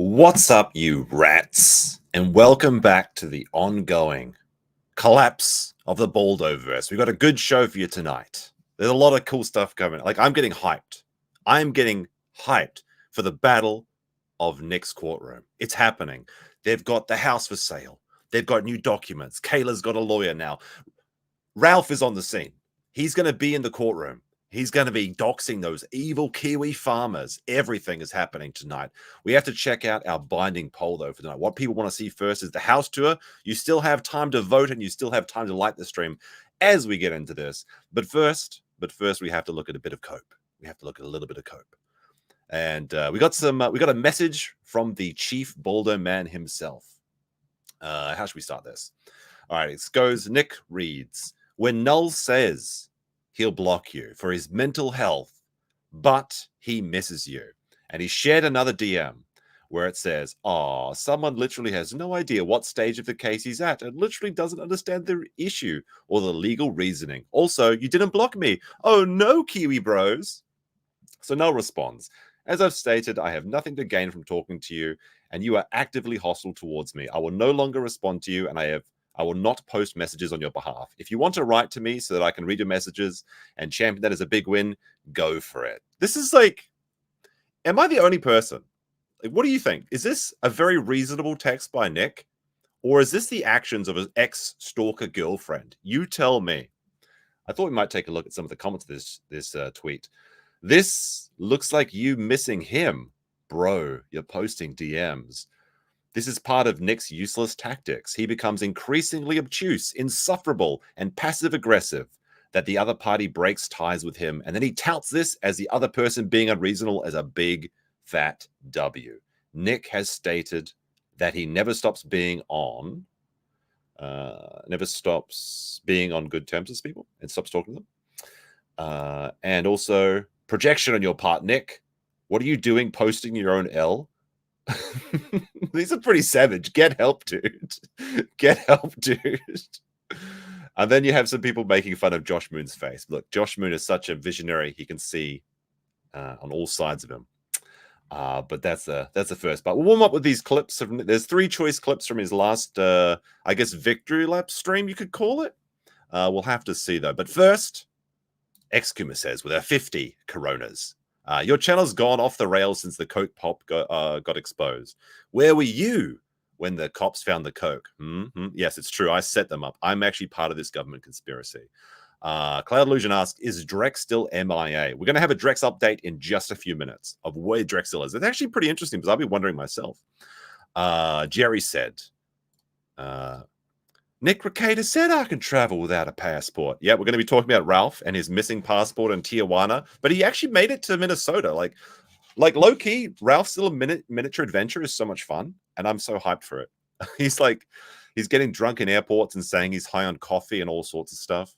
What's up, you rats? And welcome back to the ongoing collapse of the Baldoverse. We've got a good show for you tonight. There's a lot of cool stuff coming. Like, I'm getting hyped. I'm getting hyped for the Battle of Nicks Courtroom. It's happening. They've got the house for sale. They've got new documents. Kayla's got a lawyer now. Ralph is on the scene. He's going to be in the courtroom. He's going to be doxing those evil Kiwi farmers. Everything is happening tonight. We have to check out our binding poll, though, for tonight. What people want to see first is the house tour. You still have time to vote, and you still have time to like the stream as we get into this. But first, we have to look at a bit of cope. We have to look at a little bit of cope. And we got a message from the chief Baldo man himself. How should we start this? All right, it goes. Nick reads, when Null says he'll block you for his mental health, but he misses you. And he shared another DM where it says, oh, someone literally has no idea what stage of the case he's at and literally doesn't understand the issue or the legal reasoning. Also, you didn't block me. Oh, no, Kiwi bros. So Null responds, as I've stated, I have nothing to gain from talking to you, and you are actively hostile towards me. I will no longer respond to you, and I will not post messages on your behalf. If you want to write to me so that I can read your messages and champion that as a big win, go for it. This is like, am I the only person? Like, what do you think? Is this a very reasonable text by Nick? Or is this the actions of his ex-stalker girlfriend? You tell me. I thought we might take a look at some of the comments of this tweet. This looks like you missing him. Bro, you're posting DMs. This is part of Nick's useless tactics. He becomes increasingly obtuse, insufferable, and passive-aggressive that the other party breaks ties with him, and then he touts this as the other person being unreasonable as a big, fat W. Nick has stated that he never stops being on good terms with people and stops talking to them. And also, projection on your part, Nick. What are you doing posting your own L? These are pretty savage. Get help, dude. Get help, dude. And then you have some people making fun of Josh Moon's face. Look, Josh Moon is such a visionary. He can see on all sides of him. But that's the first. But we'll warm up with these clips. There's 3 choice clips from his last, I guess, victory lap stream, you could call it. We'll have to see, though. But first, Excuma says, with our 50 coronas. Your channel's gone off the rails since the Coke pop got exposed. Where were you when the cops found the Coke? Yes, it's true. I set them up. I'm actually part of this government conspiracy. Cloud Illusion asks, is Drex still MIA? We're going to have a Drex update in just a few minutes of where Drex still is. It's actually pretty interesting because I'll be wondering myself. Jerry said, Nick Rekieta said I can travel without a passport. Yeah, we're going to be talking about Ralph and his missing passport in Tijuana, but he actually made it to Minnesota. Like low-key, Ralph's little miniature adventure is so much fun, and I'm so hyped for it. He's getting drunk in airports and saying he's high on coffee and all sorts of stuff.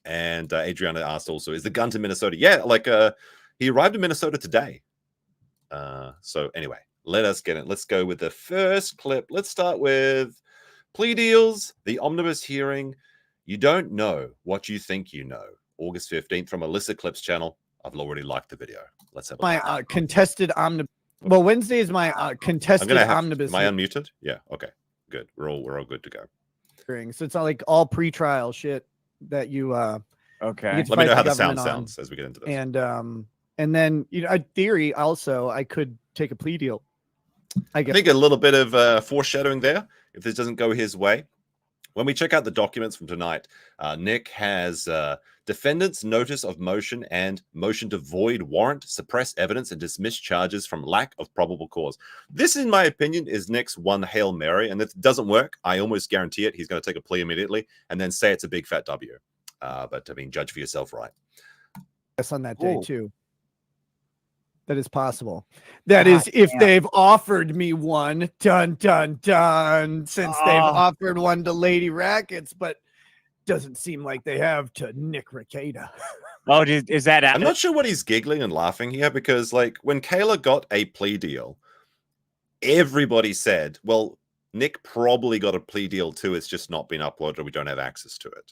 And Adriana asked also, is the gun to Minnesota? Yeah, he arrived in Minnesota today. So anyway, let us get it. Let's go with the first clip. Let's start with plea deals, the omnibus hearing. You don't know what you think you know. August 15th from Alyssa Clips channel. I've already liked the video. Let's have a look. My contested omnibus. Well, Wednesday is my contested omnibus. Am I unmuted? Yeah. Okay. Good. We're all good to go. So it's not like all pre-trial shit that you. Okay. Let me know how the sound sounds as we get into this. And then theory also I could take a plea deal. I think a little bit of foreshadowing there. If this doesn't go his way, when we check out the documents from tonight, Nick has defendant's notice of motion and motion to void warrant, suppress evidence, and dismiss charges from lack of probable cause. This, in my opinion, is Nick's one Hail Mary, and if it doesn't work, I almost guarantee it. He's going to take a plea immediately and then say it's a big fat W. But I mean, judge for yourself, right? Yes, on that day too. That is possible. That is if they've offered me one, dun, dun, dun, since they've offered one to Lady Rackets, but doesn't seem like they have to Nick Rekieta. Oh, is that? I'm not sure what he's giggling and laughing here because, like, when Kayla got a plea deal, everybody said, well, Nick probably got a plea deal too. It's just not been uploaded or we don't have access to it.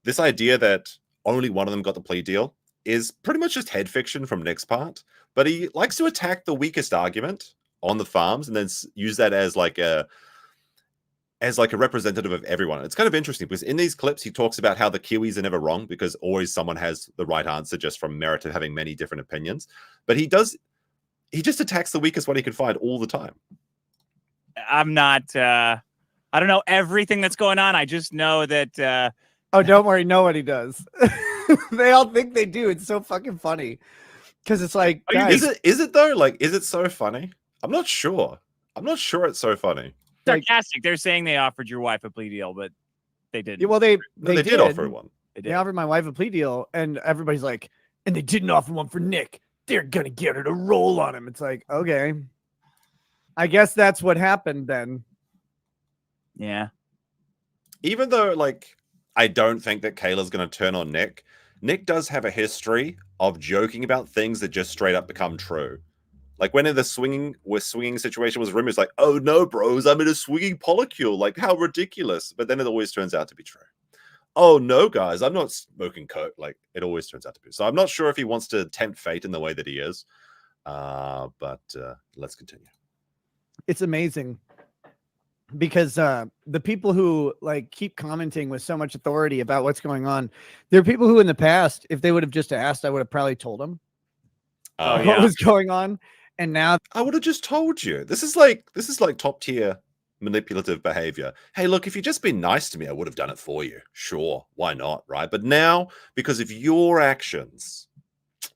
This idea that only one of them got the plea deal is pretty much just head fiction from Nick's part, but he likes to attack the weakest argument on the farms and then use that as like a representative of everyone. It's kind of interesting because in these clips, he talks about how the Kiwis are never wrong because always someone has the right answer just from merit of having many different opinions. But he just attacks the weakest one he can find all the time. I'm not, I don't know everything that's going on. I just know that. Oh, don't worry. Nobody does. They all think they do. It's so fucking funny. Because it's like, guys, is it though? Like, is it so funny? I'm not sure. I'm not sure it's so funny. Sarcastic. They're saying they offered your wife a plea deal, but they didn't. Yeah, well, they did offer one. They offered my wife a plea deal, and everybody's like, and they didn't offer one for Nick. They're gonna get her to roll on him. It's like, okay, I guess that's what happened then. Yeah. Even though, like, I don't think that Kayla's gonna turn on Nick. Nick does have a history of joking about things that just straight up become true. Like when in the swinging situation was rumors like, oh no, bros, I'm in a swinging polycule. Like how ridiculous. But then it always turns out to be true. Oh no, guys, I'm not smoking coke. Like it always turns out to be. So I'm not sure if he wants to tempt fate in the way that he is. But let's continue. It's amazing because the people who like keep commenting with so much authority about what's going on, there are people who in the past, if they would have just asked, I would have probably told them what was going on. And now I would have just told you. This is like top tier manipulative behavior. Hey, look, if you'd just been nice to me, I would have done it for you. Sure, why not, right? But now, because of your actions,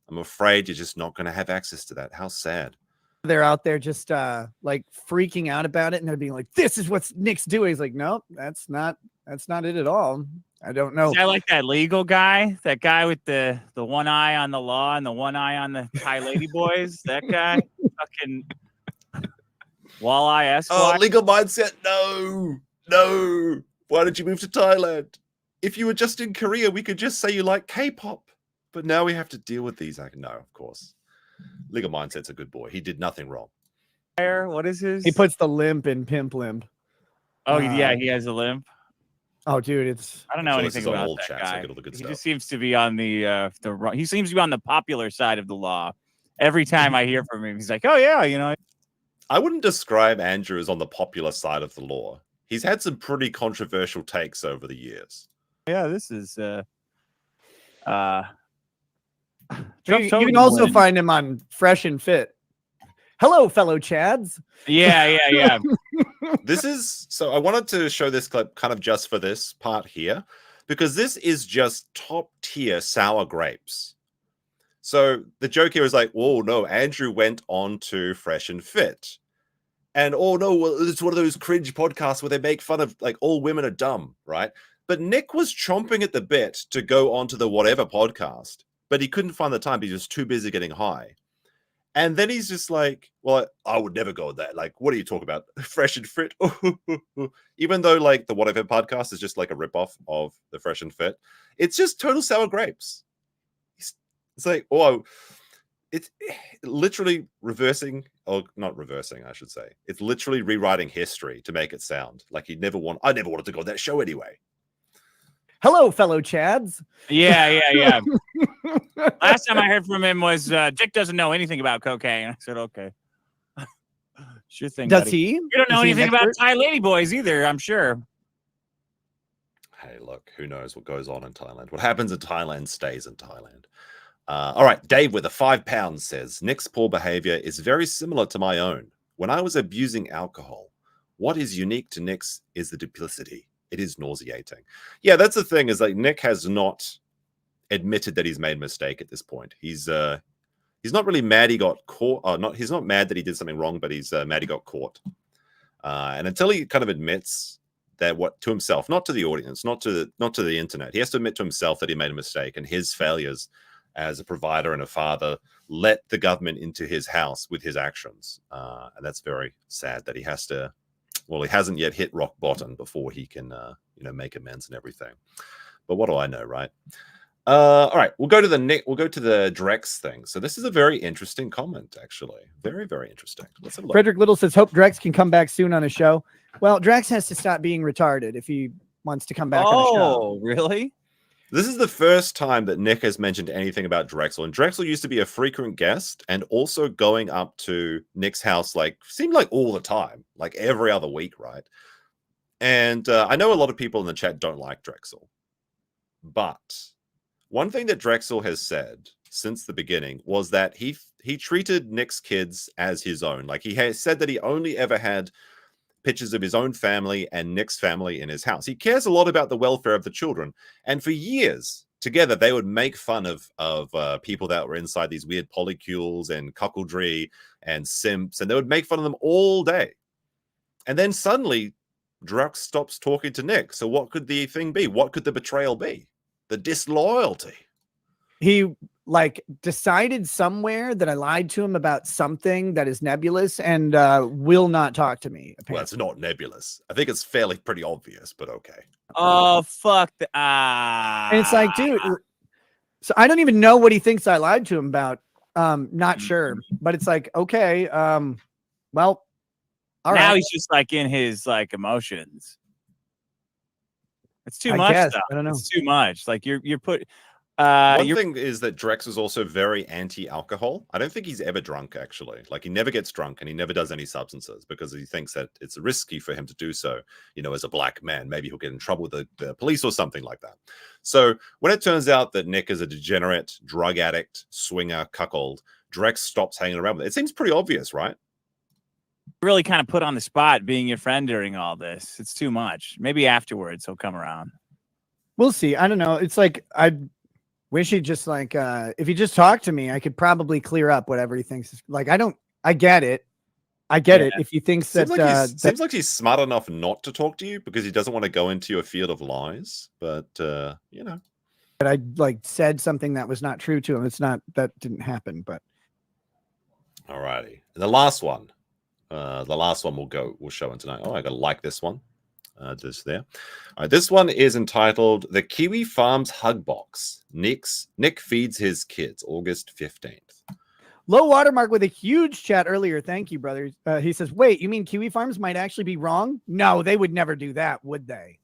I'm afraid you're just not going to have access to that. How sad. They're out there just like freaking out about it, and they're being like, "This is what Nick's doing." He's like, "Nope, that's not it at all." I don't know. I like that legal guy, that guy with the one eye on the law and the one eye on the Thai lady boys. That guy, fucking Walleye Esquire. Oh, legal mindset. No. Why did you move to Thailand? If you were just in Korea, we could just say you like K-pop. But now we have to deal with these. No, of course. Legal mindset's a good boy. He did nothing wrong. What is his? He puts the limp in pimp limp. Oh, yeah, he has a limp. Oh, dude, I don't know anything about that guy. He just seems to be on the he seems to be on the popular side of the law. Every time I hear from him, he's like, "Oh yeah, you know." I wouldn't describe Andrew as on the popular side of the law. He's had some pretty controversial takes over the years. Yeah, this is you can also find him on Fresh and Fit. Hello, fellow Chads. Yeah. This is so I wanted to show this clip kind of just for this part here, because this is just top tier sour grapes. So the joke here is like, oh no, Andrew went on to Fresh and Fit. And oh no, well, it's one of those cringe podcasts where they make fun of like all women are dumb, right? But Nick was chomping at the bit to go onto the whatever podcast, but he couldn't find the time because he was too busy getting high. And then he's just like, well, I would never go with that. Like, what are you talking about? Fresh and Fit? Even though like the whatever podcast is just like a ripoff of the Fresh and Fit, it's just total sour grapes. It's like, oh, it's literally reversing, or not reversing, I should say. It's literally rewriting history to make it sound like I never wanted to go on that show anyway. Hello, fellow Chads. Yeah. Last time I heard from him was Dick doesn't know anything about cocaine. I said, okay. Sure thing. Does buddy. he? You don't know anything about Thai lady boys either, I'm sure. Hey, look, who knows what goes on in Thailand? What happens in Thailand stays in Thailand. All right, Dave with a £5 says, Nick's poor behavior is very similar to my own. When I was abusing alcohol, what is unique to Nick's is the duplicity. It is nauseating. Yeah, that's the thing, is like Nick has not admitted that he's made a mistake at this point. He's not really mad he got caught. He's not mad that he did something wrong, but he's mad he got caught. And until he kind of admits that to himself, not to the audience, not to the internet, he has to admit to himself that he made a mistake, and his failures as a provider and a father let the government into his house with his actions. And that's very sad that he has to. Well, he hasn't yet hit rock bottom before he can, make amends and everything. But what do I know, right? All right, we'll go to the Drex thing. So this is a very interesting comment, actually. Very, very interesting. Let's have a look. Frederick Little says, hope Drex can come back soon on a show. Well, Drex has to stop being retarded if he wants to come back on a show. Oh, really? This is the first time that Nick has mentioned anything about Drexel. And Drexel used to be a frequent guest and also going up to Nick's house, like, seemed like all the time, like every other week, right? And I know a lot of people in the chat don't like Drexel. But one thing that Drexel has said since the beginning was that he treated Nick's kids as his own. Like, he has said that he only ever had pictures of his own family and Nick's family in his house. He cares a lot about the welfare of the children. And for years together, they would make fun of people that were inside these weird polycules and cuckoldry and simps, and they would make fun of them all day. And then suddenly, Drex stops talking to Nick. So what could the thing be? What could the betrayal be? The disloyalty. He like decided somewhere that I lied to him about something that is nebulous and will not talk to me. Apparently. Well, it's not nebulous. I think it's fairly pretty obvious, but okay. Oh, fuck. And it's like, dude, so I don't even know what he thinks I lied to him about. Not sure, but it's like, okay, well, all now right. he's just like in his like emotions. It's too I much. guess. Though. I don't know. It's too much. Like you're put. One thing is that Drex is also very anti-alcohol. I don't think he's ever drunk, actually. Like, he never gets drunk and he never does any substances because he thinks that it's risky for him to do so, you know, as a black man. Maybe he'll get in trouble with the police or something like that. So when it turns out that Nick is a degenerate, drug addict, swinger, cuckold, Drex stops hanging around with it. It seems pretty obvious, right? really kind of put on the spot being your friend during all this. It's too much. Maybe afterwards he'll come around. We'll see. I don't know. It's like, I wish he'd just like, if he just talked to me, I could probably clear up whatever he thinks. Like, I get it. I get it. If he thinks seems that, seems like he's smart enough not to talk to you because he doesn't want to go into your field of lies. But you know, that I like said something that was not true to him. It's not, that didn't happen. But alrighty. And the last one we'll show in tonight. Oh, I gotta like this one. Just there. All right, this one is entitled "The Kiwi Farms Hug Box." Nick feeds his kids, August 15th. Low watermark with a huge chat earlier. Thank you, brother. He says, wait, you mean Kiwi Farms might actually be wrong? No, they would never do that, would they?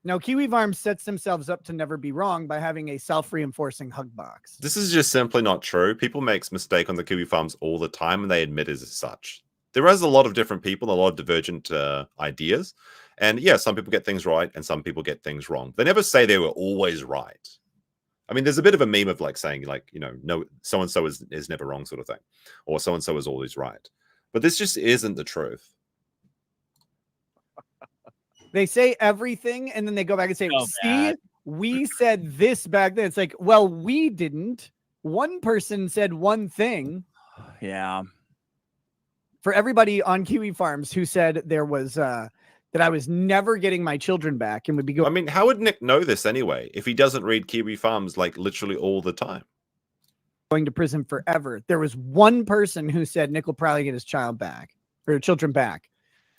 No, Kiwi Farms sets themselves up to never be wrong by having a self-reinforcing hug box. This is just simply not true. People make mistakes on the Kiwi Farms all the time, and they admit it as such. There is a lot of different people, a lot of divergent ideas. And yeah, some people get things right, and some people get things wrong. They never say they were always right. I mean, there's a bit of a meme of like saying, like, you know, no, so-and-so is never wrong sort of thing. Or so-and-so is always right. But this just isn't the truth. They say everything, and then they go back and say, see, we said this back then. It's like, well, we didn't. One person said one thing. Yeah. For everybody on Kiwi Farms who said there was that I was never getting my children back and would be going. I mean, how would Nick know this anyway if he doesn't read Kiwi Farms like literally all the time? Going to prison forever. There was one person who said Nick will probably get his child back or children back.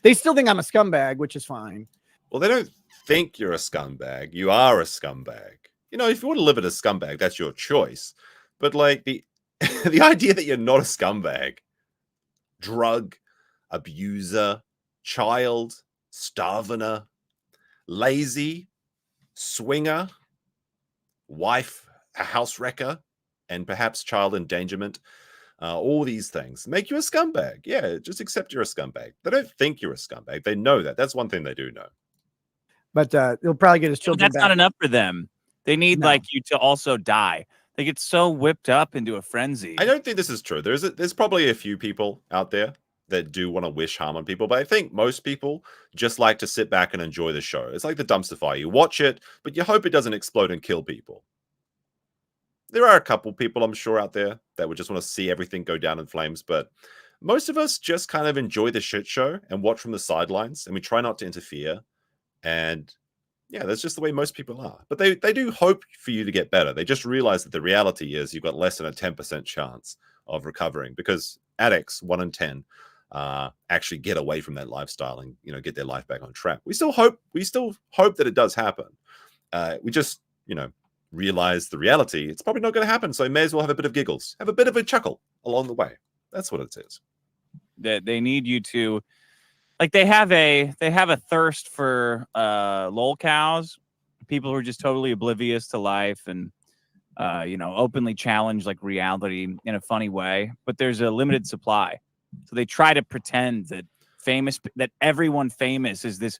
They still think I'm a scumbag, which is fine. Well, they don't think you're a scumbag. You are a scumbag. You know, if you want to live as a scumbag, that's your choice. But like the idea that you're not a scumbag, drug abuser, child starvener, lazy, swinger, wife, a house wrecker, and perhaps child endangerment, all these things make you a scumbag. Yeah, just accept you're a scumbag. They don't think you're a scumbag. They know that. That's one thing they do know. But he'll probably get his children back. That's not enough for them. They need like you to also die. They get so whipped up into a frenzy. I don't think this is true. There's probably a few people out there that do want to wish harm on people, but I think most people just like to sit back and enjoy the show. It's like the dumpster fire. You watch it, but you hope it doesn't explode and kill people. There are a couple people, I'm sure, out there that would just want to see everything go down in flames, but most of us just kind of enjoy the shit show and watch from the sidelines, and we try not to interfere. And yeah, that's just the way most people are. But they do hope for you to get better. They just realize that the reality is you've got less than a 10% chance of recovering, because addicts, 1 in 10, actually get away from that lifestyle and, you know, get their life back on track. We still hope that it does happen. We just, you know, realize the reality. It's probably not going to happen. So may as well have a bit of giggles, have a bit of a chuckle along the way. That's what it is. They need you to, like, they have a thirst for lol cows. people who are just totally oblivious to life and you know, openly challenge like reality in a funny way, but there's a limited supply. So they try to pretend that everyone famous is this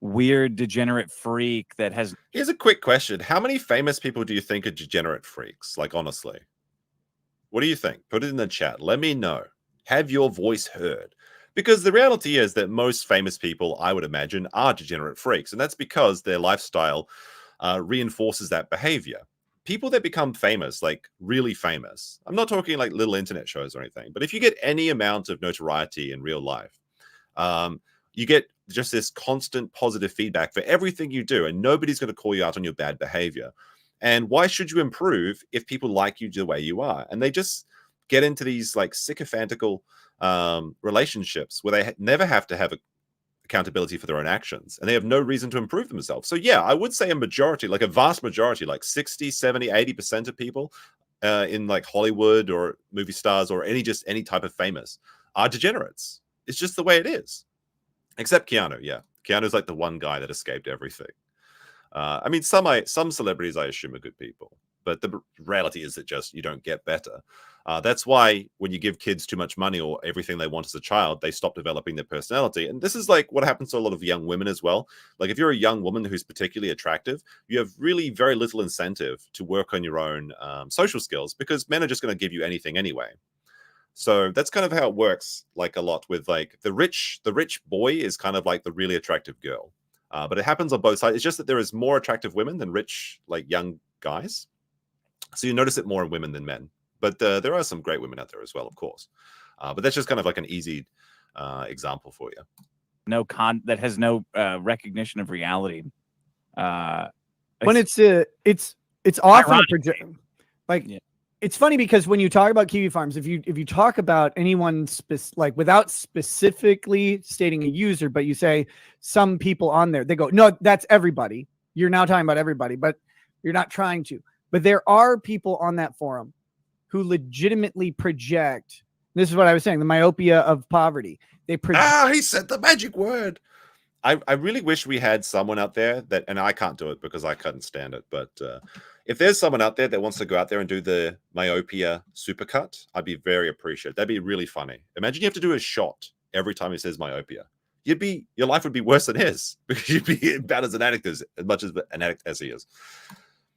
weird degenerate freak that has. Here's a quick question. How many famous people do you think are degenerate freaks? Like, honestly, what do you think? Put it in the chat. Let me know. Have your voice heard. Because the reality is that most famous people, I would imagine, are degenerate freaks. And that's because their lifestyle reinforces that behavior. People that become famous, like really famous, I'm not talking like little internet shows or anything, but if you get any amount of notoriety in real life, you get just this constant positive feedback for everything you do, and nobody's going to call you out on your bad behavior. And why should you improve if people like you the way you are? And they just get into these like sycophantical relationships where they never have to have accountability for their own actions, and they have no reason to improve themselves. So yeah, I would say a majority, like a vast majority, like 60, 70, 80% of people in like Hollywood or movie stars or any type of famous are degenerates. It's just the way it is. Except Keanu. Yeah, Keanu's like the one guy that escaped everything. I mean, some celebrities I assume are good people, but the reality is that just you don't get better. That's why when you give kids too much money or everything they want as a child, they stop developing their personality. And this is like what happens to a lot of young women as well. Like if you're a young woman who's particularly attractive, you have really very little incentive to work on your own social skills because men are just going to give you anything anyway. So that's kind of how it works, like a lot with like the rich boy is kind of like the really attractive girl. But it happens on both sides. It's just that there is more attractive women than rich, like young guys. So you notice it more in women than men. But there are some great women out there as well, of course. But that's just kind of like an easy example for you. That has no recognition of reality. When it's often it's funny because when you talk about Kiwi Farms, if you talk about anyone like without specifically stating a user, but you say some people on there, they go, no, that's everybody. You're now talking about everybody, but you're not trying to. But there are people on that forum who legitimately project. This is what I was saying, the myopia of poverty. They project. He said the magic word. I really wish we had someone out there that, and I can't do it because I couldn't stand it. But if there's someone out there that wants to go out there and do the myopia supercut, I'd be very appreciative. That'd be really funny. Imagine you have to do a shot every time he says myopia. Your life would be worse than his because you'd be about as an addict as much as an addict as he is.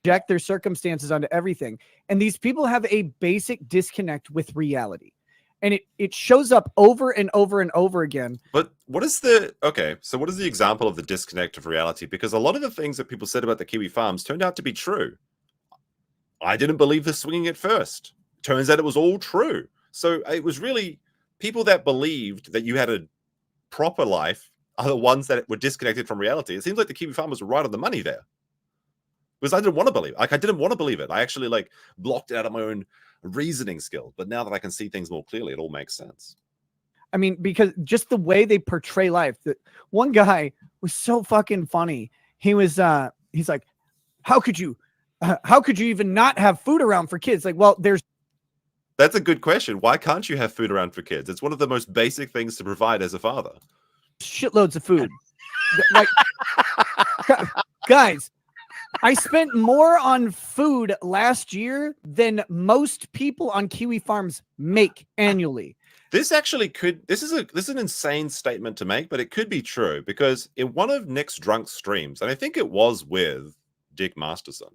Project their circumstances onto everything. And these people have a basic disconnect with reality. And it shows up over and over and over again. But what is the example of the disconnect of reality? Because a lot of the things that people said about the Kiwi Farms turned out to be true. I didn't believe the swinging at first. Turns out it was all true. So it was really people that believed that you had a proper life are the ones that were disconnected from reality. It seems like the Kiwi Farmers were right on the money there. Because I didn't want to believe it. Like I didn't want to believe it. I actually like blocked it out of my own reasoning skill. But now that I can see things more clearly, it all makes sense. I mean, because just the way they portray life. That one guy was so fucking funny. He was he's like, how could you even not have food around for kids? Like, well, that's a good question. Why can't you have food around for kids? It's one of the most basic things to provide as a father. Shitloads of food. Like, guys, I spent more on food last year than most people on Kiwi Farms make annually. This actually this is an insane statement to make, but it could be true because in one of Nick's drunk streams, and I think it was with Dick Masterson,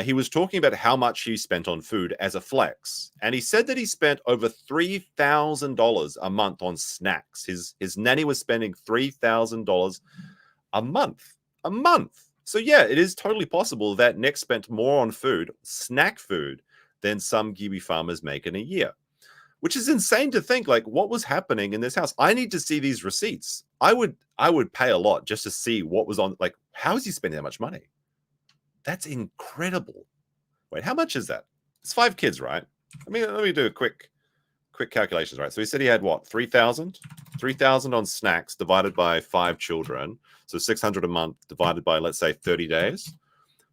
he was talking about how much he spent on food as a flex. And he said that he spent over $3,000 a month on snacks. His nanny was spending $3,000 a month. So yeah, it is totally possible that Nick spent more on food, snack food, than some Kiwi farmers make in a year, which is insane to think. Like, what was happening in this house? I need to see these receipts. I would pay a lot just to see what was on. Like, how is he spending that much money? That's incredible. Wait, how much is that? It's 5 kids, right? I mean, let me do a quick calculations, right? So he said he had what, 3,000 on snacks divided by 5 children. So 600 a month divided by, let's say, 30 days.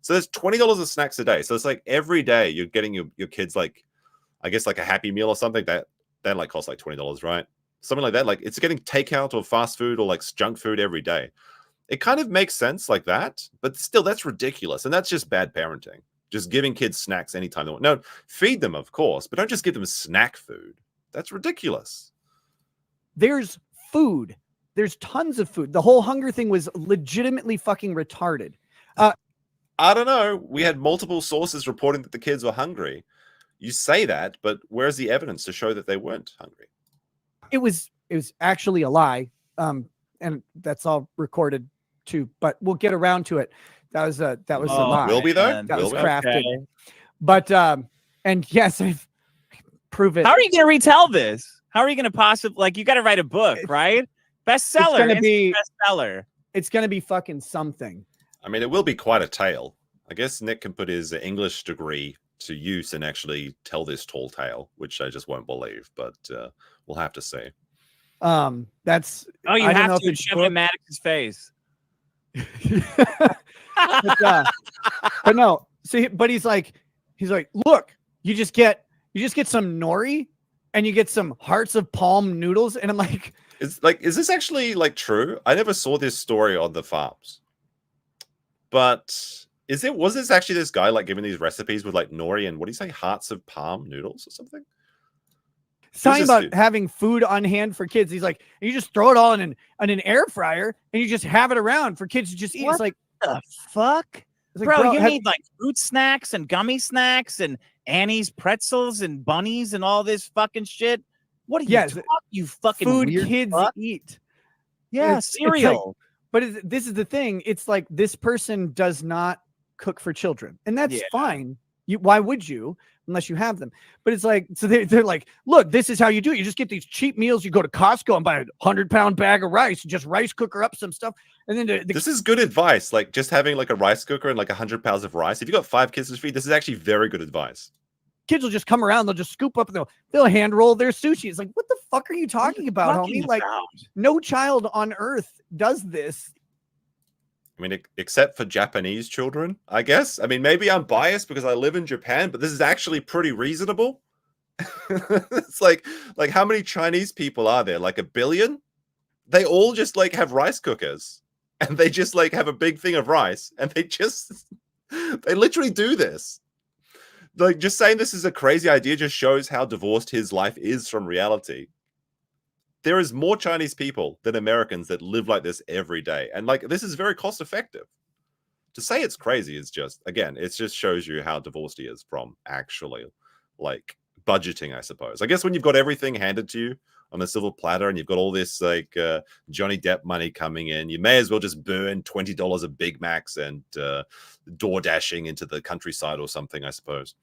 So there's $20 of snacks a day. So it's like every day you're getting your kids, like, I guess like a Happy Meal or something that like costs like $20, right? Something like that. Like it's getting takeout or fast food or like junk food every day. It kind of makes sense like that, but still, that's ridiculous. And that's just bad parenting. Just giving kids snacks anytime they want. No, feed them, of course, but don't just give them snack food. That's ridiculous. There's food. There's tons of food. The whole hunger thing was legitimately fucking retarded. I don't know. We had multiple sources reporting that the kids were hungry. You say that, but where's the evidence to show that they weren't hungry? It was actually a lie. And that's all recorded too, but we'll get around to it. That was a lie. Will we though? That was we? crafted. Okay. But and yes, I've prove it. How are you going to retell this? How are you going to possibly, like, you got to write a book, right? Bestseller. It's gonna be bestseller. It's gonna be fucking something. I mean, it will be quite a tale. I guess Nick can put his English degree to use and actually tell this tall tale, which I just won't believe, but we'll have to see. That's you I don't know have if to it's shove it in Maddox's face. but no. So, but he's like, look, you just get some nori, and you get some hearts of palm noodles, and I'm like, is this actually like true? I never saw this story on the farms, but was this actually this guy like giving these recipes with like nori and what do you say, hearts of palm noodles or something? Something about having food on hand for kids. He's like, you just throw it all in an air fryer and you just have it around for kids to just eat. What it's like, the fuck? Like, bro, you need like fruit snacks and gummy snacks and Annie's pretzels and bunnies and all this fucking shit. What are you talking, you fucking food weird kids fuck? Eat. Yeah, cereal. But this is the thing. It's like this person does not cook for children, and that's fine. Why would you? Unless you have them. But it's like, so they're like, look, this is how you do it. You just get these cheap meals. You go to Costco and buy a 100-pound bag of rice, just rice cooker up some stuff. And then this is good advice. Like just having like a rice cooker and like 100 pounds of rice. If you got 5 kids to feed, this is actually very good advice. Kids will just come around. They'll just scoop up and they'll hand roll their sushi. It's like, what the fuck are you talking about, homie? Like no child on earth does this. I mean, except for Japanese children, I guess. I mean, maybe I'm biased because I live in Japan, but this is actually pretty reasonable. It's like how many Chinese people are there? Like 1 billion? They all just like have rice cookers and they just like have a big thing of rice and they literally do this. Like just saying this is a crazy idea just shows how divorced his life is from reality. There is more Chinese people than Americans that live like this every day. And like, this is very cost effective. To say it's crazy is just, again, it just shows you how divorced he is from actually like budgeting, I suppose. I guess when you've got everything handed to you on a silver platter and you've got all this like Johnny Depp money coming in, you may as well just burn $20 of Big Macs and door dashing into the countryside or something, I suppose.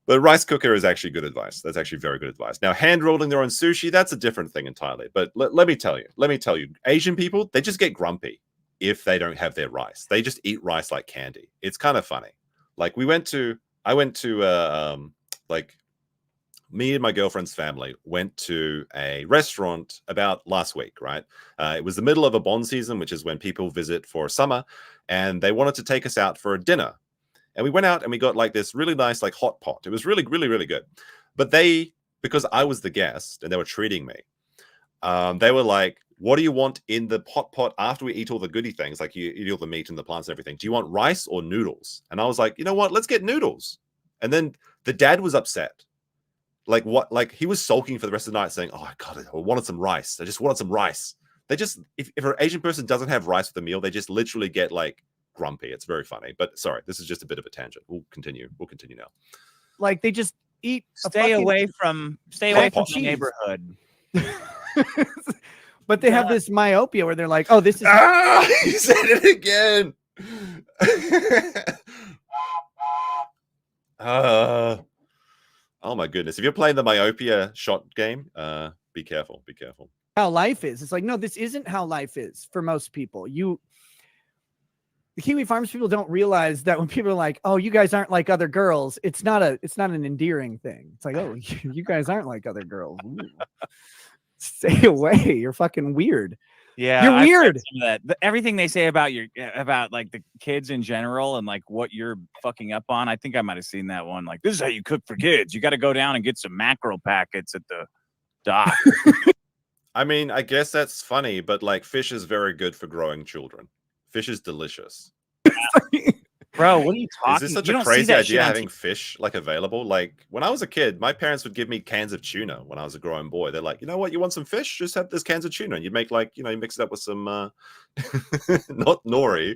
But rice cooker is actually good advice. That's actually very good advice. Now, hand rolling their own sushi, that's a different thing entirely. But let me tell you, Asian people, they just get grumpy if they don't have their rice. They just eat rice like candy. It's kind of funny. Like I went to like me and my girlfriend's family went to a restaurant about last week, right? It was the middle of a bond season, which is when people visit for summer, and they wanted to take us out for a dinner. And we went out and we got like this really nice like hot pot. It was really, really, really good. But because I was the guest and they were treating me, they were like, what do you want in the hot pot after we eat all the goody things? Like you eat all the meat and the plants and everything. Do you want rice or noodles? And I was like, you know what? Let's get noodles. And then the dad was upset. Like what? Like he was sulking for the rest of the night saying, oh, God, I wanted some rice. I just wanted some rice. They just, if an Asian person doesn't have rice for the meal, they just literally get like grumpy. It's very funny. But sorry, this is just a bit of a tangent. We'll continue now. Like they just eat. Stay away from the neighborhood. But they have this myopia where they're like, oh, this is. He said it again. Oh my goodness. If you're playing the myopia shot game, be careful. Be careful. How life is. It's like, no, this isn't how life is for most people. The Kiwi Farms people don't realize that when people are like, oh, you guys aren't like other girls, it's not an endearing thing. It's like, oh, you guys aren't like other girls. Ooh. Stay away. You're fucking weird. Yeah, you're weird. Everything they say about like the kids in general and like what you're fucking up on. I think I might have seen that one. Like, this is how you cook for kids. You got to go down and get some mackerel packets at the dock. I mean, I guess that's funny, but like fish is very good for growing children. Fish is delicious. Bro, what are you talking? Is this such You a don't see crazy that shit idea on having fish like available? Like when I was a kid, my parents would give me cans of tuna when I was a growing boy. They're like, you know what, you want some fish? Just have this cans of tuna. And you make like, you know, you mix it up with some not nori,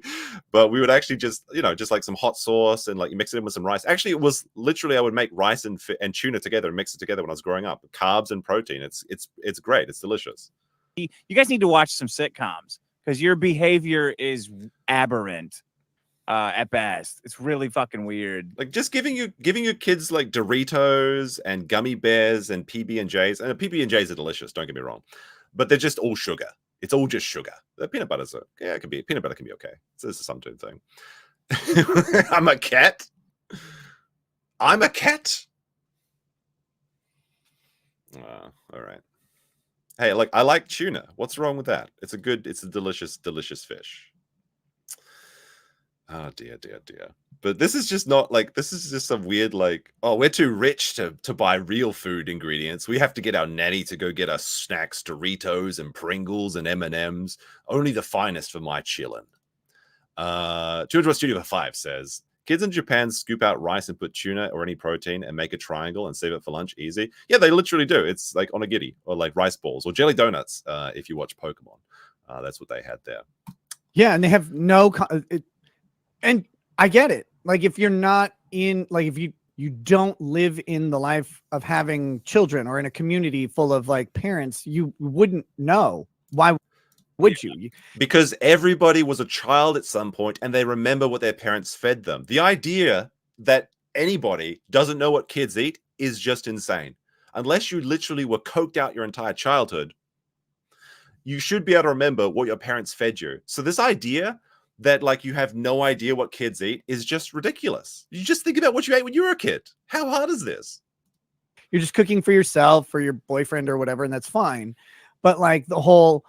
but we would actually just, you know, just like some hot sauce and like you mix it in with some rice. Actually, it was literally I would make rice and tuna together and mix it together when I was growing up. Carbs and protein. It's great. It's delicious. You guys need to watch some sitcoms because your behavior is aberrant. At best, it's really fucking weird. Like just giving your kids like Doritos and gummy bears and PB&Js, and PB&Js are delicious. Don't get me wrong, but they're just all sugar. It's all just sugar. The peanut butter's it can be peanut butter can be okay. So this is some dude thing. I'm a cat. I'm a cat. All right. Hey, like I like tuna. What's wrong with that? It's a delicious fish. Oh dear. But this is just not like, this is just some weird like, oh, we're too rich to buy real food ingredients. We have to get our nanny to go get us snacks, Doritos and Pringles and M&Ms. Only the finest for my chillin'. 200 Studio 5 says, kids in Japan scoop out rice and put tuna or any protein and make a triangle and save it for lunch. Easy. Yeah, they literally do. It's like onigiri or like rice balls or jelly donuts. If you watch Pokemon, that's what they had there. Yeah, and they have no... And I get it. Like if you're not in, like if you don't live in the life of having children or in a community full of like parents, you wouldn't know. Why would you? Because everybody was a child at some point and they remember what their parents fed them. The idea that anybody doesn't know what kids eat is just insane. Unless you literally were coked out your entire childhood, you should be able to remember what your parents fed you. So this idea that like you have no idea what kids eat is just ridiculous. You just think about what you ate when you were a kid. How hard is this? You're just cooking for yourself, for your boyfriend or whatever, and that's fine. But like the whole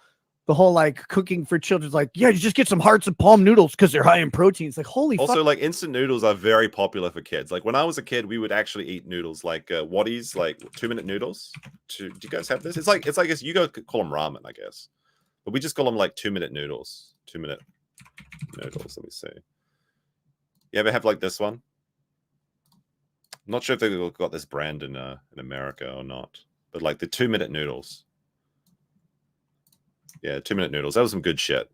like cooking for children is like, yeah, you just get some hearts and palm noodles because they're high in protein. It's like, holy also, fuck. like instant noodles are very popular for kids. Like when I was a kid, we would actually eat noodles like Waddies, like 2-minute noodles. Do you guys have this? It's like you guys call them ramen, I guess, but we just call them like 2-minute noodles. 2-minute noodles. Let me see. You ever have like this one? I'm not sure if they've got this brand in America or not, but like the 2-minute noodles. Yeah, 2-minute noodles. That was some good shit.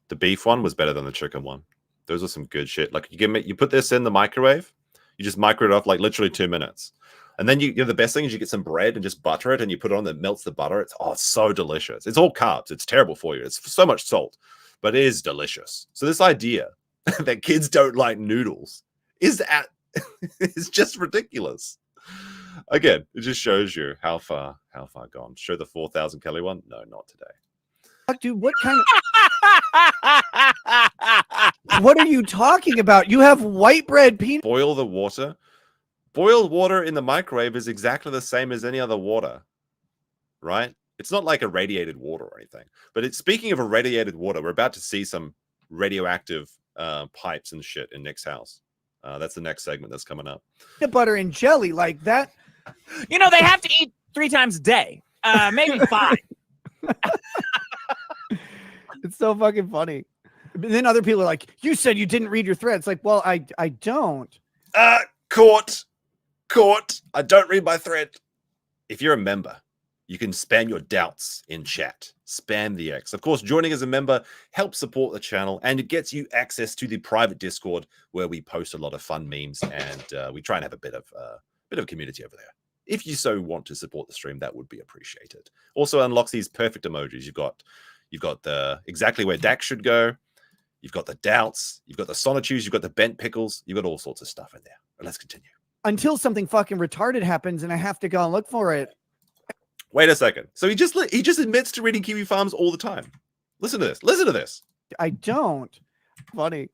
The beef one was better than the chicken one. Those are some good shit. Like you put this in the microwave, you just microwave it off like literally 2 minutes. And then you know the best thing is you get some bread and just butter it and you put it on that melts the butter. It's so delicious. It's all carbs. It's terrible for you. It's so much salt, but it is delicious. So this idea that kids don't like noodles is just ridiculous. Again, it just shows you how far gone. Show the 4,000 calorie one? No, not today. Dude, what kind of... What are you talking about? You have white bread peanut... Boil the water. Boiled water in the microwave is exactly the same as any other water, right? It's not like irradiated water or anything. But speaking of irradiated water, we're about to see some radioactive pipes and shit in Nick's house. That's the next segment that's coming up. Peanut butter and jelly like that. You know, they have to eat 3 times a day, maybe 5. It's so fucking funny. But then other people are like, you said you didn't read your thread. It's like, well, I don't. Court. I don't read my thread. If you're a member, you can spam your doubts in chat. Spam the X. Of course, joining as a member helps support the channel, and it gets you access to the private Discord where we post a lot of fun memes, and we try and have a bit of community over there. If you so want to support the stream, that would be appreciated. Also unlocks these perfect emojis. You've got the exactly where Dax should go. You've got the doubts. You've got the sonitudes. You've got the bent pickles. You've got all sorts of stuff in there. But let's continue. Until something fucking retarded happens and I have to go and look for it. Wait a second. So he just admits to reading Kiwi Farms all the time. Listen to this. Listen to this. I don't. Funny.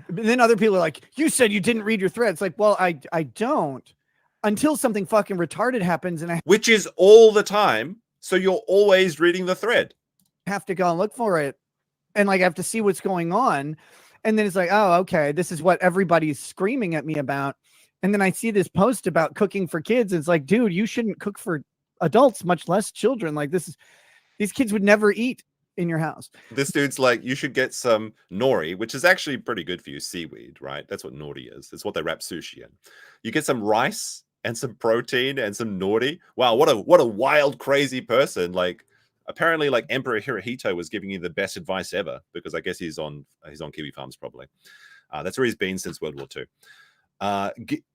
But then other people are like, you said you didn't read your thread. It's like, well, I don't. Until something fucking retarded happens and I Which is all the time. So you're always reading the thread. Have to go and look for it. And like I have to see what's going on. And then it's like, oh, okay, this is what everybody's screaming at me about. And then I see this post about cooking for kids. It's like, dude, you shouldn't cook for adults, much less children. Like this is These kids would never eat in your house. This dude's like, you should get some nori, which is actually pretty good for you. Seaweed, right? That's what nori is. It's what they wrap sushi in. You get some rice and some protein and some nori. Wow, what a wild, crazy person. Like, apparently, like Emperor Hirohito was giving you the best advice ever, because I guess he's on Kiwi Farms probably. That's where he's been since World War II.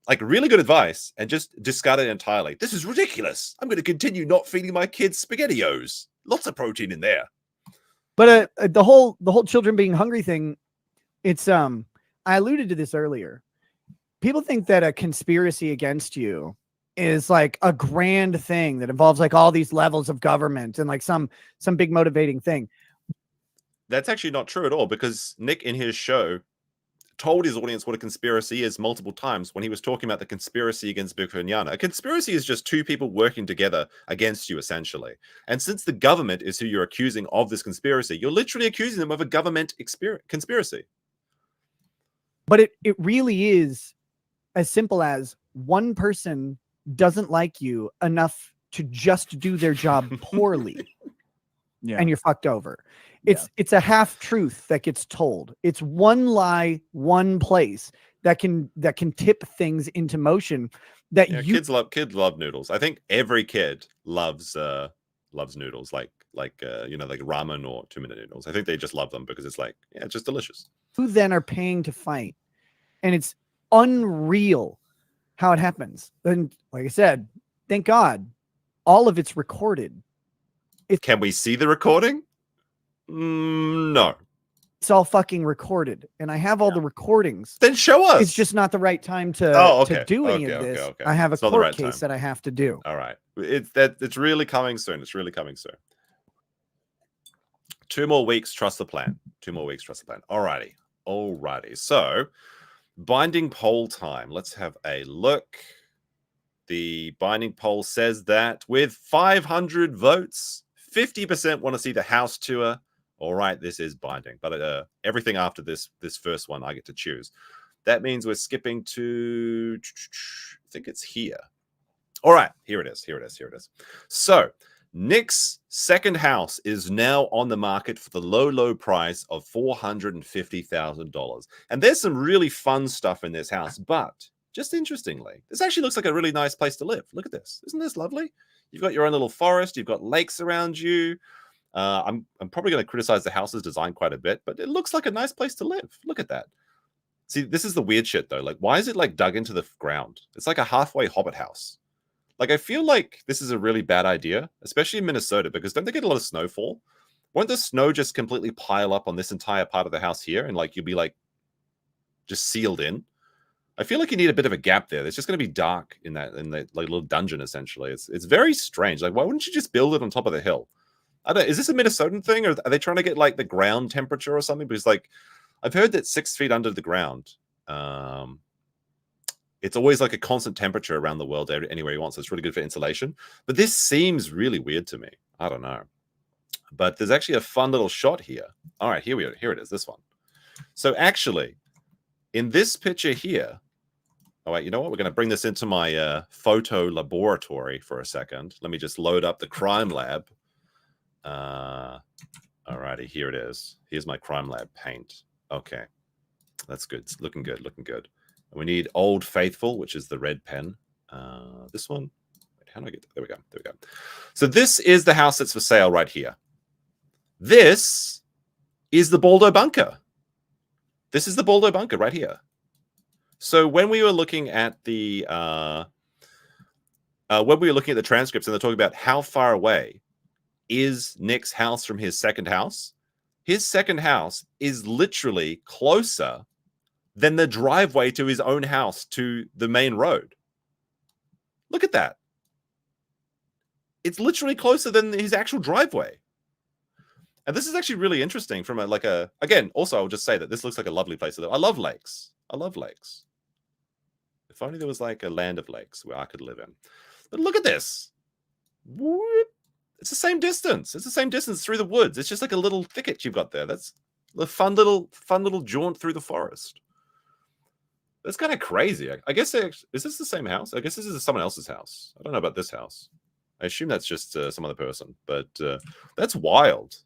Like really good advice, and just discard it entirely. This is ridiculous. I'm going to continue not feeding my kids SpaghettiOs. Lots of protein in there. But the whole children being hungry thing, it's I alluded to this earlier. People think that a conspiracy against you is like a grand thing that involves like all these levels of government and like some big motivating thing. That's actually not true at all, because Nick in his show told his audience what a conspiracy is multiple times when he was talking about the conspiracy against Bikuniana. A conspiracy is just two people working together against you, essentially. And since the government is who you're accusing of this conspiracy, you're literally accusing them of a government conspiracy. But it really is as simple as one person doesn't like you enough to just do their job poorly. Yeah. And you're fucked over. It's a half truth that gets told. It's one lie, one place that can tip things into motion. That kids love noodles. I think every kid loves noodles, like ramen or 2-minute noodles. I think they just love them because it's like, yeah, it's just delicious. Who then are paying to fight, and it's unreal how it happens. And like I said, thank God, all of it's recorded. Can we see the recording? No. It's all fucking recorded, and I have all the recordings. Then show us. It's just not the right time to do any of this. Okay. I have a It's not the court right case time. that I have to do. All right. It's really coming soon. It's really coming soon. 2 more weeks, trust the plan. 2 more weeks, trust the plan. Alrighty. So, binding poll time. Let's have a look. The binding poll says that with 500 votes, 50% want to see the house tour. All right, this is binding, but everything after this first one, I get to choose. That means we're skipping to, I think it's here. All right, here it is. So Nick's second house is now on the market for the low price of $450,000. And there's some really fun stuff in this house, but just interestingly, this actually looks like a really nice place to live. Look at this. Isn't this lovely? You've got your own little forest. You've got lakes around you. I'm probably going to criticize the house's design quite a bit, but it looks like a nice place to live. Look at that. See, this is the weird shit, though. Like, why is it, like, dug into the ground? It's like a halfway Hobbit house. Like, I feel like this is a really bad idea, especially in Minnesota, because don't they get a lot of snowfall? Won't the snow just completely pile up on this entire part of the house here, and, like, you'll be, like, just sealed in? I feel like you need a bit of a gap there. It's just going to be dark in that like, little dungeon, essentially. It's very strange. Like, why wouldn't you just build it on top of the hill? Is this a Minnesotan thing, or are they trying to get like the ground temperature or something? Because like I've heard that 6 feet under the ground, it's always like a constant temperature around the world anywhere you want. So it's really good for insulation. But this seems really weird to me. I don't know. But there's actually a fun little shot here. All right, here it is. This one. So actually, in this picture here. Oh wait, you know what? We're going to bring this into my photo laboratory for a second. Let me just load up the crime lab. Alrighty, here it is. Here's my crime lab paint. Okay, that's good. It's looking good. And we need Old Faithful, which is the red pen. This one. Wait, how do I get? There we go. So this is the house that's for sale right here. This is the Baldo bunker. This is the Baldo bunker right here. So when we were looking at the transcripts, and they're talking about how far away is Nick's house from his second house is literally closer than the driveway to his own house to the main road. Look at that. It's literally closer than his actual driveway. And this is actually really interesting from again, also I'll just say that this looks like a lovely place to live. I love lakes. If only there was like a land of lakes where I could live in. But look at this. Whoop. It's the same distance. It's the same distance through the woods. It's just like a little thicket you've got there. That's a fun little jaunt through the forest. That's kind of crazy. I guess is this the same house? I guess this is someone else's house. I don't know about this house. I assume that's just some other person, but that's wild.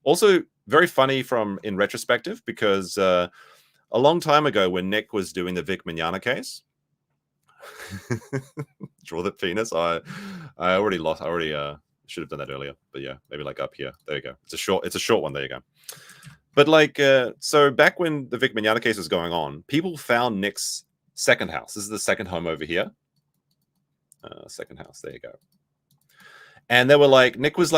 Also, very funny in retrospective, because a long time ago when Nick was doing the Vic Mignogna case, draw the penis. I already lost. I already should have done that earlier, but yeah, maybe like up here. There you go. It's a short one. There you go. But like, so back when the Vic Mignogna case was going on, people found Nick's second house. This is the second home over here. Second house. There you go. And they were like, Nick was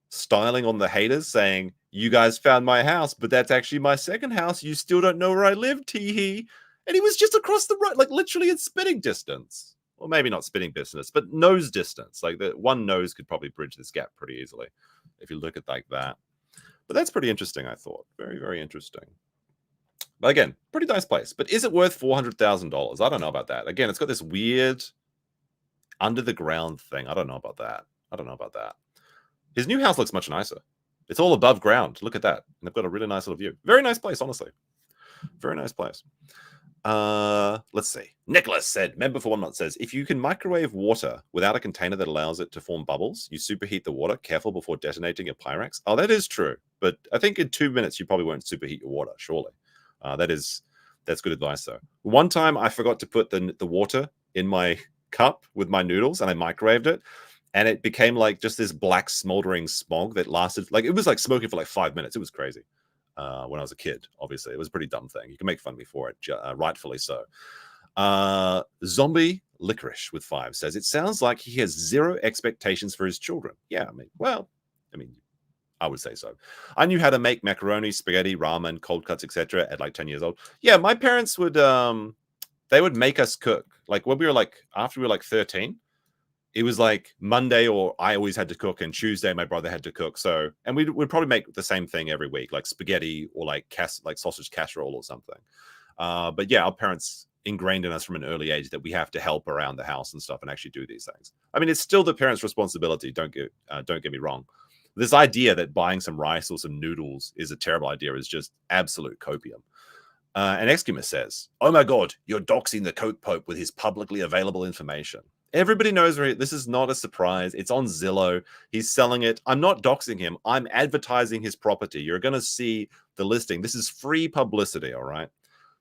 styling on the haters, saying, "You guys found my house, but that's actually my second house. You still don't know where I live, tee-hee." And he was just across the road, like literally at spitting distance. Well, maybe not spitting distance, but nose distance. Like the one nose could probably bridge this gap pretty easily if you look at like that. But that's pretty interesting, I thought. Very, very interesting. But again, pretty nice place. But is it worth $400,000? I don't know about that. Again, it's got this weird under the ground thing. I don't know about that. His new house looks much nicer. It's all above ground. Look at that. And they've got a really nice little view. Very nice place, honestly. Very nice place. Let's see. Nicholas said, member for 1 month, says, if you can microwave water without a container that allows it to form bubbles, you superheat the water. Careful before detonating your Pyrex. Oh, that is true. But I think in 2 minutes, you probably won't superheat your water, surely. That's good advice, though. One time, I forgot to put the water in my cup with my noodles, and I microwaved it, and it became like just this black smoldering smog that lasted, like, it was like smoking for like 5 minutes. It was crazy. When I was a kid, obviously. It was a pretty dumb thing. You can make fun of me for it, rightfully so. Zombie Licorice with 5 says, it sounds like he has zero expectations for his children. Yeah, I mean, I would say so. I knew how to make macaroni, spaghetti, ramen, cold cuts, etc. at like 10 years old. Yeah, my parents would, they would make us cook. Like when we were like, after we were like 13, it was like Monday, or I always had to cook, and Tuesday my brother had to cook. So, and we'd probably make the same thing every week, like spaghetti or like sausage casserole or something. But yeah, our parents ingrained in us from an early age that we have to help around the house and stuff and actually do these things. I mean, it's still the parents' responsibility. Don't get me wrong. This idea that buying some rice or some noodles is a terrible idea is just absolute copium. And Excumus says, oh my God, you're doxing the Coke Pope with his publicly available information. Everybody knows this is not a surprise. It's on Zillow. He's selling it. I'm not doxing him. I'm advertising his property. You're going to see the listing. This is free publicity, all right?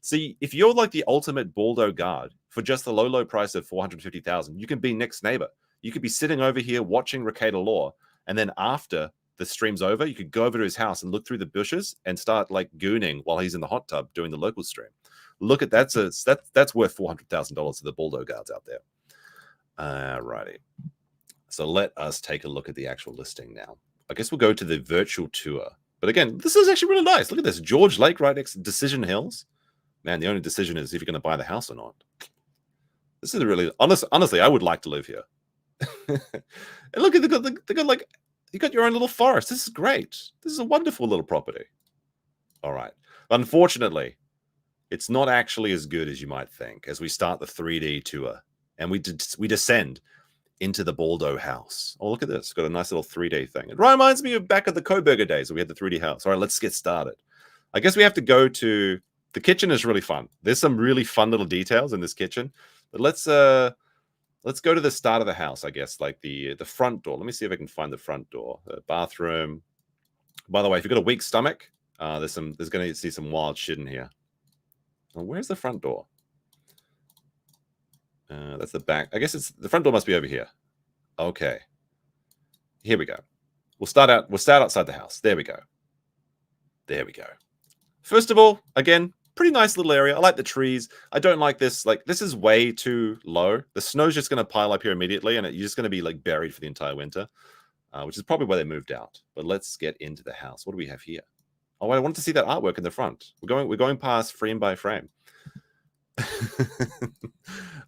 See, if you're like the ultimate Baldo guard for just the low price of $450,000, you can be Nick's neighbor. You could be sitting over here watching RekietaLaw, and then after the stream's over, you could go over to his house and look through the bushes and start like gooning while he's in the hot tub doing the local stream. Look at that. That's worth $400,000 to the Baldo guards out there. Alrighty. So let us take a look at the actual listing now. I guess we'll go to the virtual tour. But again, this is actually really nice. Look at this. George Lake right next to Decision Hills. Man, the only decision is if you're going to buy the house or not. This is really honestly, I would like to live here. And look at they got like, you got your own little forest. This is great. This is a wonderful little property. All right. Unfortunately, it's not actually as good as you might think as we start the 3D tour. And we descend into the Baldo house. Oh, look at this. It's got a nice little 3D thing. It reminds me of back at the Coburger days where we had the 3D house. All right, let's get started. I guess we have to go to... The kitchen is really fun. There's some really fun little details in this kitchen. But let's go to the start of the house, I guess, like the front door. Let me see if I can find the front door. The bathroom. By the way, if you've got a weak stomach, there's going to see some wild shit in here. Well, where's the front door? That's the back. I guess the front door must be over here. Okay. Here we go. We'll start outside the house. There we go. First of all, again, pretty nice little area. I like the trees. I don't like this. Like, this is way too low. The snow's just going to pile up here immediately, and you're just going to be like buried for the entire winter, which is probably why they moved out. But let's get into the house. What do we have here? Oh, I wanted to see that artwork in the front. We're going past frame by frame.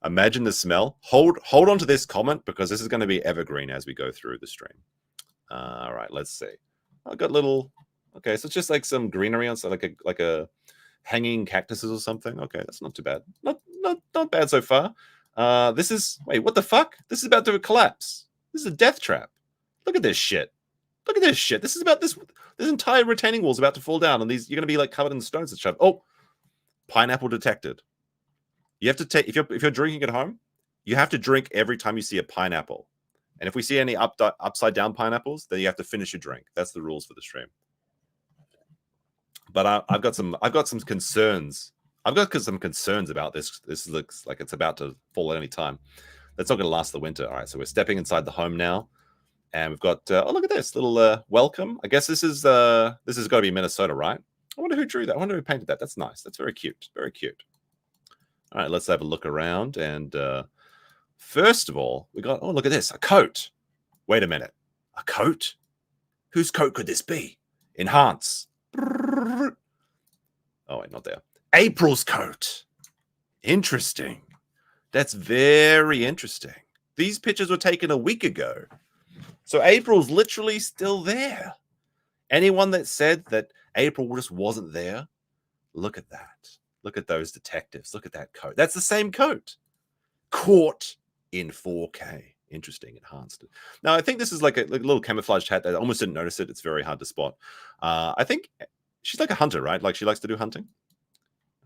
Imagine the smell. Hold on to this comment because this is going to be evergreen as we go through the stream. All right, let's see. I've got little. Okay, so it's just like some greenery on, so like a hanging cactuses or something. Okay, that's not too bad. Not bad so far. Wait, what the fuck? This is about to collapse. This is a death trap. Look at this shit. This is about this entire retaining wall is about to fall down, and you're going to be like covered in stones and stuff. Oh, pineapple detected. You have to take if you're drinking at home, you have to drink every time you see a pineapple. And if we see any upside down pineapples, then you have to finish your drink. That's the rules for the stream. But I've got some concerns. I've got some concerns about this. This looks like it's about to fall at any time. That's not going to last the winter. All right, so we're stepping inside the home now, and we've got oh, look at this little welcome. I guess this has got to be Minnesota, right? I wonder who drew that. I wonder who painted that. That's nice. That's very cute. Very cute. All right, let's have a look around. And first of all, we got, oh, look at this, a coat. Wait a minute, a coat? Whose coat could this be? Enhance. Oh, wait, not there. April's coat. Interesting. That's very interesting. These pictures were taken a week ago. So April's literally still there. Anyone that said that April just wasn't there, look at that. Look at those detectives. Look at that coat. That's the same coat. Caught in 4K. Interesting. Enhanced. Now, I think this is like a little camouflaged hat. I almost didn't notice it. It's very hard to spot. I think she's like a hunter, right? Like she likes to do hunting.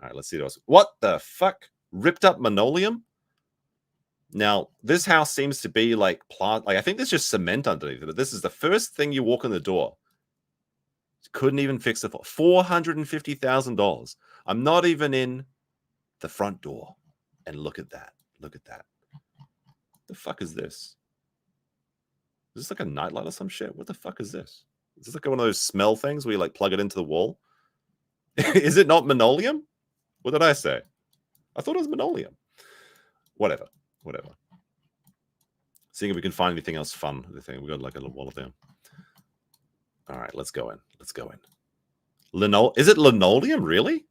All right, let's see what else. What the fuck? Ripped up linoleum? Now, this house seems to be like plant. Like I think there's just cement underneath it. But this is the first thing you walk in the door. Couldn't even fix it for $450,000. I'm not even in the front door. And look at that. Look at that. The fuck is this? Is this like a nightlight or some shit? What the fuck is this? Is this like one of those smell things where you like plug it into the wall? Is it not linoleum? What did I say? I thought it was linoleum. Whatever. Whatever. Seeing if we can find anything else fun. We got like a little wallet there. All right, let's go in. Let's go in. Is it linoleum, really?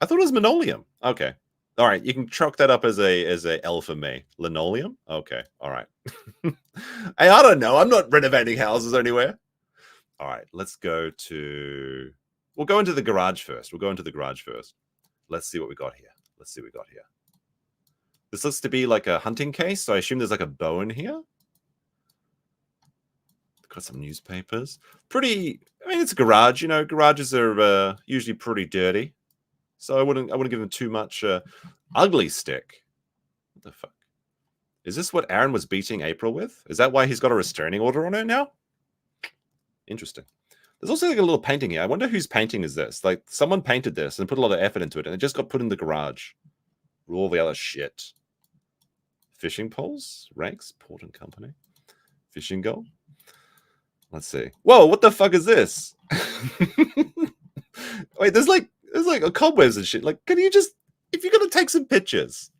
I thought it was linoleum. Okay. All right, you can chalk that up as a L for me. Linoleum? Okay. All right. Hey, I don't know. I'm not renovating houses anywhere. All right, let's go to... We'll go into the garage first. Let's see what we got here. This looks to be like a hunting case, so I assume there's like a bow in here. Got some newspapers. Pretty... I mean, it's a garage. You know, garages are usually pretty dirty. So I wouldn't give them too much. Ugly stick. What the fuck? Is this what Aaron was beating April with? Is that why he's got a restraining order on her now? Interesting. There's also like a little painting here. I wonder whose painting is this. Like someone painted this and put a lot of effort into it, and it just got put in the garage. With all the other shit. Fishing poles, ranks, port and company, fishing goal. Let's see. Whoa, what the fuck is this? Wait, there's like a cobwebs and shit. Like, can you just, if you're gonna take some pictures?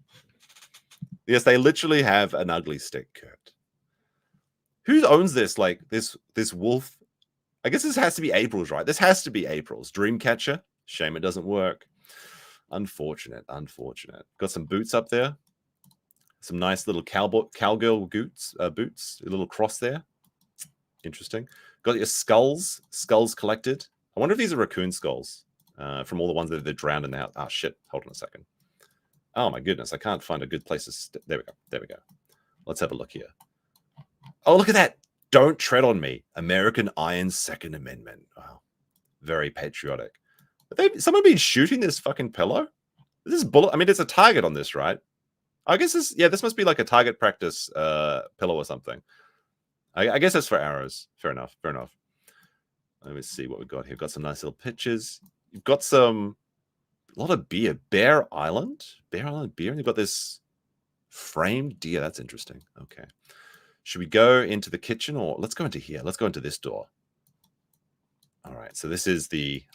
Yes, they literally have an ugly stick, Kurt. Who owns this? Like this wolf. I guess this has to be April's, right? This has to be April's. Dreamcatcher. Shame it doesn't work. Unfortunate. Got some boots up there. Some nice little cowgirl boots. A little cross there. Interesting. Got your skulls collected. I wonder if these are raccoon skulls from all the ones that they're drowned in the house. Oh, shit. Hold on a second. Oh, my goodness. I can't find a good place to... There we go. Let's have a look here. Oh, look at that. Don't tread on me. American Iron's Second Amendment. Wow. Very patriotic. Someone been shooting this fucking pillow? This is bullet. I mean, it's a target on this, right? I guess this... Yeah, this must be like a target practice pillow or something. I guess that's for arrows. Fair enough. Let me see what we've got here. Got some nice little pictures. You've got a lot of beer. Bear Island beer. And you've got this framed deer. That's interesting. Okay. Should we go into the kitchen or let's go into here? Let's go into this door. All right. So this is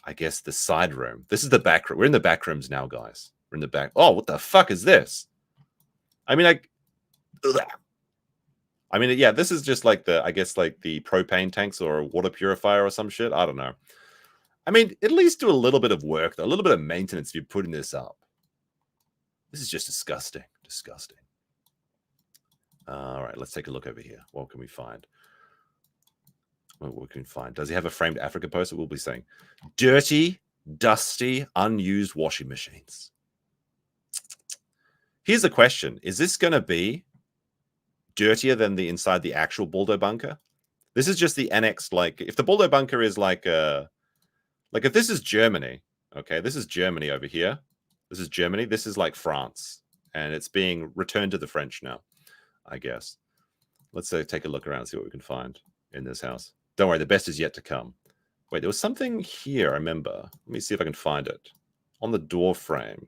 I guess the side room. This is the back room. We're in the back rooms now, guys. We're in the back. Oh, what the fuck is this? I mean, yeah, this is just like I guess like the propane tanks or a water purifier or some shit. I don't know. I mean, at least do a little bit of work, though, a little bit of maintenance if you're putting this up. This is just disgusting. All right, let's take a look over here. What can we find? What can we find? Does he have a framed Africa poster? We'll be saying dirty, dusty, unused washing machines. Here's the question. Is this going to be dirtier than the inside the actual Baldo bunker? This is just the annex. Like if the Baldo bunker is like if this is Germany, okay, this is Germany over here. This is Germany. This is like France, and it's being returned to the French now. I guess. Let's take a look around and see what we can find in this house. Don't worry, the best is yet to come. Wait, there was something here, I remember. Let me see if I can find it. On the door frame.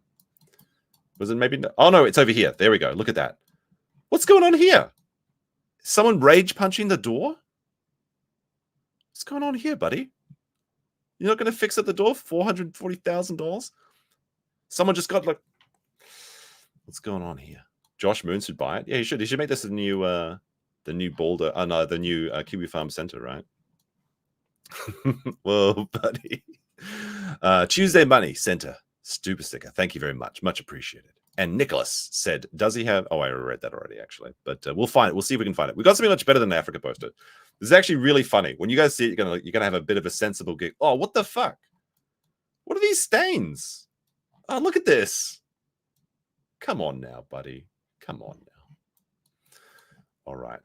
Was it maybe... Oh, no, it's over here. There we go. Look at that. What's going on here? Someone rage punching the door? What's going on here, buddy? You're not going to fix at the door? $440,000? Someone just got like... What's going on here? Josh Moon should buy it. Yeah, he should. He should make this the new Boulder. Oh, no, the new Kiwi Farms Center, right? Whoa, buddy. Tuesday Money Center. Super sticker. Thank you very much. Much appreciated. And Nicholas said, does he have... Oh, I read that already, actually. But we'll find it. We'll see if we can find it. We got something much better than Africa Posted. This is actually really funny. When you guys see it, you're gonna have a bit of a sensible gig. Oh, what the fuck? What are these stains? Oh, look at this. Come on now, buddy. Come on now. All right.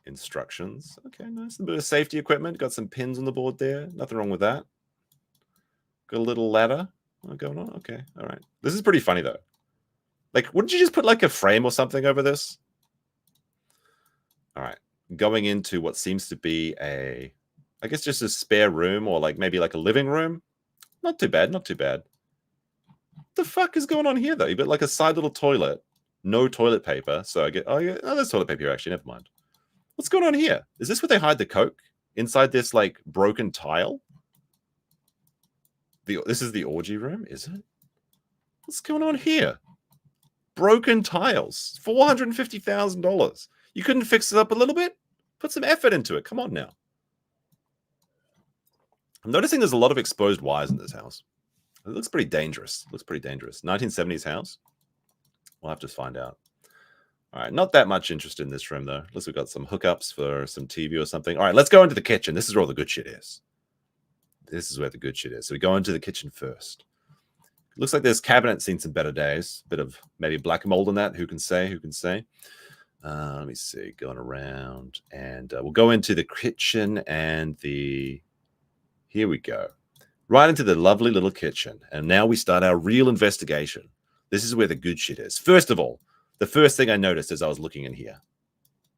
Instructions. Okay, nice. A bit of safety equipment. Got some pins on the board there. Nothing wrong with that. Got a little ladder going on. Okay, all right. This is pretty funny, though. Like, wouldn't you just put, like, a frame or something over this? All right. Going into what seems to be a... I guess just a spare room or, like, maybe, like, a living room. Not too bad, not too bad. What the fuck is going on here, though? You've got, like, a side little toilet. No toilet paper. So I get... Oh, yeah. Oh, there's toilet paper here, actually. Never mind. What's going on here? Is this where they hide the coke? Inside this, like, broken tile? This is the orgy room, is it? What's going on here? Broken tiles. $450,000. You couldn't fix it up a little bit? Put some effort into it. Come on now. I'm noticing there's a lot of exposed wires in this house. It looks pretty dangerous. Looks pretty dangerous. 1970s house. We'll have to find out. All right, not that much interest in this room, though. Unless we've got some hookups for some TV or something. All right, let's go into the kitchen. This is where all the good shit is. This is where the good shit is. So we go into the kitchen first. Looks like this cabinet seen some better days. Bit of maybe black mold in that. Who can say? Who can say? Let me see. Going around. And we'll go into the kitchen and the... Here we go. Right into the lovely little kitchen. And now we start our real investigation. This is where the good shit is. First of all, the first thing I noticed as I was looking in here.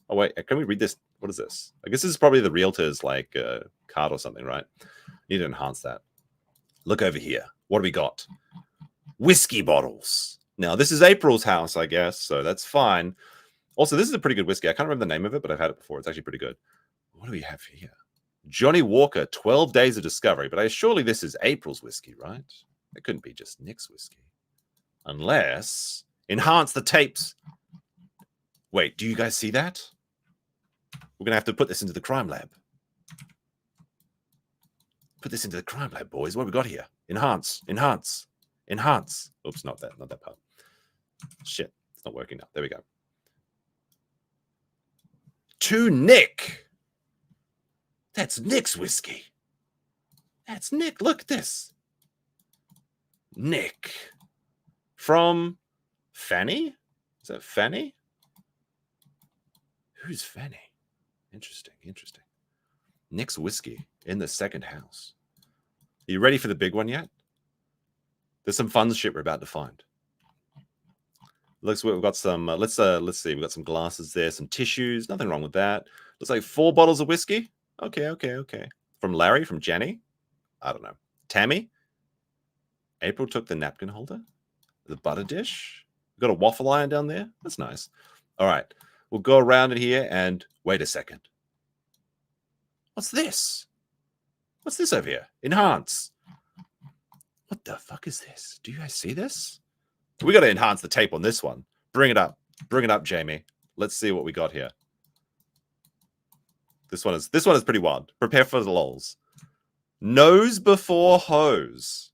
Oh, wait. Can we read this? What is this? I guess this is probably the realtor's, like, card or something, right? Need to enhance that. Look over here. What do we got? Whiskey bottles. Now, this is April's house, I guess, so that's fine. Also, this is a pretty good whiskey. I can't remember the name of it, but I've had it before. It's actually pretty good. What do we have here? Johnny Walker, 12 Days of Discovery. But surely this is April's whiskey, right? It couldn't be just Nick's whiskey. Unless... Enhance the tapes. Wait, do you guys see that? We're going to have to put this into the crime lab. Put this into the crime lab, boys. What have we got here? Enhance. Enhance. Enhance. Oops, not that part. Shit, it's not working now. There we go. To Nick. That's Nick's whiskey. That's Nick. Look at this. Nick. From Fanny? Is that Fanny? Who's Fanny? Interesting, interesting. Nick's whiskey in the second house. Are you ready for the big one yet? There's some fun shit we're about to find. Looks like we've got some. Let's see. We've got some glasses there, some tissues. Nothing wrong with that. Looks like 4 bottles of whiskey. Okay. From Larry, from Jenny. I don't know. Tammy. April took the napkin holder. The butter dish. We've got a waffle iron down there. That's nice. All right. We'll go around in here and wait a second. What's this? What's this over here? Enhance. What the fuck is this? Do you guys see this? We got to enhance the tape on this one. Bring it up. Bring it up, Jamie. Let's see what we got here. This one is pretty wild. Prepare for the lols. Nose before hose.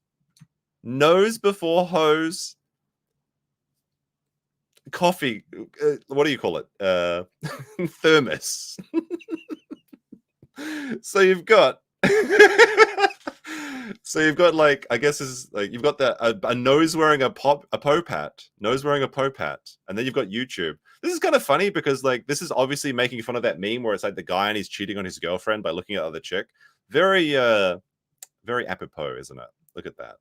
Nose before hose. Coffee. What do you call it? Thermos. So you've got like, I guess is like you've got a nose wearing a popat, and then you've got YouTube. This is kind of funny because like this is obviously making fun of that meme where it's like the guy and he's cheating on his girlfriend by looking at other chick. Very apropos, isn't it? Look at that.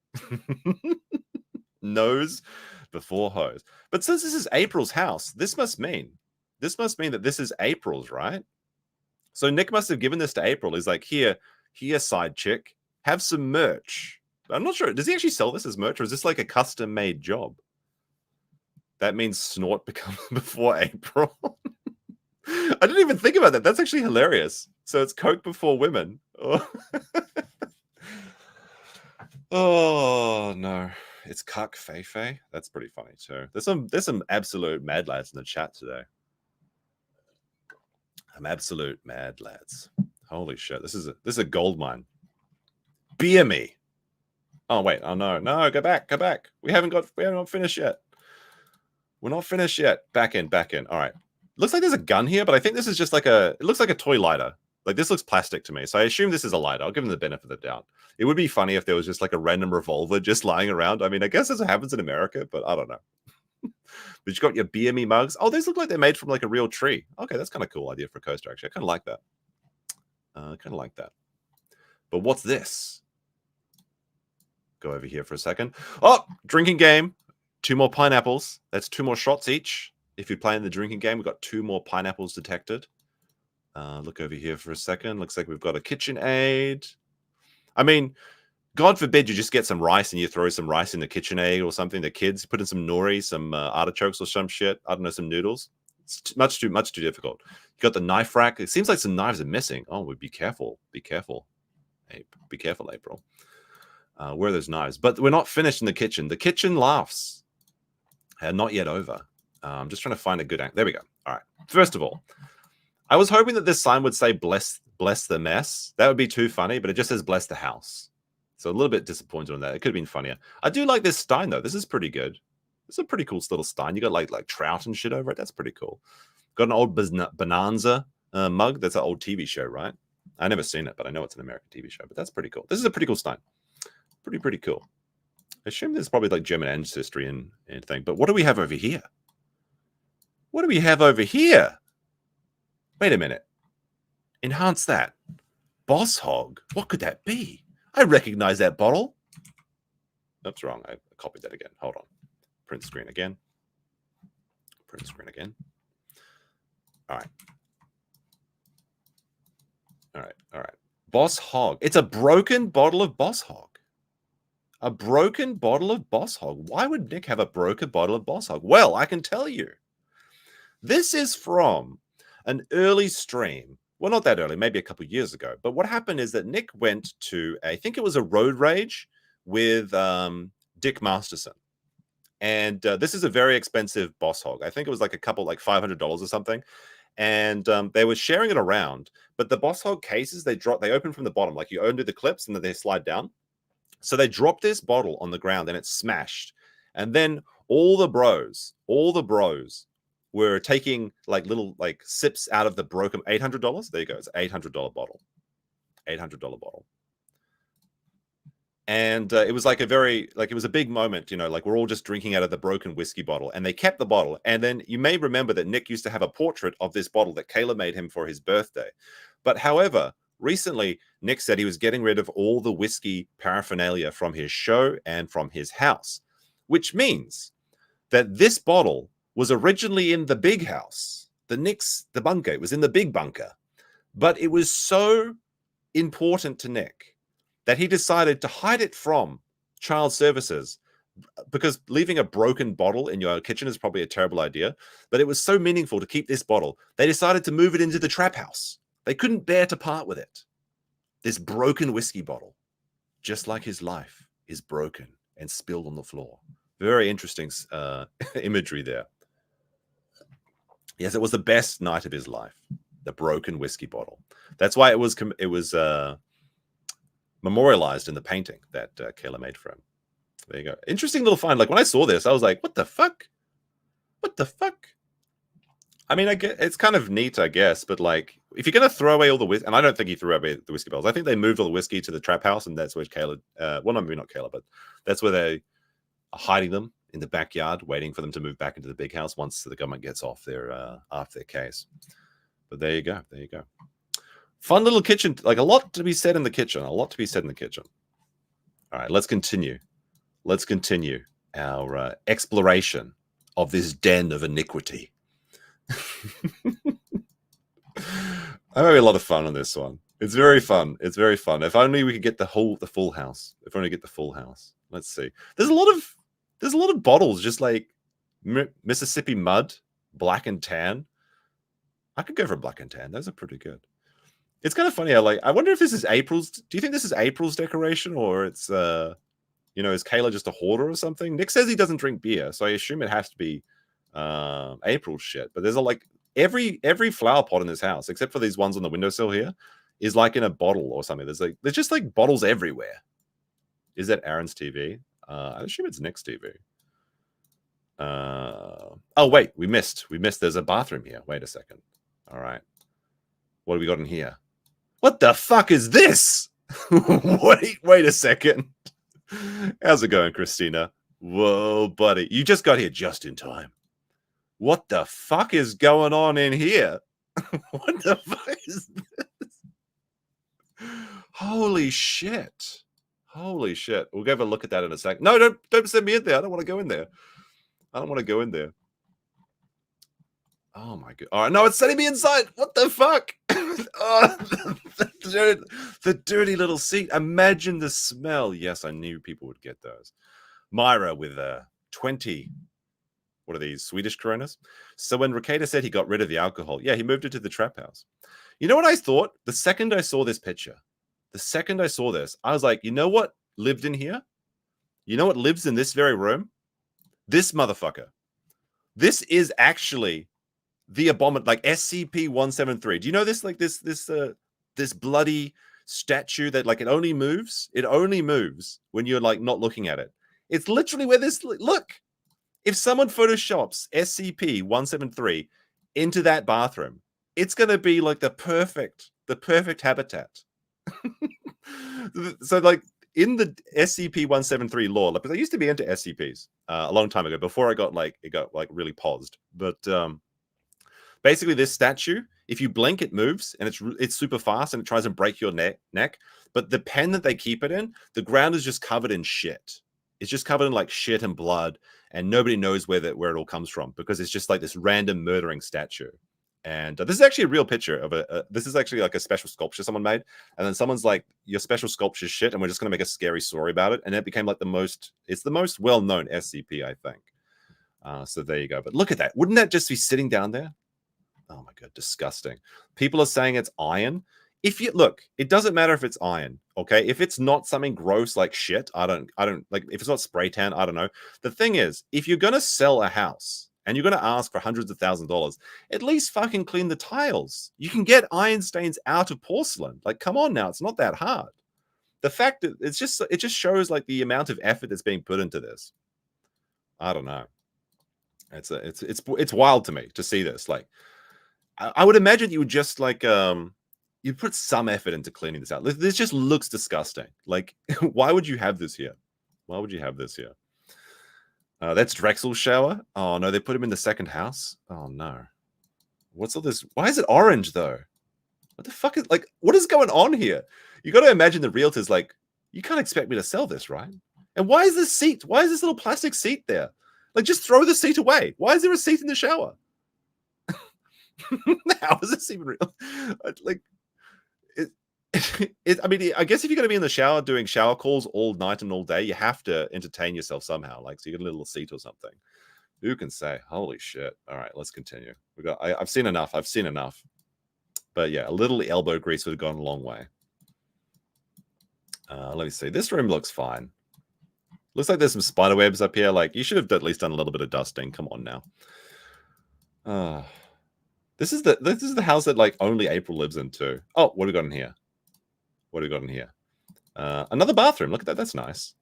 Nose before hose. But since this is April's house, this must mean this must mean that this is April's, right? So Nick must have given this to April. He's like, here, side chick, have some merch. I'm not sure. Does he actually sell this as merch, or is this like a custom-made job? That means snort becomes before April. I didn't even think about that. That's actually hilarious. So it's Coke before women. Oh, oh no. It's Cuck Feifei. That's pretty funny too. There's some absolute mad lads in the chat today. I'm absolute mad lads. Holy shit. This is a gold mine. Beer me. Oh wait. Oh no. No, go back. We haven't finished yet. We're not finished yet. Back in. All right. Looks like there's a gun here, but I think this is just it looks like a toy lighter. Like this looks plastic to me. So I assume this is a lighter. I'll give them the benefit of the doubt. It would be funny if there was just like a random revolver just lying around. I mean, I guess that's what happens in America, but I don't know. But you got your beer me mugs. Oh, these look like they're made from like a real tree. Okay, that's kind of cool idea for a coaster, actually. I kind of like that. But what's this? Go over here for a second. Oh, drinking game. 2 more pineapples. That's 2 more shots each. If you play in the drinking game, we've got 2 more pineapples detected. Look over here for a second. Looks like we've got a KitchenAid. I mean, God forbid you just get some rice and you throw some rice in the KitchenAid or something. The kids put in some nori, some artichokes or some shit. I don't know, some noodles. It's much too difficult. You got the knife rack. It seems like some knives are missing. Oh, be careful. Be careful. Hey, be careful, April. Where are those knives? But we're not finished in the kitchen. The kitchen laughs. Not yet over. I'm just trying to find a good angle. There we go. All right. First of all, I was hoping that this sign would say bless the mess. That would be too funny, but it just says bless the house. So a little bit disappointed on that. It could have been funnier. I do like this stein though. This is pretty good. It's a pretty cool little stein. You got like trout and shit over it. That's pretty cool. Got an old Bonanza mug. That's an old TV show, right? I never seen it, but I know it's an American TV show. But that's pretty cool. This is a pretty cool stein. Pretty cool. I assume there's probably like German ancestry and thing. But what do we have over here? What do we have over here? Wait a minute. Enhance that. Boss Hog. What could that be? I recognize that bottle. That's wrong. I copied that again. Hold on. Print screen again. Print screen again. All right. All right. Boss Hog. It's a broken bottle of Boss Hog. A broken bottle of Boss Hog. Why would Nick have a broken bottle of Boss Hog? Well, I can tell you. This is from an early stream. Well, not that early, maybe a couple of years ago. But what happened is that Nick went to, I think it was a road rage with Dick Masterson. And this is a very expensive Boss Hog. I think it was like $500 or something. And they were sharing it around. But the Boss Hog cases, they open from the bottom. Like you undo the clips and then they slide down. So they dropped this bottle on the ground and it smashed. And then all the bros were taking like little like sips out of the broken $800. There you go. It's an $800 bottle. $800 bottle. And it was like it was a big moment, you know, like we're all just drinking out of the broken whiskey bottle. And they kept the bottle. And then you may remember that Nick used to have a portrait of this bottle that Kayla made him for his birthday. But however, recently, Nick said he was getting rid of all the whiskey paraphernalia from his show and from his house, which means that this bottle was originally in the big house. The bunker, it was in the big bunker. But it was so important to Nick that he decided to hide it from child services, because leaving a broken bottle in your kitchen is probably a terrible idea. But it was so meaningful to keep this bottle. They decided to move it into the trap house. They couldn't bear to part with it. This broken whiskey bottle, just like his life, is broken and spilled on the floor. Very interesting imagery there. Yes, it was the best night of his life. The broken whiskey bottle. That's why it was memorialized in the painting that Kayla made for him. There you go. Interesting little find. Like when I saw this, I was like, "What the fuck? What the fuck?" I mean, I get it's kind of neat, I guess, but like if you're gonna throw away all the whiskey, and I don't think he threw away the whiskey bottles. I think they moved all the whiskey to the trap house, and that's where Kayla. Well, maybe not Kayla, but that's where they are hiding them in the backyard, waiting for them to move back into the big house once the government gets off after their case. But there you go. There you go. Fun little kitchen. Like a lot to be said in the kitchen. A lot to be said in the kitchen. All right, let's continue. Let's continue our exploration of this den of iniquity. I'm having a lot of fun on this one. It's very fun. It's very fun. If only we could get the full house. If only get the full house. Let's see. There's a lot of bottles, just like Mississippi mud, black and tan. I could go for black and tan. Those are pretty good. It's kind of funny. I wonder if this is April's. Do you think this is April's decoration, or it's is Kayla just a hoarder or something? Nick says he doesn't drink beer, so I assume it has to be April's shit. But there's every flower pot in this house, except for these ones on the windowsill here, is like in a bottle or something. There's just like bottles everywhere. Is that Aaron's TV? I assume it's Nick's TV. Oh wait, we missed. There's a bathroom here. Wait a second. All right. What do we got in here? What the fuck is this? Wait a second. How's it going, Christina? Whoa, buddy. You just got here just in time. What the fuck is going on in here? What the fuck is this? Holy shit. Holy shit. We'll go have a look at that in a sec. No, don't send me in there. I don't want to go in there. I don't want to go in there. Oh my god. All right, no, it's sending me inside. What the fuck? Oh, the dirty little seat. Imagine the smell. Yes, I knew people would get those. Myra with 20. What are these? Swedish coronas? So when Rekieta said he got rid of the alcohol, yeah, he moved it to the trap house. You know what I thought? The second I saw this picture, I was like, you know what lived in here? You know what lives in this very room? This motherfucker. This is actually the abominable, like SCP-173. Do you know this? Like this bloody statue that like it only moves when you're like not looking at it. It's literally where this look. If someone photoshops SCP-173 into that bathroom, it's gonna be like the perfect habitat. So like in the SCP-173 lore, because I used to be into SCPs a long time ago before it got really paused. But basically, this statue, if you blink, it moves and it's super fast and it tries to break your neck. But the pen that they keep it in, the ground is just covered in shit. It's just covered in like shit and blood, and nobody knows where it all comes from because it's just like this random murdering statue. And this is actually a real picture of this is actually like a special sculpture someone made. And then someone's like, your special sculpture shit, and we're just going to make a scary story about it. And it became like it's the most well-known SCP, I think. So there you go. But look at that. Wouldn't that just be sitting down there? Oh my God, disgusting. People are saying it's iron. If you look, it doesn't matter if it's iron, okay? If it's not something gross like shit, I don't like, if it's not spray tan, I don't know. The thing is, if you're going to sell a house, and you're going to ask for hundreds of $1,000s, at least fucking clean the tiles. You can get iron stains out of porcelain. Like, come on now. It's not that hard. The fact that it just shows like the amount of effort that's being put into this. I don't know. It's wild to me to see this. Like, I would imagine you would just like, you put some effort into cleaning this out. This just looks disgusting. Like, why would you have this here? Why would you have this here? That's Drexel's shower. Oh no, they put him in the second house. Oh no. What's all this? Why is it orange though? What the fuck is like? What is going on here? You got to imagine the realtor's like, you can't expect me to sell this, right? And why is this seat? Why is this little plastic seat there? Like, just throw the seat away. Why is there a seat in the shower? How is this even real? Like, I mean, I guess if you're going to be in the shower doing shower calls all night and all day, you have to entertain yourself somehow. Like, so you get a little seat or something. Who can say? Holy shit! All right, let's continue. I've seen enough. I've seen enough. But yeah, a little elbow grease would have gone a long way. Let me see. This room looks fine. Looks like there's some spider webs up here. Like, you should have at least done a little bit of dusting. Come on now. This is the house that like only April lives in too. Oh, what do we got in here? What do we got in here? Another bathroom. Look at that. That's nice.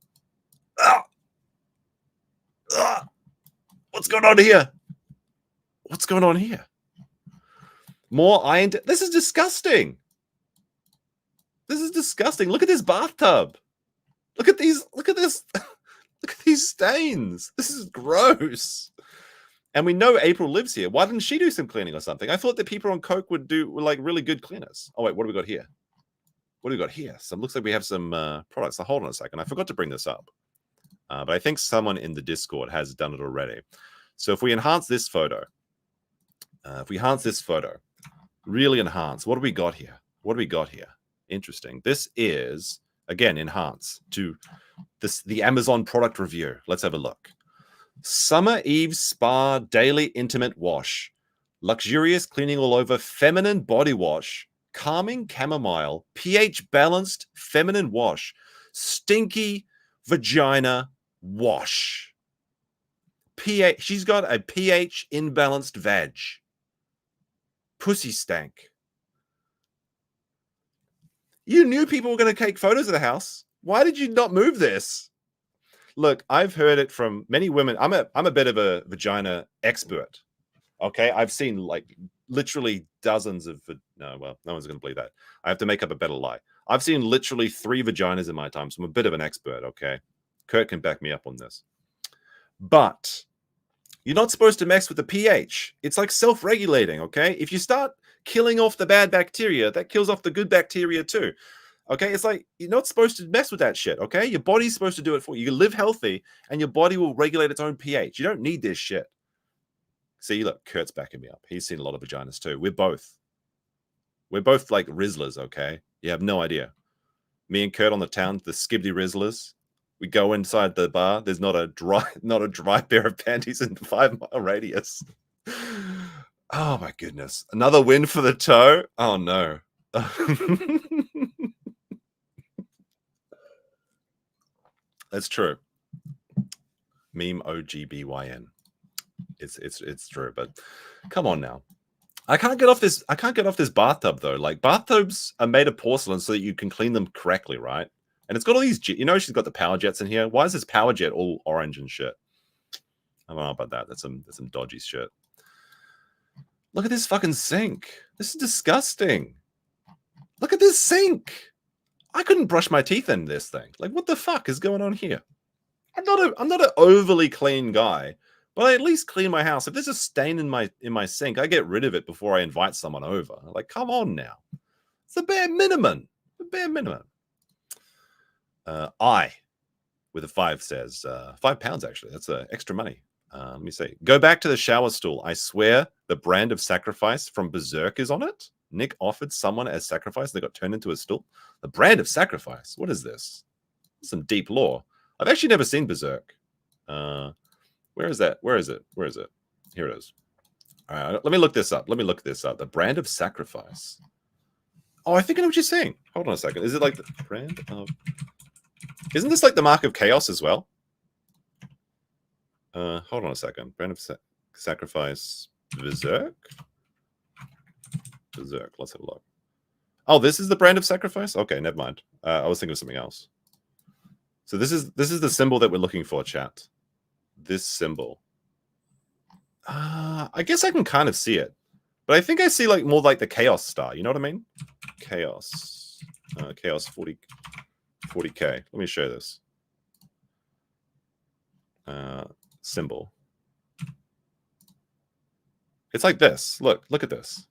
What's going on here? What's going on here? More iron. This is disgusting. This is disgusting. Look at this bathtub. Look at these. Look at this. Look at these stains. This is gross. And we know April lives here. Why didn't she do some cleaning or something? I thought that people on coke would do like really good cleaners. Oh wait, what do we got here? What do we got here? So it looks like we have some products. So hold on a second. I forgot to bring this up. But I think someone in the Discord has done it already. So if we enhance this photo, If we enhance this photo, really enhance. What do we got here? What do we got here? Interesting. This is, again, enhance to the Amazon product review. Let's have a look. Summer Eve Spa Daily Intimate Wash. Luxurious cleaning all over, feminine body wash, calming chamomile, pH balanced feminine wash, stinky vagina wash. pH, she's got a pH imbalanced vag. Pussy stank. You knew people were going to take photos of the house. Why did you not move this? Look, I've heard it from many women. I'm a bit of a vagina expert. Okay, I've seen like literally dozens of no one's going to believe that. I have to make up a better lie. I've seen literally 3 vaginas in my time, so I'm a bit of an expert. Okay, Kurt can back me up on this. But you're not supposed to mess with the pH. It's like self-regulating. Okay, if you start killing off the bad bacteria, that kills off the good bacteria too. Okay, it's like you're not supposed to mess with that shit. Okay, your body's supposed to do it for you. You live healthy, and your body will regulate its own pH. You don't need this shit. See, look, Kurt's backing me up. He's seen a lot of vaginas too. We're both like Rizzlers. Okay, you have no idea. Me and Kurt on the town, the Skibidi Rizzlers. We go inside the bar. There's not a dry pair of panties in the 5-mile radius. Oh my goodness! Another win for the toe. Oh no. That's true. Meme OGBYN. It's true, but come on now. I can't get off this bathtub though. Like bathtubs are made of porcelain so that you can clean them correctly, right? And it's got all these, she's got the power jets in here. Why is this power jet all orange and shit? I don't know about that. That's some dodgy shit. Look at this fucking sink. This is disgusting. Look at this sink. I couldn't brush my teeth in this thing. Like, what the fuck is going on here? I'm not an overly clean guy, but I at least clean my house. If there's a stain in my sink, I get rid of it before I invite someone over. Like, come on now. It's the bare minimum. The bare minimum. I, with a 5 says, £5 actually. That's extra money. Let me see. Go back to the shower stool. I swear the brand of sacrifice from Berserk is on it. Nick offered someone as sacrifice. They got turned into a stool. The brand of sacrifice. What is this? Some deep lore. I've actually never seen Berserk. Where is that? Where is it? Where is it? Here it is. All right, let me look this up. The brand of sacrifice. Oh, I think I know what you're saying. Hold on a second. Is it like the brand of... Isn't this like the mark of chaos as well? Hold on a second. Brand of sacrifice. Berserk? Berserk. Let's have a look. Oh, this is the brand of sacrifice? Okay, never mind. I was thinking of something else. So this is the symbol that we're looking for, chat. This symbol. I guess I can kind of see it. But I think I see like more like the chaos star. You know what I mean? Chaos. Chaos 40K. Let me show this. Symbol. It's like this. Look at this.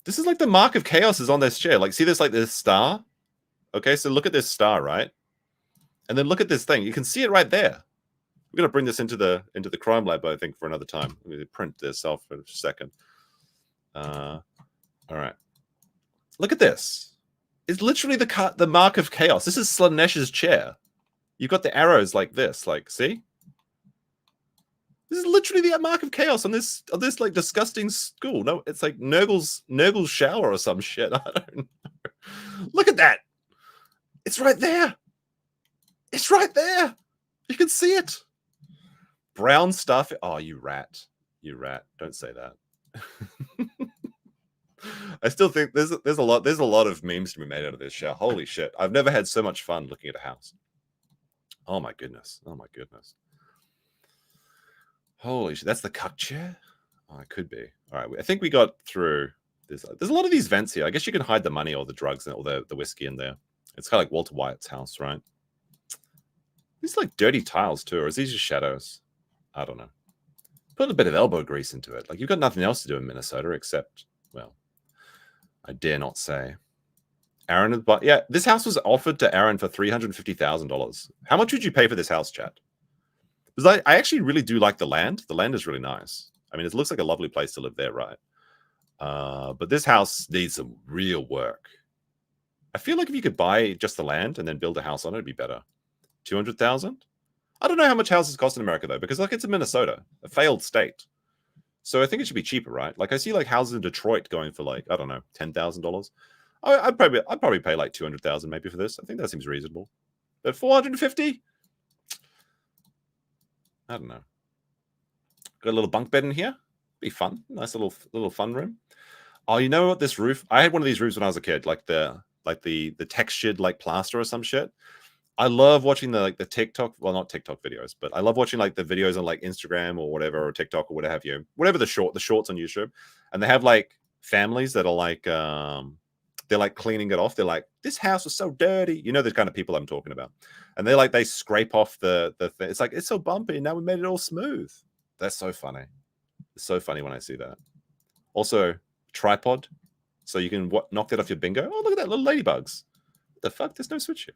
This is like the mark of chaos is on this chair. Like, see this, like this star? Okay, so look at this star, right? And then look at this thing. You can see it right there. We're gonna bring this into the crime lab, I think, for another time. Let me print this off for a second. All right. Look at this. It's literally the mark of chaos. This is Slanesh's chair. You've got the arrows like this. Like, see? This is literally the mark of chaos on this like disgusting school. No, it's like Nurgle's shower or some shit. I don't know. Look at that. It's right there. It's right there. You can see it. Brown stuff. Oh, you rat. You rat. Don't say that. I still think there's a lot of memes to be made out of this show. Holy shit. I've never had so much fun looking at a house. Oh my goodness. Oh my goodness. Holy shit. That's the cuck chair? Oh, it could be. All right. I think we got through this. There's a lot of these vents here. I guess you can hide the money or the drugs or the whiskey in there. It's kind of like Walter White's house, right? These are like dirty tiles too, or is these just shadows? I don't know. Put a bit of elbow grease into it. Like, you've got nothing else to do in Minnesota except, well, I dare not say. Aaron, but yeah, this house was offered to Aaron for $350,000. How much would you pay for this house, chat? Because I actually really do like the land. The land is really nice. I mean, it looks like a lovely place to live there, right? But this house needs some real work. I feel like if you could buy just the land and then build a house on it, it'd be better. 200,000? I don't know how much houses cost in America though, because like it's in Minnesota, a failed state. So I think it should be cheaper, right? Like I see like houses in Detroit going for like, I don't know, $10,000. I'd probably pay like 200,000 maybe for this. I think that seems reasonable. But 450? I don't know. Got a little bunk bed in here. Be fun. Nice little fun room. Oh, you know what? This roof. I had one of these roofs when I was a kid, like the textured like plaster or some shit. I love watching the TikTok, well, not TikTok videos, but I love watching like the videos on like Instagram or whatever, or TikTok or whatever have you, whatever the shorts on YouTube, and they have like families that are like they're like cleaning it off. They're like, this house is so dirty, you know, the kind of people I'm talking about, and they scrape off the thing. It's like it's so bumpy. Now we made it all smooth. That's so funny. It's so funny when I see that. Also, tripod, so you can knock that off your bingo. Oh, look at that little ladybugs. What the fuck? There's no switch here.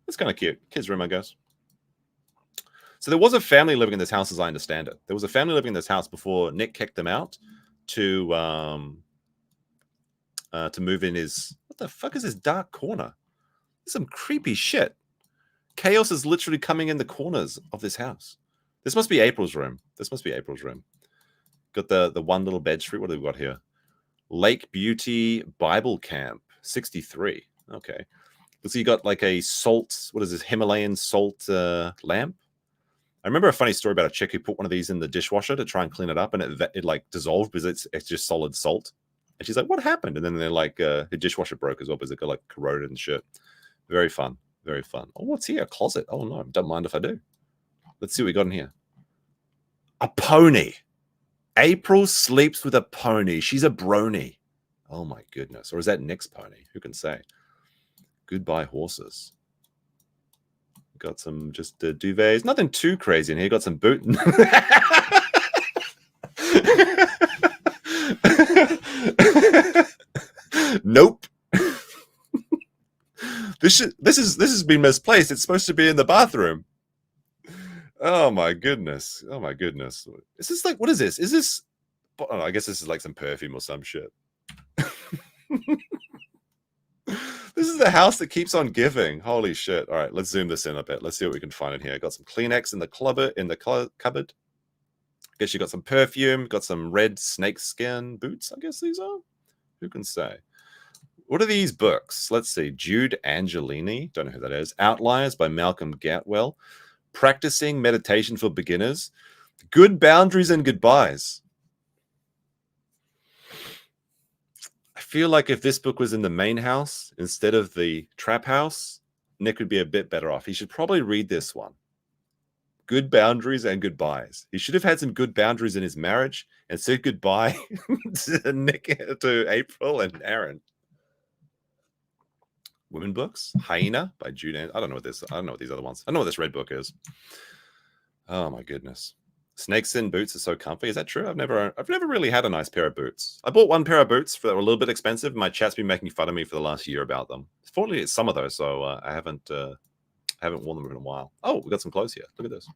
That's kind of cute. Kids' room, I guess. So there was a family living in this house, as I understand it. There was a family living in this house before Nick kicked them out to move in his. What the fuck is this dark corner? There's some creepy shit. Chaos is literally coming in the corners of this house. This must be April's room. This must be April's room. Got the one little bed street. What have we got here? Lake Beauty Bible Camp 63. Okay. So you got like a salt, what is this, Himalayan salt lamp? I remember a funny story about a chick who put one of these in the dishwasher to try and clean it up, and it like dissolved because it's just solid salt. And she's like, what happened? And then they're like, her dishwasher broke as well because it got like corroded and shit. Very fun. Very fun. Oh, what's here? A closet. Oh, no. Don't mind if I do. Let's see what we got in here. A pony. April sleeps with a pony. She's a brony. Oh, my goodness. Or is that Nick's pony? Who can say? Goodbye horses. Got some just duvets. Nothing too crazy in here. Got some boot. Nope. This has been misplaced. It's supposed to be in the bathroom. Oh my goodness. Oh my goodness. Is this like, what is this? Is this, oh, I guess this is like some perfume or some shit. This is the house that keeps on giving. Holy shit. All right, let's zoom this in a bit. Let's see what we can find in here. Got some Kleenex in the cupboard. Guess you got some perfume, got some red snake skin boots, I guess these are. Who can say? What are these books? Let's see. Jude Angelini. Don't know who that is. Outliers by Malcolm Gatwell. Practicing Meditation for Beginners. Good Boundaries and Goodbyes. I feel like if this book was in the main house instead of the trap house, Nick would be a bit better off. He should probably read this one. Good Boundaries and Goodbyes. He should have had some good boundaries in his marriage and said goodbye to April and Aaron. Women books. Hyena by Jude. I don't know what these other ones. I don't know what this red book is. Oh my goodness. Snakeskin boots are so comfy. Is that true? I've never really had a nice pair of boots. I bought one pair of boots that were a little bit expensive. My chat's been making fun of me for the last year about them. Fortunately, it's summer though, so I haven't worn them in a while. Oh, we got some clothes here. Look at this.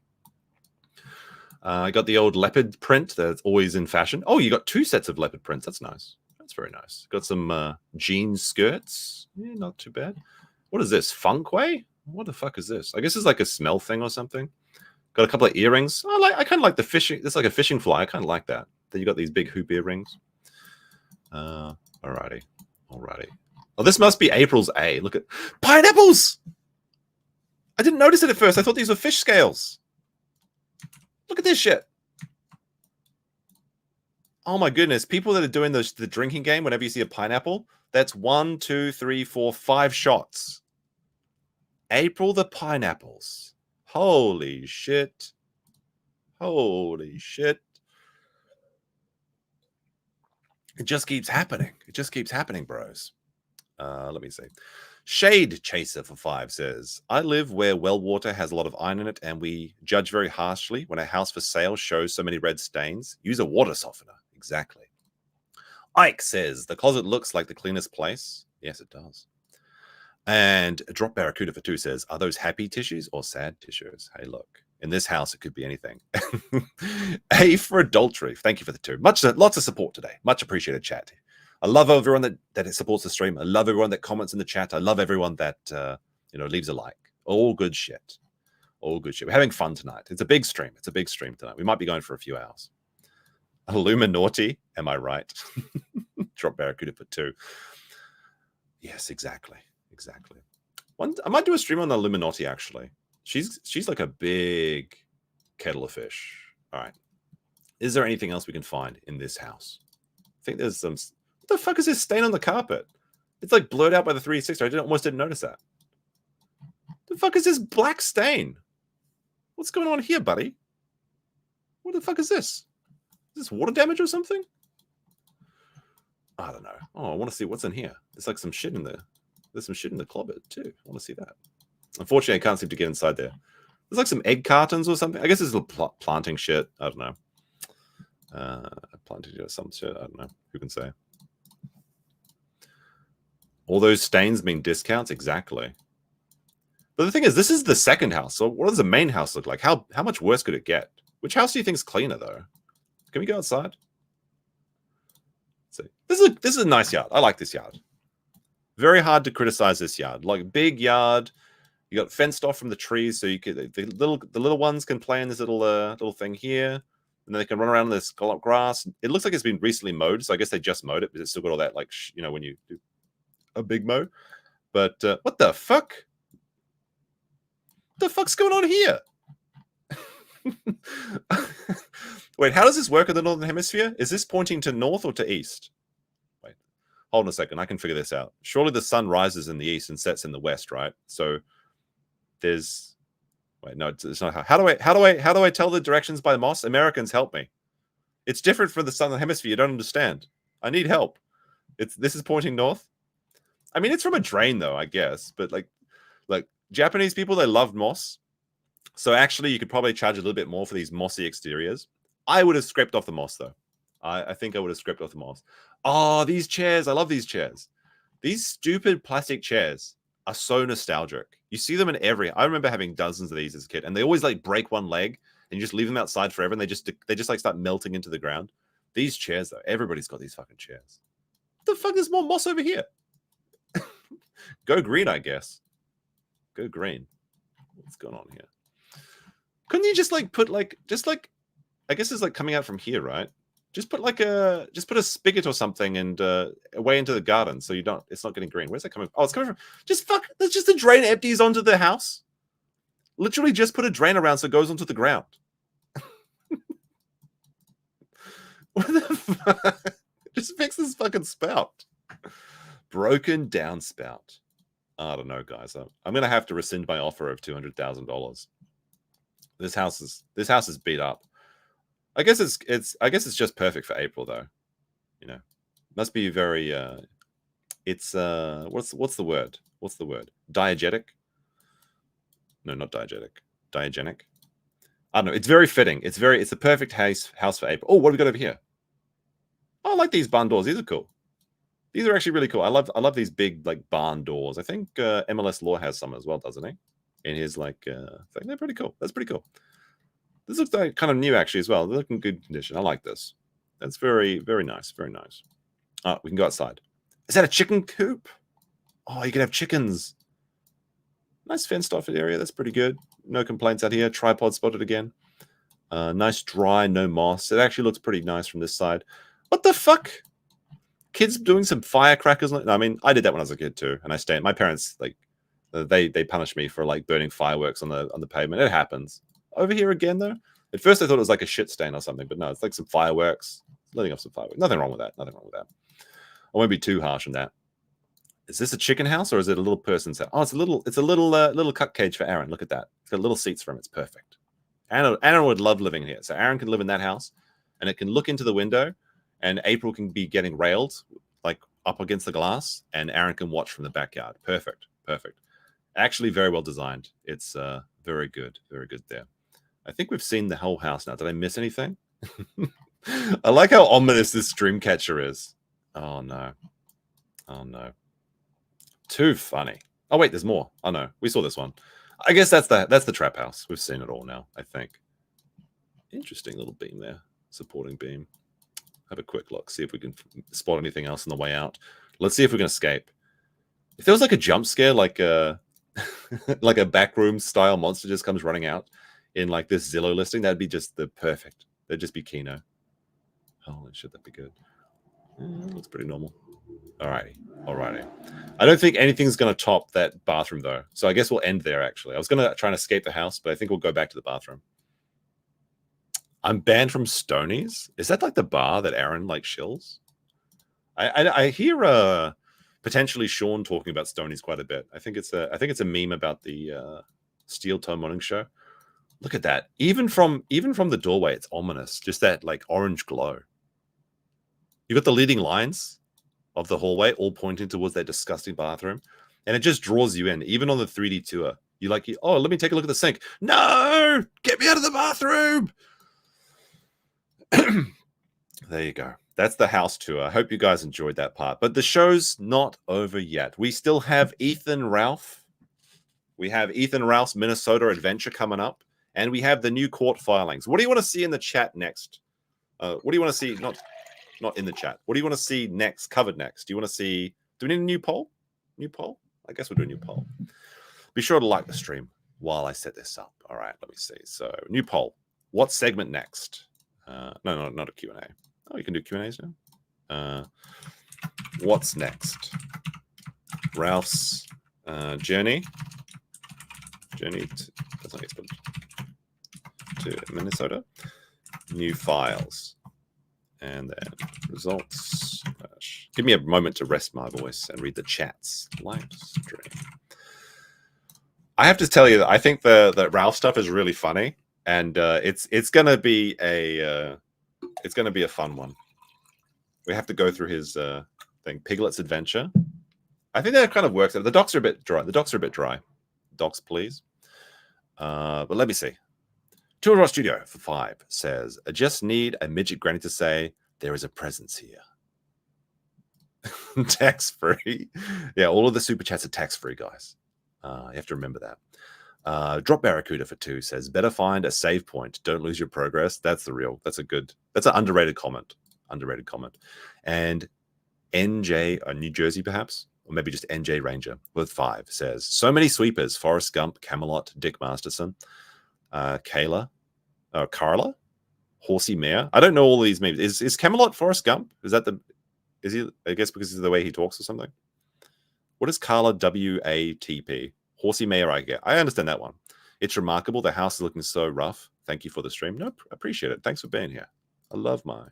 I got the old leopard print that's always in fashion. Oh, you got 2 sets of leopard prints. That's nice. That's very nice. Got some jean skirts. Yeah, not too bad. What is this? Funkway? What the fuck is this? I guess it's like a smell thing or something. Got a couple of earrings. I kind of like the fishing. It's like a fishing fly. I kind of like that. Then you got these big hoop earrings. Alrighty. Oh, this must be April's A. Look at pineapples. I didn't notice it at first. I thought these were fish scales. Look at this shit. Oh my goodness. People that are doing the drinking game, whenever you see a pineapple, that's 1, 2, 3, 4, 5 shots. April the pineapples. Holy shit. Holy shit. It just keeps happening. It just keeps happening, bros. Let me see. Shade Chaser for 5 says, I live where well water has a lot of iron in it, and we judge very harshly when a house for sale shows so many red stains. Use a water softener. Exactly. Ike says, the closet looks like the cleanest place. Yes, it does. And Drop Barracuda for 2 says, are those happy tissues or sad tissues? Hey, look. In this house, it could be anything. A for adultery. Thank you for the 2. Lots of support today. Much appreciated, chat. I love everyone that supports the stream. I love everyone that comments in the chat. I love everyone that leaves a like. All good shit. All good shit. We're having fun tonight. It's a big stream. It's a big stream tonight. We might be going for a few hours. Illuminati, am I right? Drop Barracuda for 2. Yes, exactly. I might do a stream on the Illuminati, actually. She's like a big kettle of fish. All right. Is there anything else we can find in this house? I think there's some... What the fuck is this stain on the carpet? It's like blurred out by the 360. I almost didn't notice that. The fuck is this black stain? What's going on here, buddy? What the fuck is this? Is this water damage or something? I don't know. Oh, I want to see what's in here. There's like some shit in there. There's some shit in the closet too. I want to see that. Unfortunately, I can't seem to get inside there. There's like some egg cartons or something. I guess this is planting shit. I don't know. Planting some shit. I don't know. Who can say? All those stains mean discounts? Exactly. But the thing is, this is the second house. So what does the main house look like? How much worse could it get? Which house do you think is cleaner, though? Can we go outside? See, this is a nice yard. I like this yard. Very hard to criticize this yard. Like big yard. You got fenced off from the trees, so you could the little ones can play in this little thing here, and then they can run around in this scallop grass. It looks like it's been recently mowed, so I guess they just mowed it, but it's still got all that when you do a big mow. But what the fuck? What the fuck's going on here? Wait, how does this work in the Northern Hemisphere? Is this pointing to north or to east? Wait, hold on a second. I can figure this out. Surely the sun rises in the east and sets in the west, right? So there's... Wait, no, it's not. How do I tell the directions by moss? Americans, help me. It's different from the Southern Hemisphere. You don't understand. I need help. This is pointing north. I mean, it's from a drain though, I guess. But like Japanese people, they love moss. So actually, you could probably charge a little bit more for these mossy exteriors. I would have scraped off the moss, though. I think I would have scraped off the moss. Oh, these chairs. I love these chairs. These stupid plastic chairs are so nostalgic. You see them in I remember having dozens of these as a kid, and they always like break one leg, and you just leave them outside forever, and they just like start melting into the ground. These chairs, though, everybody's got these fucking chairs. What the fuck is more moss over here? Go green, I guess. Go green. What's going on here? Couldn't you just like put I guess it's like coming out from here, right? Just put a spigot or something and away into the garden so it's not getting green. Where's that coming from? Oh, it's coming from there's just a drain empties onto the house. Literally just put a drain around so it goes onto the ground. What the fuck? Just fix this fucking spout. Broken down spout. I don't know, guys. I'm gonna have to rescind my offer of $200,000. This house is beat up. I guess it's just perfect for April though. You know, must be very. It's what's the word? What's the word? Diegetic? No, not diegetic. Diegenic. I don't know. It's very fitting. It's the perfect house for April. Oh, what have we got over here? Oh, I like these barn doors. These are cool. These are actually really cool. I love these big like barn doors. I think MLS Law has some as well, doesn't he? In his thing. They're pretty cool. That's pretty cool. This looks like kind of new actually as well. They look in good condition. I like this. That's very, very nice. Very nice. We can go outside. Is that a chicken coop? Oh, you can have chickens. Nice fenced off area. That's pretty good. No complaints out here. Tripod spotted again. Nice dry, no moss. It actually looks pretty nice from this side. What the fuck? Kids doing some firecrackers. I mean, I did that when I was a kid too. And my parents, like, they punished me for like burning fireworks on the pavement. It happens. Over here again though. At first I thought it was like a shit stain or something, but no, it's like some fireworks. Letting off some fireworks. Nothing wrong with that. Nothing wrong with that. I won't be too harsh on that. Is this a chicken house or is it a little person's house? Oh, it's a little cut cage for Aaron. Look at that. It's got little seats for him. It's perfect. Aaron would love living here. So Aaron can live in that house and it can look into the window and April can be getting railed like up against the glass and Aaron can watch from the backyard. Perfect. Perfect. Actually very well designed. It's very good. Very good there. I think we've seen the whole house now. Did I miss anything? I like how ominous this stream catcher is. Oh no. Oh no. Too funny. Oh wait, there's more. Oh no, we saw this one. I guess that's the trap house. We've seen it all now, I think. Interesting little beam there, supporting beam. Have a quick look, see if we can spot anything else on the way out. Let's see if we can escape. If there was like a jump scare, like a like a backroom style monster just comes running out in like this Zillow listing, that'd be just the perfect. That'd just be Kino. Holy shit, that'd be good. Looks pretty normal. Alrighty. I don't think anything's going to top that bathroom, though. So I guess we'll end there, actually. I was going to try and escape the house, but I think we'll go back to the bathroom. I'm banned from Stoney's. Is that like the bar that Aaron like shills? I hear potentially Sean talking about Stoney's quite a bit. I think it's a meme about the Steel Toe Morning Show. Look at that. Even from the doorway, it's ominous. Just that like orange glow. You got the leading lines of the hallway all pointing towards that disgusting bathroom, and it just draws you in. Even on the 3D tour, oh, let me take a look at the sink. No, get me out of the bathroom. There you go. That's the house tour. I hope you guys enjoyed that part. But the show's not over yet. We still have Ethan Ralph. We have Ethan Ralph's Minnesota adventure coming up, and we have the new court filings. What do you want to see in the chat next? What do you want to see? Not in the chat. What do you want to see next? Covered next? Do you want to see? Do we need a new poll? New poll? I guess we'll do a new poll. Be sure to like the stream while I set this up. All right, let me see. So, new poll. What segment next? No, not a Q&A. Oh, you can do Q&As now. What's next? Ralph's journey. That's not expert. To Minnesota. New files. And then results. Give me a moment to rest my voice and read the chats. Live stream. I have to tell you that I think the Ralph stuff is really funny, and it's gonna be a fun one. We have to go through his thing, Piglet's Adventure. I think that kind of works. The docs are a bit dry. Docs, please. But let me see. Tour Studio for 5 says, I just need a midget granny to say there is a presence here. Tax-free. Yeah, all of the super chats are tax-free, guys. You have to remember that. Drop Barracuda for 2 says, better find a save point. Don't lose your progress. That's an underrated comment. And NJ, New Jersey perhaps, or maybe just NJ Ranger with 5 says, so many sweepers, Forrest Gump, Camelot, Dick Masterson. Carla, Horsey Mare. I don't know all these memes. Is Camelot Forrest Gump? Is he? I guess because of the way he talks or something. What is Carla WATP? Horsey Mare. I understand that one. It's remarkable. The house is looking so rough. Thank you for the stream. No, appreciate it. Thanks for being here. I love my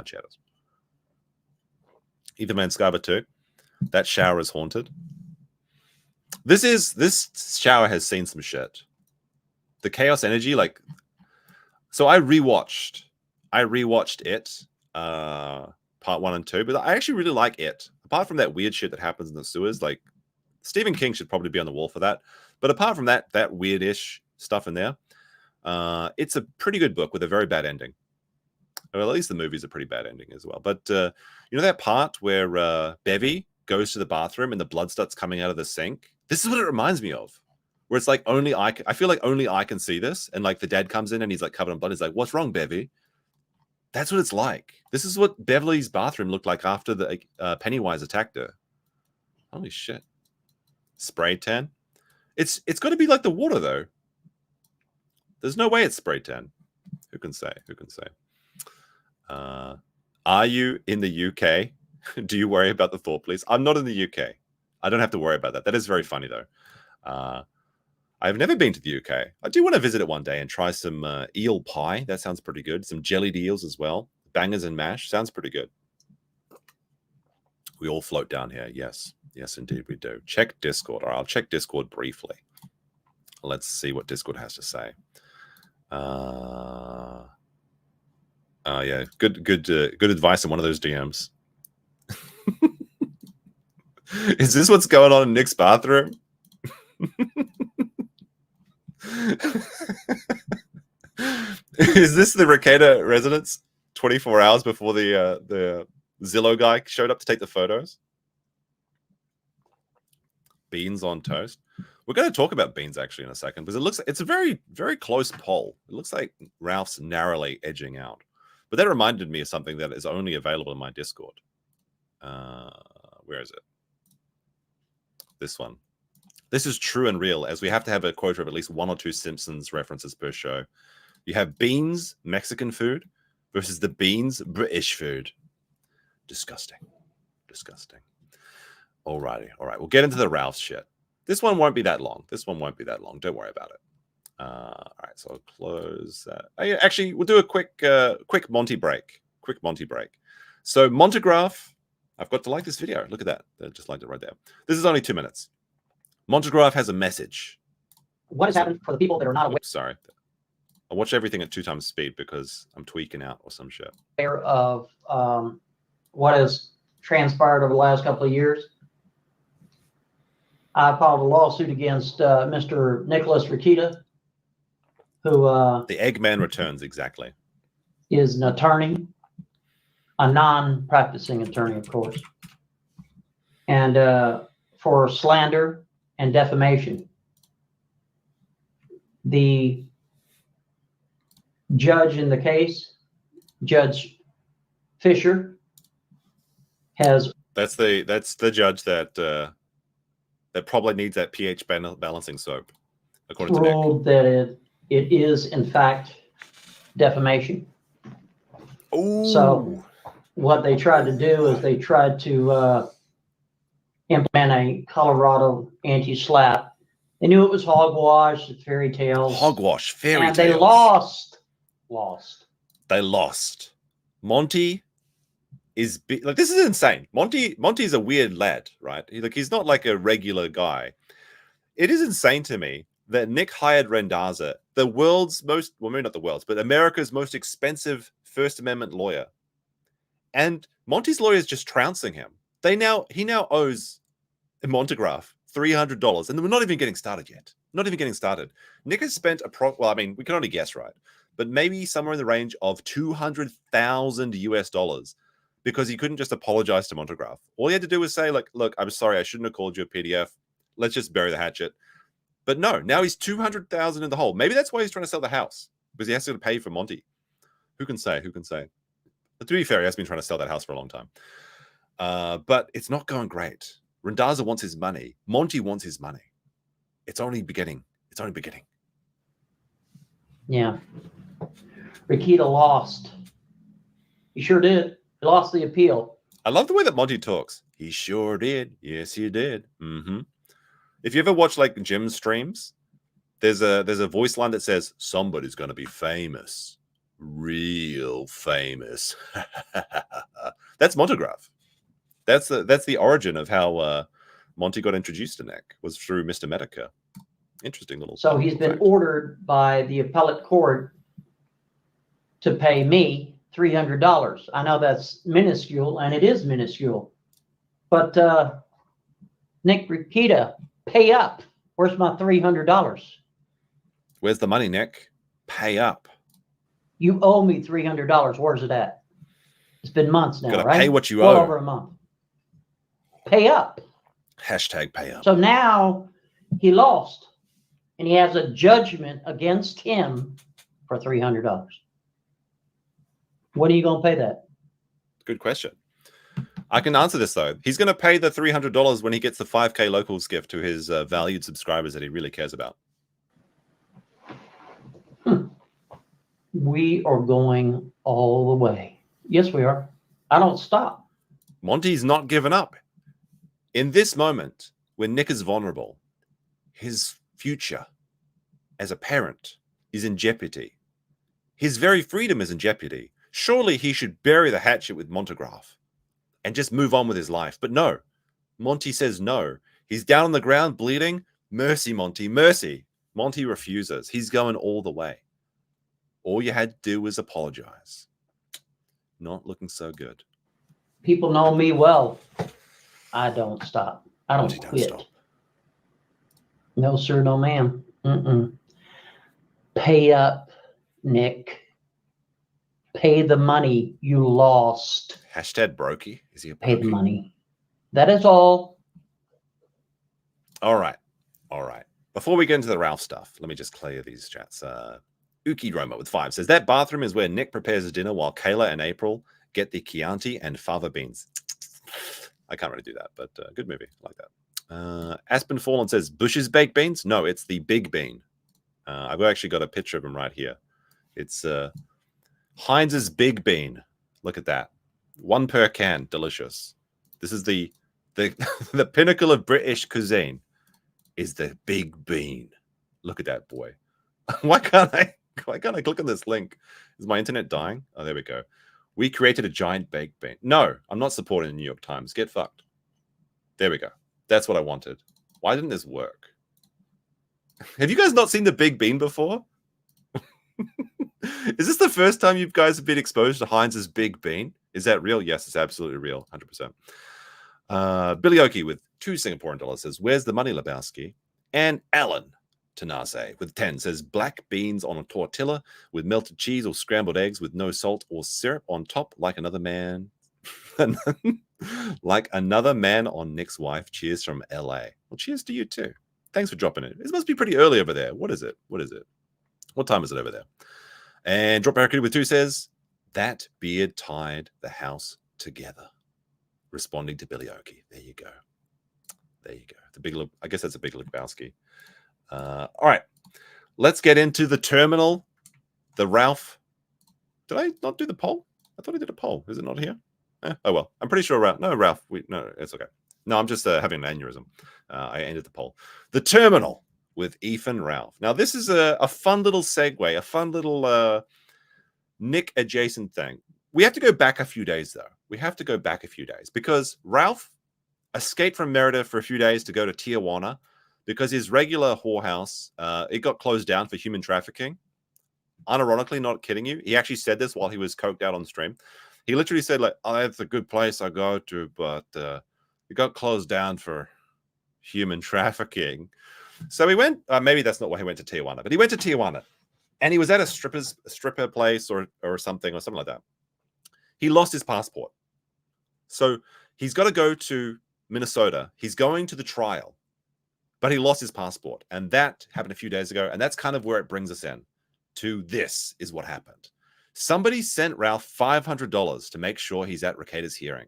chatters. Etherman Scarver too. That shower is haunted. This shower has seen some shit. The chaos energy, like, so I rewatched it, part 1 and 2, but I actually really like it. Apart from that weird shit that happens in the sewers, like Stephen King should probably be on the wall for that. But apart from that weirdish stuff in there, it's a pretty good book with a very bad ending. Or at least the movie's a pretty bad ending as well. But you know that part where Bevy goes to the bathroom and the blood starts coming out of the sink? This is what it reminds me of. Where it's like I feel like only I can see this, and like the dad comes in and he's like covered in blood. He's like, "What's wrong, Bevy?" That's what it's like. This is what Beverly's bathroom looked like after the Pennywise attacked her. Holy shit! Spray tan. It's got to be like the water though. There's no way it's spray tan. Who can say? Are you in the UK? Do you worry about the thought police? I'm not in the UK. I don't have to worry about that. That is very funny though. I've never been to the UK. I do want to visit it one day and try some eel pie. That sounds pretty good. Some jellied eels as well. Bangers and mash. Sounds pretty good. We all float down here. Yes. Yes, indeed we do. Check Discord. All right, I'll check Discord briefly. Let's see what Discord has to say. Yeah. Good advice in one of those DMs. Is this what's going on in Nick's bathroom? Is this the Rekieta residence 24 hours before the Zillow guy showed up to take the photos? beans on toast. We're going to talk about beans actually in a second because it looks it's a very, very close poll. It looks like Ralph's narrowly edging out. But that reminded me of something that is only available in my Discord. Where is it? This one. This is true and real, as we have to have a quota of at least 1 or 2 Simpsons references per show. You have beans, Mexican food, versus the beans, British food. Disgusting. Disgusting. Alrighty. All right. We'll get into the Ralph shit. This one won't be that long. This one won't be that long. Don't worry about it. All right. So I'll close that. Actually, we'll do a quick Monty break. Quick Monty break. So Montegraph, I've got to like this video. Look at that. I just liked it right there. This is only 2 minutes. Montegraph has a message. What has happened for the people that are not aware? Oops, sorry. I watch everything at 2 times speed because I'm tweaking out or some shit. Of what has transpired over the last couple of years. I filed a lawsuit against Mr. Nicholas Rekieta, who the Eggman returns, exactly. Is an attorney, a non-practicing attorney, of course, and for slander and defamation. The judge in the case, Judge Fisher, has that's the judge that that probably needs that pH balancing soap, according to Nick. ruled that it is in fact defamation. Ooh. So what they tried to do is they tried to implement a Colorado anti-slap. They knew it was hogwash, it's fairy tales. Hogwash, fairy tales. And they lost. They lost. Monty is like, this is insane. Monty's a weird lad, right? He's not like a regular guy. It is insane to me that Nick hired Rendaza, the world's most, well, maybe not the world's, but America's most expensive First Amendment lawyer. And Monty's lawyer is just trouncing him. He now owes Montegraph $300, and we're not even getting started yet. Not even getting started. Nick has spent well, I mean, we can only guess, right? But maybe somewhere in the range of $200,000 US, because he couldn't just apologize to Montegraph. All he had to do was say, like, look, I'm sorry, I shouldn't have called you a PDF. Let's just bury the hatchet. But no, now he's $200,000 in the hole. Maybe that's why he's trying to sell the house, because he has to pay for Monty. Who can say? Who can say? But to be fair, he has been trying to sell that house for a long time. But it's not going great. Rendaza wants his money. Monty wants his money. It's only beginning. It's only beginning. Yeah. Rekieta lost. He sure did. He lost the appeal. I love the way that Monty talks. He sure did. Yes, he did. Mm-hmm. If you ever watch like Jim's streams, there's a voice line that says, somebody's going to be famous. Real famous. That's Montegraph. That's the origin of how Monty got introduced to Nick, was through Mr. Medica. Interesting little. So he's been ordered by the appellate court to pay me $300. I know that's minuscule, and it is minuscule. But Nick Rekieta, pay up. Where's my $300? Where's the money, Nick? Pay up. You owe me $300. Where's it at? It's been months now, Gotta right? pay what you well owe. over a month. Pay up. Hashtag pay up. So now he lost, and he has a judgment against him for $300. When are you going to pay that? Good question. I can answer this, though. He's going to pay the $300 when he gets the 5K locals gift to his valued subscribers that he really cares about. We are going all the way. Yes, we are. I don't stop. Monty's not given up. In this moment, when Nick is vulnerable, his future as a parent is in jeopardy. His very freedom is in jeopardy. Surely he should bury the hatchet with Montegraph and just move on with his life. But no, Monty says no. He's down on the ground bleeding. Mercy, Monty, mercy. Monty refuses. He's going all the way. All you had to do was apologize. Not looking so good. People know me well. I don't stop. I don't quit. Stop. No, sir, no, ma'am. Pay up, Nick. Pay the money you lost. Hashtag brokey. Is he a brokey? Pay the money. That is all. All right. All right. Before we get into the Ralph stuff, let me just clear these chats. Uki Roma with 5 says that bathroom is where Nick prepares his dinner while Kayla and April get the Chianti and fava beans. I can't really do that, but good movie. I like that. Aspen Fallen says Bush's baked beans. No, it's the big bean. I've actually got a picture of him right here. It's Heinz's Big Bean. Look at that. 1 per can. Delicious. This is the the pinnacle of British cuisine is the big bean. Look at that boy. Why can't I click on this link? Is my internet dying? Oh, there we go. We created a giant baked bean. No, I'm not supporting the New York Times. Get fucked. There we go. That's what I wanted. Why didn't this work? Have you guys not seen the big bean before? Is this the first time you guys have been exposed to Heinz's Big Bean? Is that real? Yes, it's absolutely real. 100%. Billy Oki with 2 Singaporean dollars says, where's the money, Lebowski? And Alan Tanase with 10 says, black beans on a tortilla with melted cheese or scrambled eggs with no salt or syrup on top like another man. Like another man on Nick's wife. Cheers from LA. Well, cheers to you too. Thanks for dropping it. It must be pretty early over there. What is it? What is it? What time is it over there? And Drop Barracuda with 2 says, that beard tied the house together. Responding to Billy Oki. There you go. There you go. The big, I guess that's a big Lebowski. All right. Let's get into the terminal. The Ralph. Did I not do the poll? I thought I did a poll. Is it not here? Oh, well. I'm pretty sure Ralph. No, Ralph. No, it's okay. No, I'm just having an aneurysm. I ended the poll. The terminal with Ethan Ralph. Now, this is a fun little segue, a fun little Nick adjacent thing. We have to go back a few days, though. We have to go back a few days because Ralph escaped from Merida for a few days to go to Tijuana because his regular whorehouse, it got closed down for human trafficking. Unironically, not kidding you. He actually said this while he was coked out on stream. He literally said, like, oh, that's a good place I go to, but it got closed down for human trafficking. So he went, maybe that's not why he went to Tijuana, but he went to Tijuana and he was at a stripper place or something like that. He lost his passport. So he's got to go to Minnesota. He's going to the trial, but he lost his passport. And that happened a few days ago. And that's kind of where it brings us in to this is what happened. Somebody sent Ralph $500 to make sure he's at Rekieta's hearing.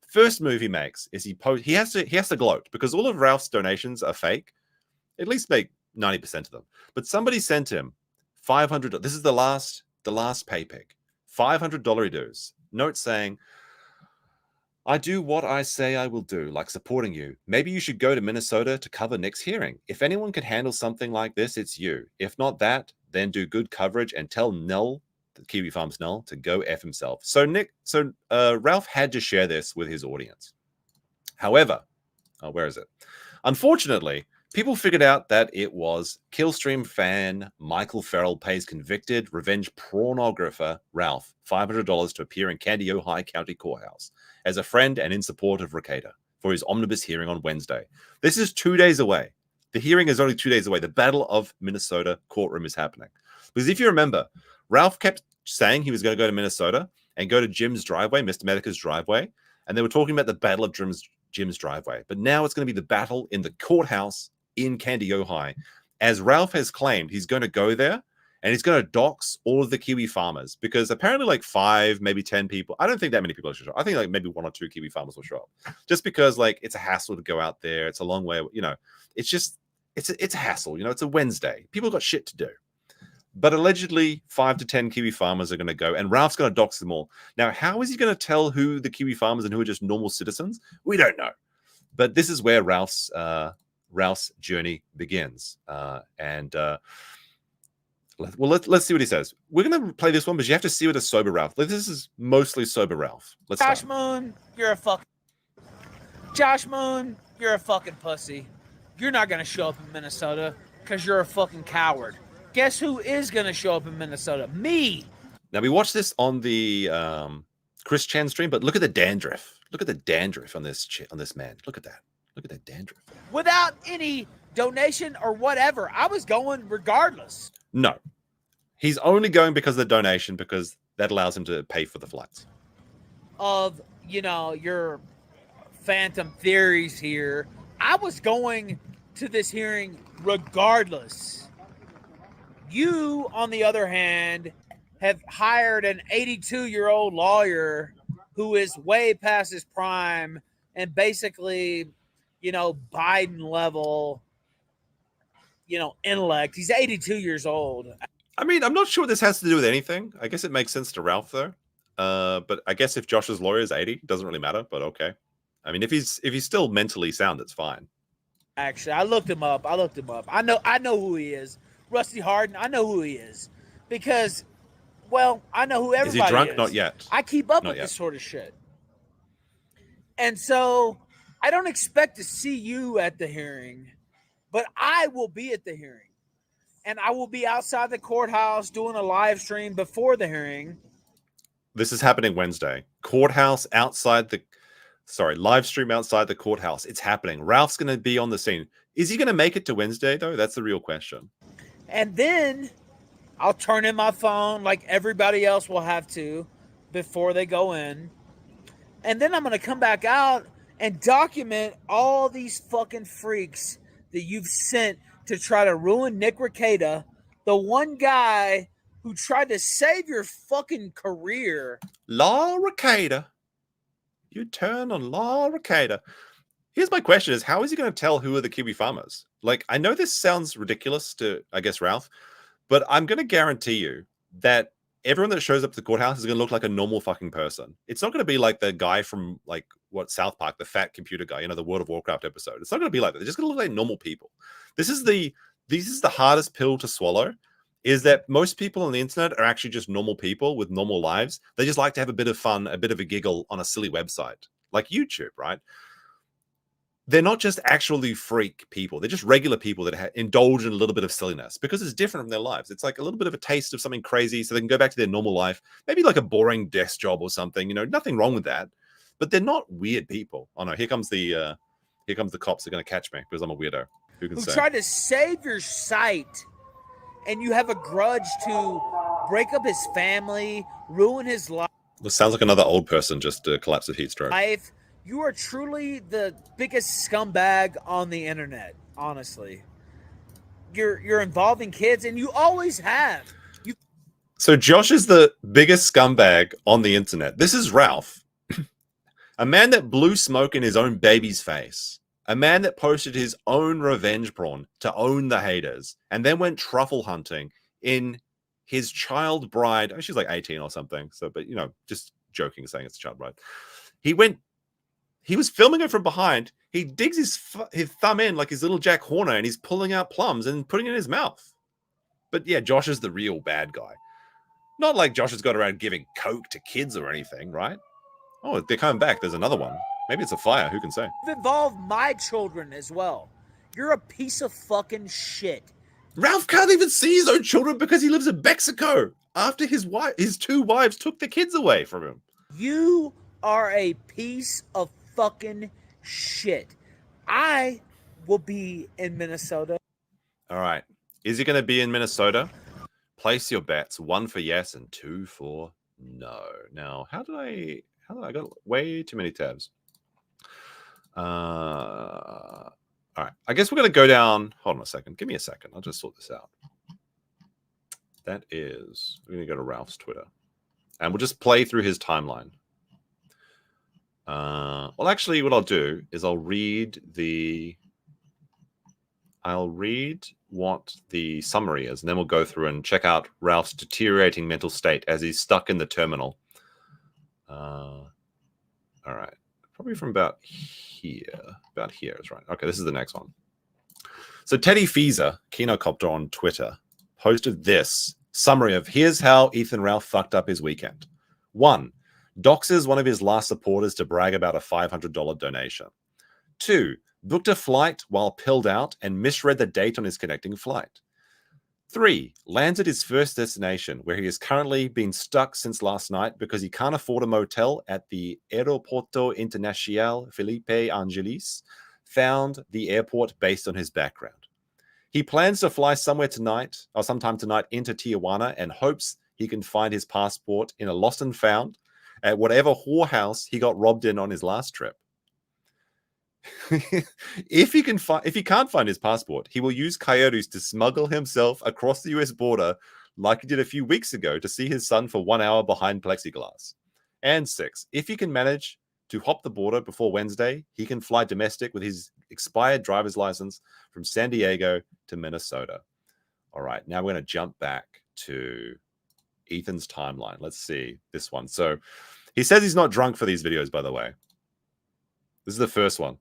First move he makes is he has to gloat because all of Ralph's donations are fake. At least make 90% of them. But somebody sent him $500. This is the last pay pick. $500 dues. Note saying, I do what I say I will do, like supporting you. Maybe you should go to Minnesota to cover Nick's hearing. If anyone could handle something like this, it's you. If not that, then do good coverage and tell Nell, the Kiwi Farms Nell, to go F himself. So Ralph had to share this with his audience. However, where is it? Unfortunately, people figured out that it was Killstream fan Michael Farrell pays convicted revenge pornographer Ralph $500 to appear in Candy Ojai County Courthouse as a friend and in support of Rekieta for his omnibus hearing on Wednesday. This is 2 days away. The hearing is only 2 days away. The Battle of Minnesota courtroom is happening. Because if you remember, Ralph kept saying he was going to go to Minnesota and go to Jim's driveway, Mr. Medica's driveway, and they were talking about the Battle of Jim's driveway. But now it's going to be the battle in the courthouse in Candy Ojai. As Ralph has claimed, he's going to go there and he's going to dox all of the Kiwi farmers because apparently like 5, maybe 10 people. I don't think that many people should show up. I think like maybe 1 or 2 Kiwi farmers will show up just because like it's a hassle to go out there. It's a long way, it's just, it's a hassle, it's a Wednesday. People got shit to do. But allegedly 5 to 10 Kiwi farmers are going to go and Ralph's going to dox them all. Now, how is he going to tell who the Kiwi farmers and who are just normal citizens? We don't know. But this is where Ralph's journey begins. Let's see what he says. We're going to play this one, but you have to see what a sober Ralph. This is mostly sober Ralph. Josh Moon, you're a fucking pussy. You're not going to show up in Minnesota because you're a fucking coward. Guess who is going to show up in Minnesota? Me. Now, we watched this on the Chris Chan stream, but look at the dandruff. Look at the dandruff on this man. Look at that. Look at that dandruff. Without any donation or whatever, I was going regardless. No. He's only going because of the donation because that allows him to pay for the flights. Of, your phantom theories here, I was going to this hearing regardless. You, on the other hand, have hired an 82-year-old lawyer who is way past his prime and basically, Biden level, intellect. He's 82 years old. I mean, I'm not sure what this has to do with anything. I guess it makes sense to Ralph though. But I guess if Josh's lawyer is 80, it doesn't really matter. But okay. I mean, if he's still mentally sound, it's fine. Actually, I looked him up. I know who he is. Rusty Harden. I know who he is because, well, I know who everybody is. Is he drunk? Not yet. I keep up with this sort of shit, and so I don't expect to see you at the hearing, but I will be at the hearing. And I will be outside the courthouse doing a live stream before the hearing. This is happening Wednesday. Live stream outside the courthouse. It's happening. Ralph's going to be on the scene. Is he going to make it to Wednesday, though? That's the real question. And then I'll turn in my phone like everybody else will have to before they go in. And then I'm going to come back out and document all these fucking freaks that you've sent to try to ruin Nick Rekieta, the one guy who tried to save your fucking career. Law Rekieta. You turn on Law Rekieta. Here's my question is, how is he going to tell who are the Kiwi farmers? Like, I know this sounds ridiculous to, I guess, Ralph, but I'm going to guarantee you that everyone that shows up to the courthouse is going to look like a normal fucking person. It's not going to be like the guy from, like, South Park, the fat computer guy, the World of Warcraft episode. It's not going to be like that. They're just going to look like normal people. This is the hardest pill to swallow, is that most people on the internet are actually just normal people with normal lives. They just like to have a bit of fun, a bit of a giggle on a silly website like YouTube, right? They're not just actually freak people. They're just regular people that indulge in a little bit of silliness because it's different from their lives. It's like a little bit of a taste of something crazy so they can go back to their normal life, maybe like a boring desk job or something, nothing wrong with that. But they're not weird people. Oh no, here comes the cops. They're going to catch me because I'm a weirdo. Who tried to save your sight, and you have a grudge to break up his family, ruin his life. This sounds like another old person just collapsed of heat stroke. You are truly the biggest scumbag on the internet, honestly. You're involving kids, and you always have. So Josh is the biggest scumbag on the internet. This is Ralph. A man that blew smoke in his own baby's face. A man that posted his own revenge porn to own the haters and then went truffle hunting in his child bride. I mean, she's like 18 or something. So, but just joking, saying it's a child bride. He was filming her from behind. He digs his thumb in like his little Jack Horner and he's pulling out plums and putting it in his mouth. But yeah, Josh is the real bad guy. Not like Josh has got around giving coke to kids or anything, right? Oh, they're coming back. There's another one. Maybe it's a fire. Who can say? You've involved my children as well. You're a piece of fucking shit. Ralph can't even see his own children because he lives in Mexico after his two wives took the kids away from him. You are a piece of fucking shit. I will be in Minnesota. All right. Is he going to be in Minnesota? Place your bets. 1 for yes and 2 for no. Now, how did I got way too many tabs? All right. I guess we're going to go down. Hold on a second. Give me a second. I'll just sort this out. We're going to go to Ralph's Twitter. And we'll just play through his timeline. Well, actually, what I'll do is I'll read what the summary is, and then we'll go through and check out Ralph's deteriorating mental state as he's stuck in the terminal. All right. Probably from about here. About here is right. Okay, this is the next one. So Teddy Feezer, Kinocopter on Twitter, posted this summary of here's how Ethan Ralph fucked up his weekend. 1. Doxes one of his last supporters to brag about a $500 donation. 2. Booked a flight while pilled out and misread the date on his connecting flight. 3. Lands at his first destination, where he has currently been stuck since last night because he can't afford a motel at the Aeroporto Internacional Felipe Angelis, found the airport based on his background. He plans to fly somewhere tonight, or sometime tonight, into Tijuana and hopes he can find his passport in a lost and found at whatever whorehouse he got robbed in on his last trip. if he can't find his passport, he will use coyotes to smuggle himself across the US border like he did a few weeks ago to see his son for 1 hour behind plexiglass. And 6, if he can manage to hop the border before Wednesday, he can fly domestic with his expired driver's license from San Diego to Minnesota. All right, now we're going to jump back to Ethan's timeline. Let's see this one. So he says he's not drunk for these videos, by the way. This is the first one.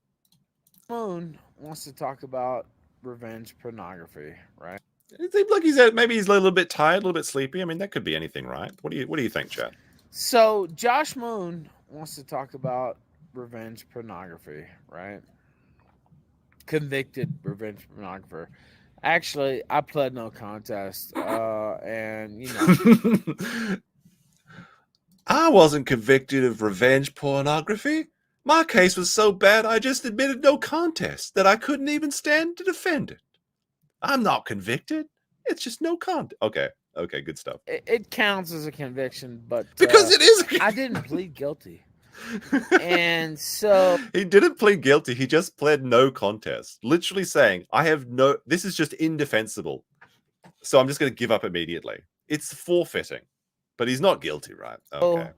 Moon wants to talk about revenge pornography, right? It seems like maybe he's a little bit tired, a little bit sleepy. I mean, that could be anything, right? What do you think, Chad? So Josh Moon wants to talk about revenge pornography, right? Convicted revenge pornographer. Actually, I pled no contest, and you know, I wasn't convicted of revenge pornography. My case was so bad, I just admitted no contest, that I couldn't even stand to defend it. I'm not convicted. It's just no contest. Okay, good stuff. it counts as a conviction, but Because it is. I didn't plead guilty, and so He didn't plead guilty. He just pled no contest, literally saying, this is just indefensible. So I'm just going to give up immediately. It's forfeiting, but he's not guilty, right? Okay.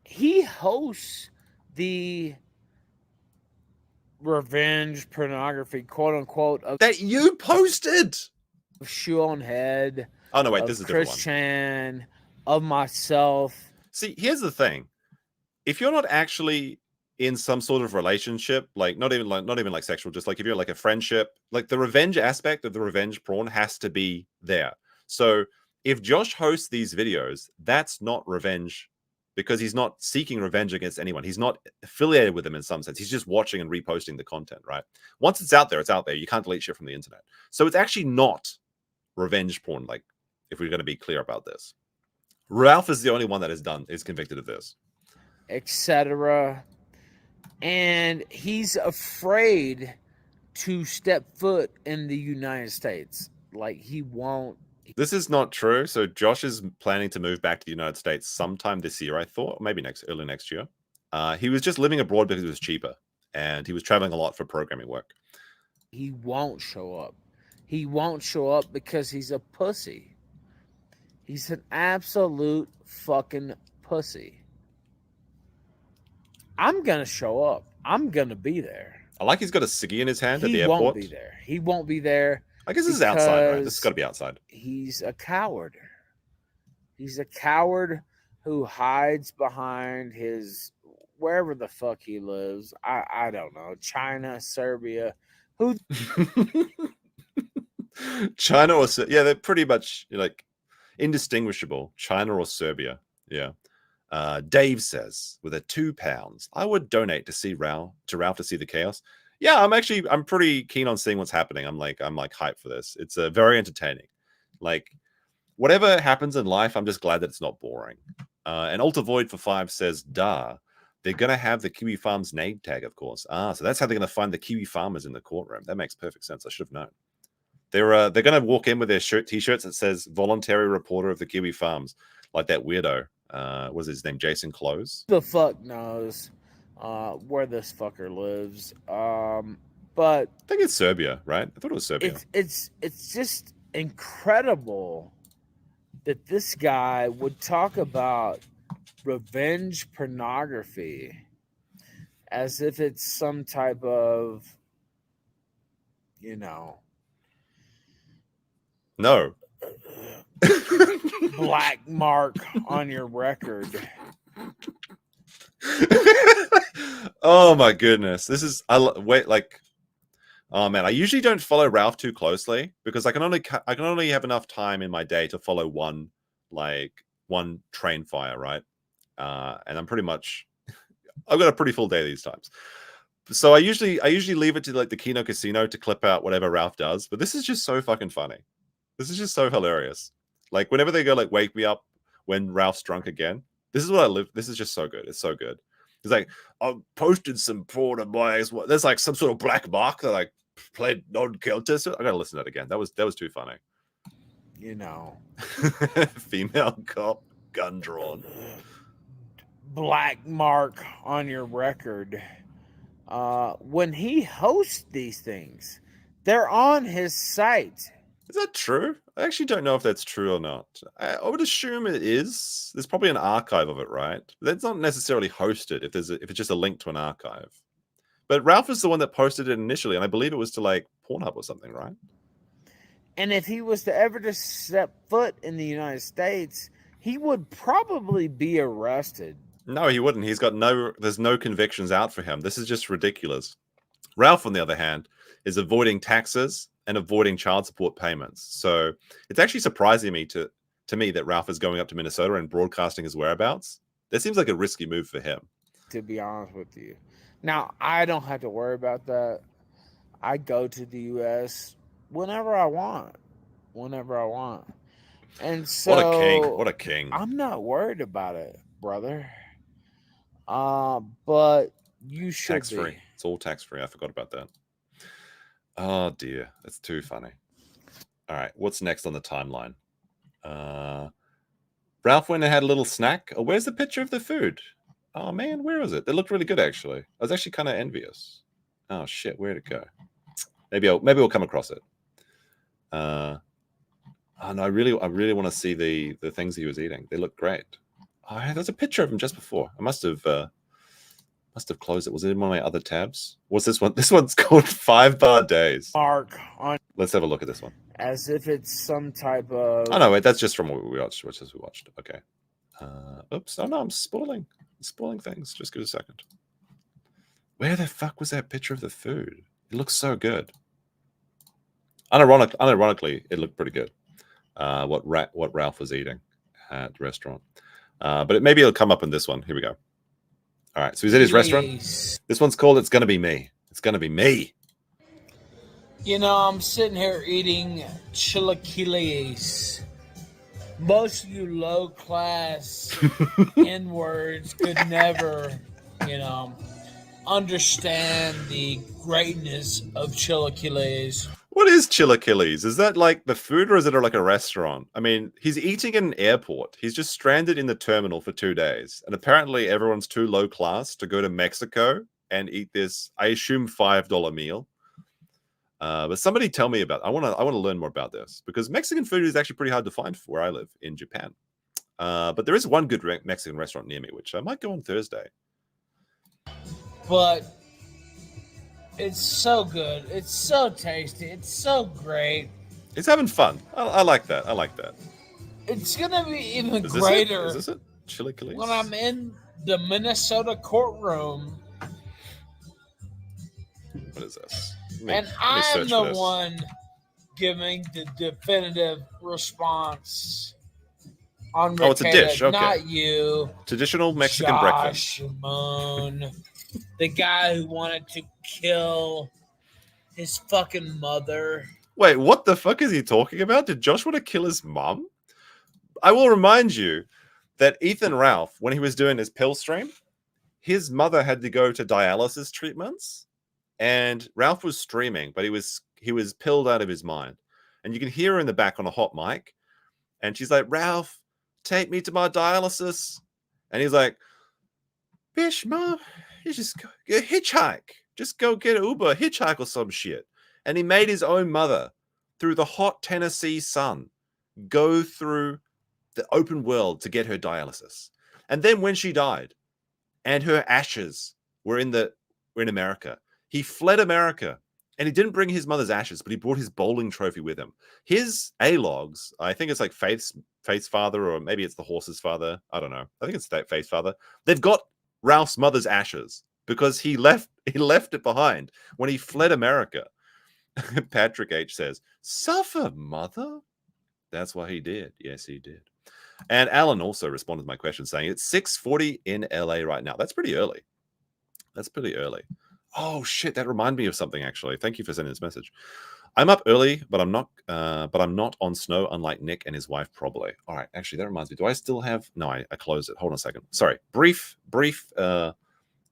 he hosts the revenge pornography, quote unquote, of That you posted. Shoe on Head. Oh no, wait, this is a different Chris one. Chan, of myself. See, here's the thing. If you're not actually in some sort of relationship, like not even like sexual, just like if you're like a friendship, like the revenge aspect of the revenge porn has to be there. So if Josh hosts these videos, that's not revenge because he's not seeking revenge against anyone. He's not affiliated with them in some sense. He's just watching and reposting the content, right? Once it's out there, it's out there. You can't delete shit from the internet. So it's actually not revenge porn, like if we're going to be clear about this. Ralph is the only one that is convicted of this. Etc. And he's afraid to step foot in the United States. Like he won't. This is not true. So Josh is planning to move back to the United States sometime this year, I thought, or maybe early next year. He was just living abroad because it was cheaper, and he was traveling a lot for programming work. He won't show up. He won't show up because he's a pussy. He's an absolute fucking pussy. I'm gonna show up. I'm gonna be there. I like he's got a ciggy in his hand at the He airport. won't be there. He won't be there. I guess this is outside, right? This has got to be outside. He's a coward. He's a coward who hides behind his wherever the fuck he lives. I don't know. China, Serbia. Who? China or yeah, they're pretty much like indistinguishable. China or Serbia. Yeah. Dave says, with a £2, I would donate to Ralph to see the chaos. Yeah, I'm pretty keen on seeing what's happening. I'm hyped for this. It's very entertaining. Like whatever happens in life, I'm just glad that it's not boring. And Alter Void for 5 says, duh, they're gonna have the Kiwi Farms name tag, of course. So that's how they're gonna find the Kiwi farmers in the courtroom. That makes perfect sense. I should have known. They're gonna walk in with their t-shirts that says voluntary reporter of the Kiwi Farms, like that weirdo. Was his name Jason Close? The fuck knows where this fucker lives. But I think it's Serbia, right? I thought it was Serbia. It's just incredible that this guy would talk about revenge pornography as if it's some type of, you know, no. black mark on your record. Oh my goodness. This is oh man, I usually don't follow Ralph too closely because I can only have enough time in my day to follow one train fire, right? And I'm pretty much I've got a pretty full day these times. So I usually leave it to like the Kino Casino to clip out whatever Ralph does, but this is just so fucking funny. This is just so hilarious. Like whenever they go like wake me up when Ralph's drunk again, this is what I live. This is just so good. It's so good. He's like, I posted some porn on my there's like some sort of black mark that like played non-guilty. So I gotta listen to that again. That was too funny. You know. Female cop, gun drawn. Black mark on your record. when he hosts these things, they're on his site. Is that true? I actually don't know if that's true or not. I would assume it is. There's probably an archive of it, right? That's not necessarily hosted if it's just a link to an archive. But Ralph is the one that posted it initially, and I believe it was to like Pornhub or something, right? And if he was to ever just step foot in the United States, he would probably be arrested. No, he wouldn't. There's no convictions out for him. This is just ridiculous. Ralph, on the other hand, is avoiding taxes and avoiding child support payments. So it's actually surprising to me that Ralph is going up to Minnesota and broadcasting his whereabouts. That seems like a risky move for him. To be honest with you. Now, I don't have to worry about that. I go to the U.S. whenever I want. And so... What a king. I'm not worried about it, brother. But you should Tax-free. be. It's all tax-free. I forgot about that. Oh, dear. That's too funny. All right. What's next on the timeline? Ralph went and had a little snack. Oh, where's the picture of the food? Oh, man, where is it? It looked really good, actually. I was actually kind of envious. Oh, shit. Where'd it go? Maybe we'll come across it. Oh, no, I really want to see the things he was eating. They look great. Oh, there's a picture of him just before. I must have closed it. Was it in one of my other tabs? What's this one? This one's called 5 Bar Days. Mark on Let's have a look at this one. as if it's some type of... Oh, no, wait. That's just from what we watched. Okay. Oops. Oh, no, I'm spoiling things. Just give it a second. Where the fuck was that picture of the food? It looks so good. Unironically, it looked pretty good. What Ralph was eating at the restaurant. But maybe it'll come up in this one. Here we go. All right. So he's at his restaurant. This one's called It's Gonna Be Me. It's Gonna Be Me. You know, I'm sitting here eating chilaquiles. Most of you low-class N-words could never, understand the greatness of chilaquiles. What is chilaquiles? Is that like the food or is it like a restaurant? I mean, he's eating in an airport. He's just stranded in the terminal for 2 days. And apparently everyone's too low class to go to Mexico and eat this, I assume, $5 meal. But somebody tell me about it. I want to learn more about this because Mexican food is actually pretty hard to find where I live in Japan. But there is one good Mexican restaurant near me, which I might go on Thursday. But it's so good. It's so tasty. It's so great. He's having fun. I like that. It's going to be even Is greater this it? Chilaquiles? when I'm in the Minnesota courtroom. What is this? And I'm the one giving the definitive response on Rekietas, it's a dish. Okay. not you. Traditional Mexican Josh breakfast. Shimon, the guy who wanted to kill his fucking mother. Wait, what the fuck is he talking about? Did Josh want to kill his mom? I will remind you that Ethan Ralph, when he was doing his pill stream, his mother had to go to dialysis treatments. And Ralph was streaming, but he was pilled out of his mind. And you can hear her in the back on a hot mic. And she's like, Ralph, take me to my dialysis. And he's like, bitch, mom, you just go hitchhike. Just go get an Uber, hitchhike or some shit. And he made his own mother through the hot Tennessee sun go through the open world to get her dialysis. And then when she died and her ashes were in America, he fled America and he didn't bring his mother's ashes, but he brought his bowling trophy with him. His A-logs, I think it's like Faith's father, or maybe it's the horse's father. I don't know. I think it's Faith's father. They've got Ralph's mother's ashes because he left it behind when he fled America. Patrick H says, suffer, mother. That's what he did. Yes, he did. And Alan also responded to my question saying it's 6:40 in LA right now. That's pretty early. Oh shit, that reminded me of something actually. Thank you for sending this message. I'm up early, but I'm not on snow, unlike Nick and his wife probably. All right, actually that reminds me. Do I still have no, I closed it. Hold on a second. Sorry. Brief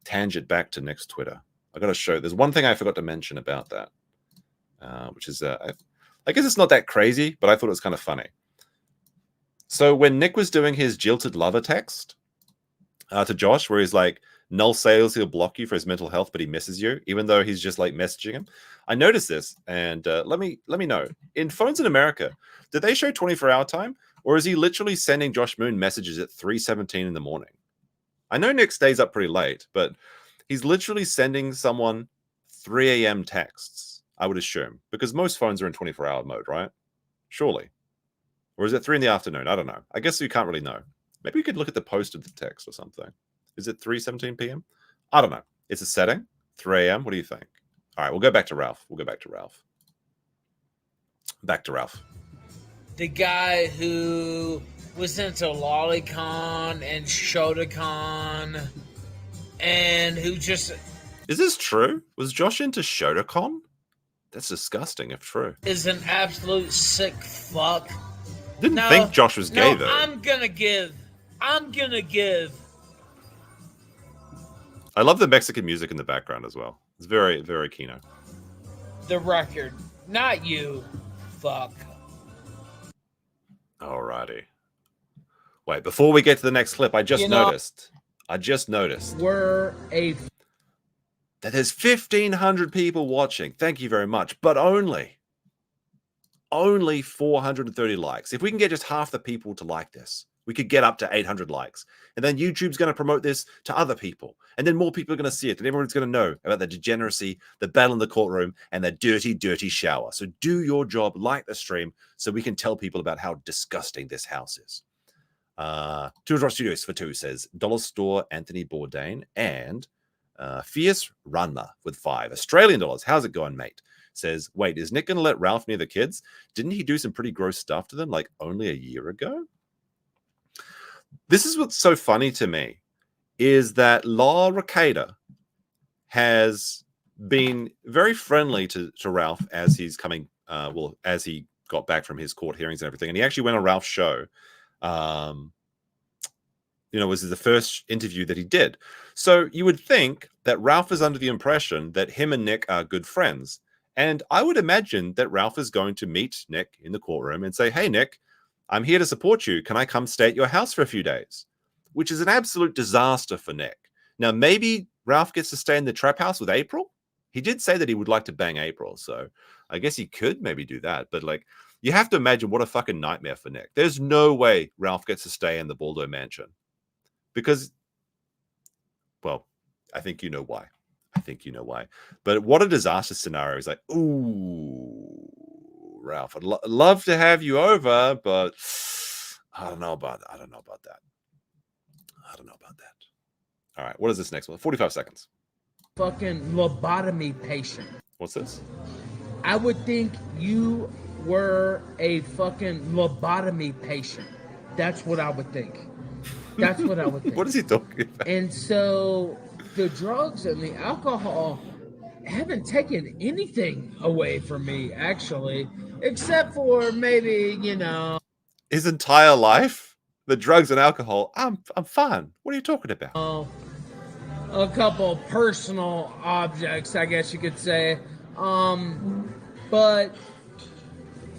tangent back to Nick's Twitter. I gotta show. There's one thing I forgot to mention about that. Which is I guess it's not that crazy, but I thought it was kind of funny. So when Nick was doing his jilted lover text to Josh, where he's like, Null sales, he'll block you for his mental health, but he misses you, even though he's just like messaging him. I noticed this, and let me know. In phones in America, do they show 24-hour time, or is he literally sending Josh Moon messages at 3:17 in the morning? I know Nick stays up pretty late, but he's literally sending someone 3 a.m. texts, I would assume, because most phones are in 24-hour mode, right? Surely. Or is it 3 in the afternoon? I don't know. I guess you can't really know. Maybe you could look at the post of the text or something. Is it 3:17 p.m.? I don't know. It's a setting. 3 a.m. What do you think? All right, we'll go back to Ralph. Back to Ralph. The guy who was into Lolicon and Shotacon and who just... Is this true? Was Josh into Shotacon? That's disgusting if true. Is an absolute sick fuck. Didn't think Josh was gay, though. I'm gonna give. I love the Mexican music in the background as well. It's very, very keynote. The record, not you. Fuck. Alrighty. Wait, before we get to the next clip, I just noticed We're a... that there's 1,500 people watching. Thank you very much. But only 430 likes. If we can get just half the people to like this, we could get up to 800 likes. And then YouTube's going to promote this to other people. And then more people are going to see it. And everyone's going to know about the degeneracy, the battle in the courtroom, and the dirty, dirty shower. So do your job, like the stream, so we can tell people about how disgusting this house is. $2 Studios for 2 says, Dollar Store Anthony Bourdain and Fierce Runner with 5 Australian dollars. How's it going, mate? Says, wait, is Nick going to let Ralph near the kids? Didn't he do some pretty gross stuff to them like only a year ago? This is what's so funny to me, is that Law Rekieta has been very friendly to Ralph as he's coming, as he got back from his court hearings and everything. And he actually went on Ralph's show. Was the first interview that he did. So you would think that Ralph is under the impression that him and Nick are good friends. And I would imagine that Ralph is going to meet Nick in the courtroom and say, hey, Nick, I'm here to support you. Can I come stay at your house for a few days? Which is an absolute disaster for Nick. Now, maybe Ralph gets to stay in the trap house with April. He did say that he would like to bang April. So I guess he could maybe do that. But like, you have to imagine what a fucking nightmare for Nick. There's no way Ralph gets to stay in the Baldo mansion. Because, well, I think you know why. But what a disaster scenario. He's like, ooh, Ralph, I'd love to have you over, but I don't know about that. All right, what is this next one? 45 seconds. Fucking lobotomy patient. What's this? I would think you were a fucking lobotomy patient. That's what I would think. What is he talking about? And so the drugs and the alcohol haven't taken anything away from me, actually, except for maybe, his entire life, the drugs and alcohol. I'm fine. What are you talking about? A couple personal objects, I guess you could say. But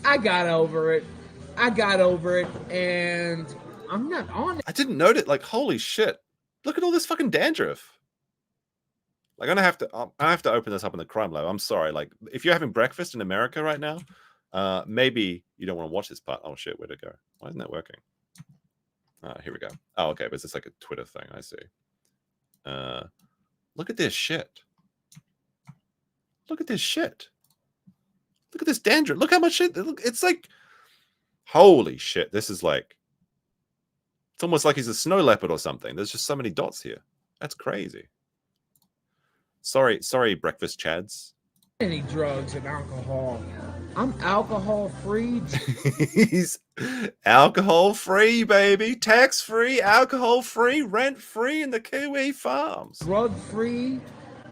I got over it, and I'm not on it. I didn't note it. Like, holy shit! Look at all this fucking dandruff. Like, I have to open this up in the crime lab. I'm sorry. Like, if you're having breakfast in America right now, maybe you don't want to watch this part. Oh shit, where'd it go? Why isn't that working? Here we go. Oh, okay, but it's just like a Twitter thing. I see. Look at this shit. Look at this dandruff. Look how much shit. It's like, holy shit. This is like, it's almost like he's a snow leopard or something. There's just so many dots here. That's crazy. Sorry, breakfast chads. Any drugs and alcohol. I'm alcohol free. He's alcohol free, baby. Tax free, alcohol free, rent free in the Kiwi Farms. Drug free.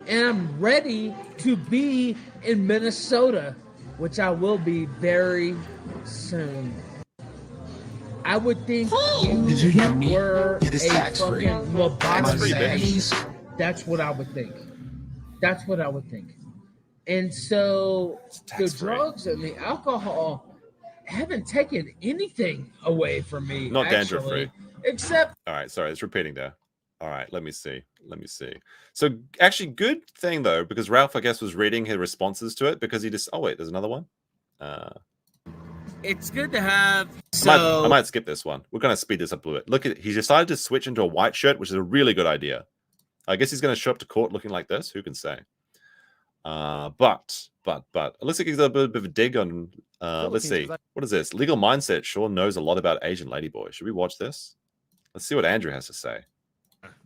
And I'm ready to be in Minnesota, which I will be very soon. I would think you were a fucking lobotomy. That's what I would think. And so the drugs and the alcohol haven't taken anything away from me. Not dandruff free. Except. All right, sorry, it's repeating there. All right, let me see. Let me see. So actually, good thing though, because Ralph, I guess, was reading his responses to it because he just. Oh wait, there's another one. It's good to have. I might skip this one. We're gonna speed this up a little bit. Look at. He decided to switch into a white shirt, which is a really good idea. I guess he's gonna show up to court looking like this. Who can say? But it looks like he's got a bit of a dig on. Let's see. What is this? Legal Mindset. Sean knows a lot about Asian ladyboy. Should we watch this? Let's see what Andrew has to say.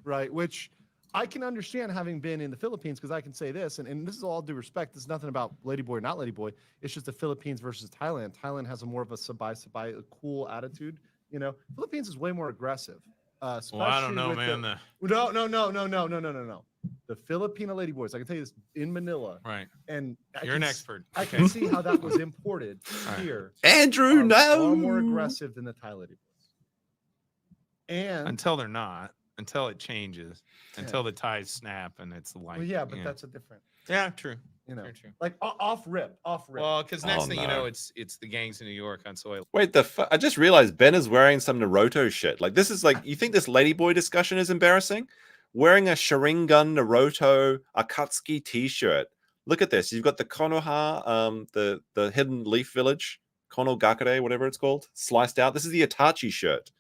Right, which I can understand having been in the Philippines, because I can say this, and this is all due respect. This is nothing about ladyboy or not ladyboy. It's just the Philippines versus Thailand. Thailand has a more of a sabai, a cool attitude. You know, Philippines is way more aggressive. Well, I don't know, man. No. The Filipino ladyboys, I can tell you this, in Manila. Right. And you're an expert. I can see how that was imported here. Andrew, no. Far more aggressive than the Thai ladyboys. And until they're not, until it changes, until the ties snap and it's like. Well, yeah, but that's a different. Yeah, true. You know, true. like off rip. Well, because next thing you know, it's the gangs in New York on soil. Wait, I just realized Ben is wearing some Naruto shit. Like this is like, you think this ladyboy discussion is embarrassing? Wearing a Sharingan Naruto Akatsuki t-shirt. Look at this. You've got the Konoha, the Hidden Leaf Village, Konogakure, whatever it's called, sliced out. This is the Itachi shirt.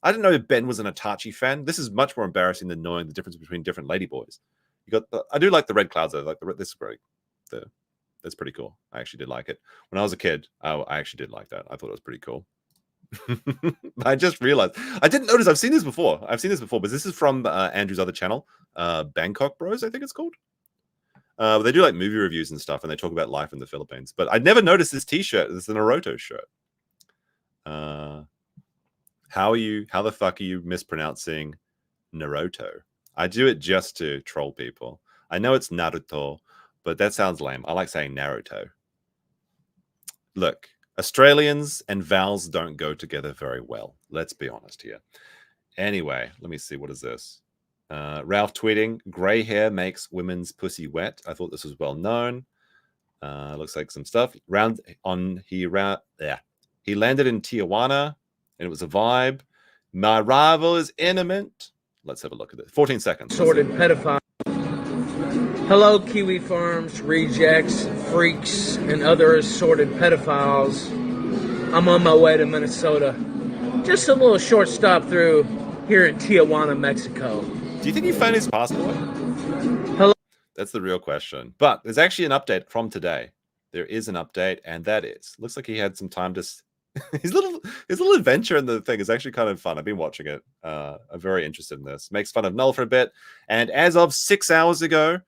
I didn't know if Ben was an Itachi fan. This is much more embarrassing than knowing the difference between different ladyboys. You got the, I do like the red clouds though. Like this is great. That's pretty cool. I actually did like it when I was a kid. I actually did like that. I thought it was pretty cool. I just realized I didn't notice. I've seen this before, but this is from Andrew's other channel, Bangkok Bros, I think it's called. They do like movie reviews and stuff, and they talk about life in the Philippines. But I'd never noticed this T-shirt. It's the Naruto shirt. How the fuck are you mispronouncing Naruto? I do it just to troll people. I know it's Naruto, but that sounds lame. I like saying Naruto. Look, Australians and vowels don't go together very well. Let's be honest here. Anyway, let me see. What is this? Ralph tweeting, gray hair makes women's pussy wet. I thought this was well known. Looks like some stuff. He landed in Tijuana, and it was a vibe. My rival is imminent. Let's have a look at it. 14 seconds. Sorted pedophile. Hello, Kiwi Farms, rejects, freaks, and other assorted pedophiles. I'm on my way to Minnesota. Just a little short stop through here in Tijuana, Mexico. Do you think he found his passport? Hello. That's the real question. But there's actually an update from today. There is an update, and that is, looks like he had some time to... his little adventure in the thing is actually kind of fun. I've been watching it. I'm very interested in this. Makes fun of Null for a bit. And as of 6 hours ago,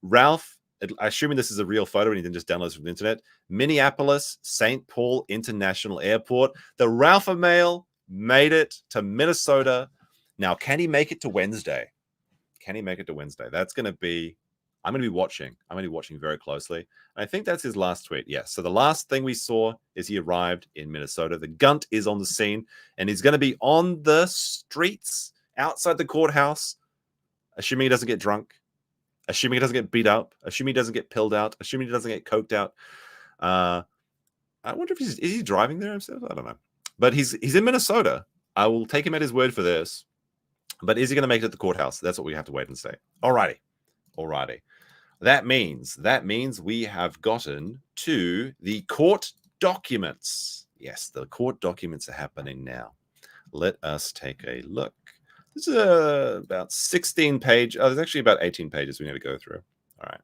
Ralph, assuming this is a real photo and he didn't just download it from the internet, Minneapolis St. Paul International Airport. The Ralph mail made it to Minnesota. Now, can he make it to Wednesday? Can he make it to Wednesday? That's going to be... I'm going to be watching. I'm going to be watching very closely. And I think that's his last tweet. Yes. So the last thing we saw is he arrived in Minnesota. The Gunt is on the scene, and he's going to be on the streets outside the courthouse, assuming he doesn't get drunk, assuming he doesn't get beat up, assuming he doesn't get pilled out, assuming he doesn't get coked out. I wonder if is he driving there himself? I don't know. But he's in Minnesota. I will take him at his word for this. But is he going to make it to the courthouse? That's what we have to wait and say. Alrighty. That means we have gotten to the court documents. Yes, the court documents are happening now. Let us take a look. This is about 16 pages. Oh, there's actually about 18 pages we need to go through. All right.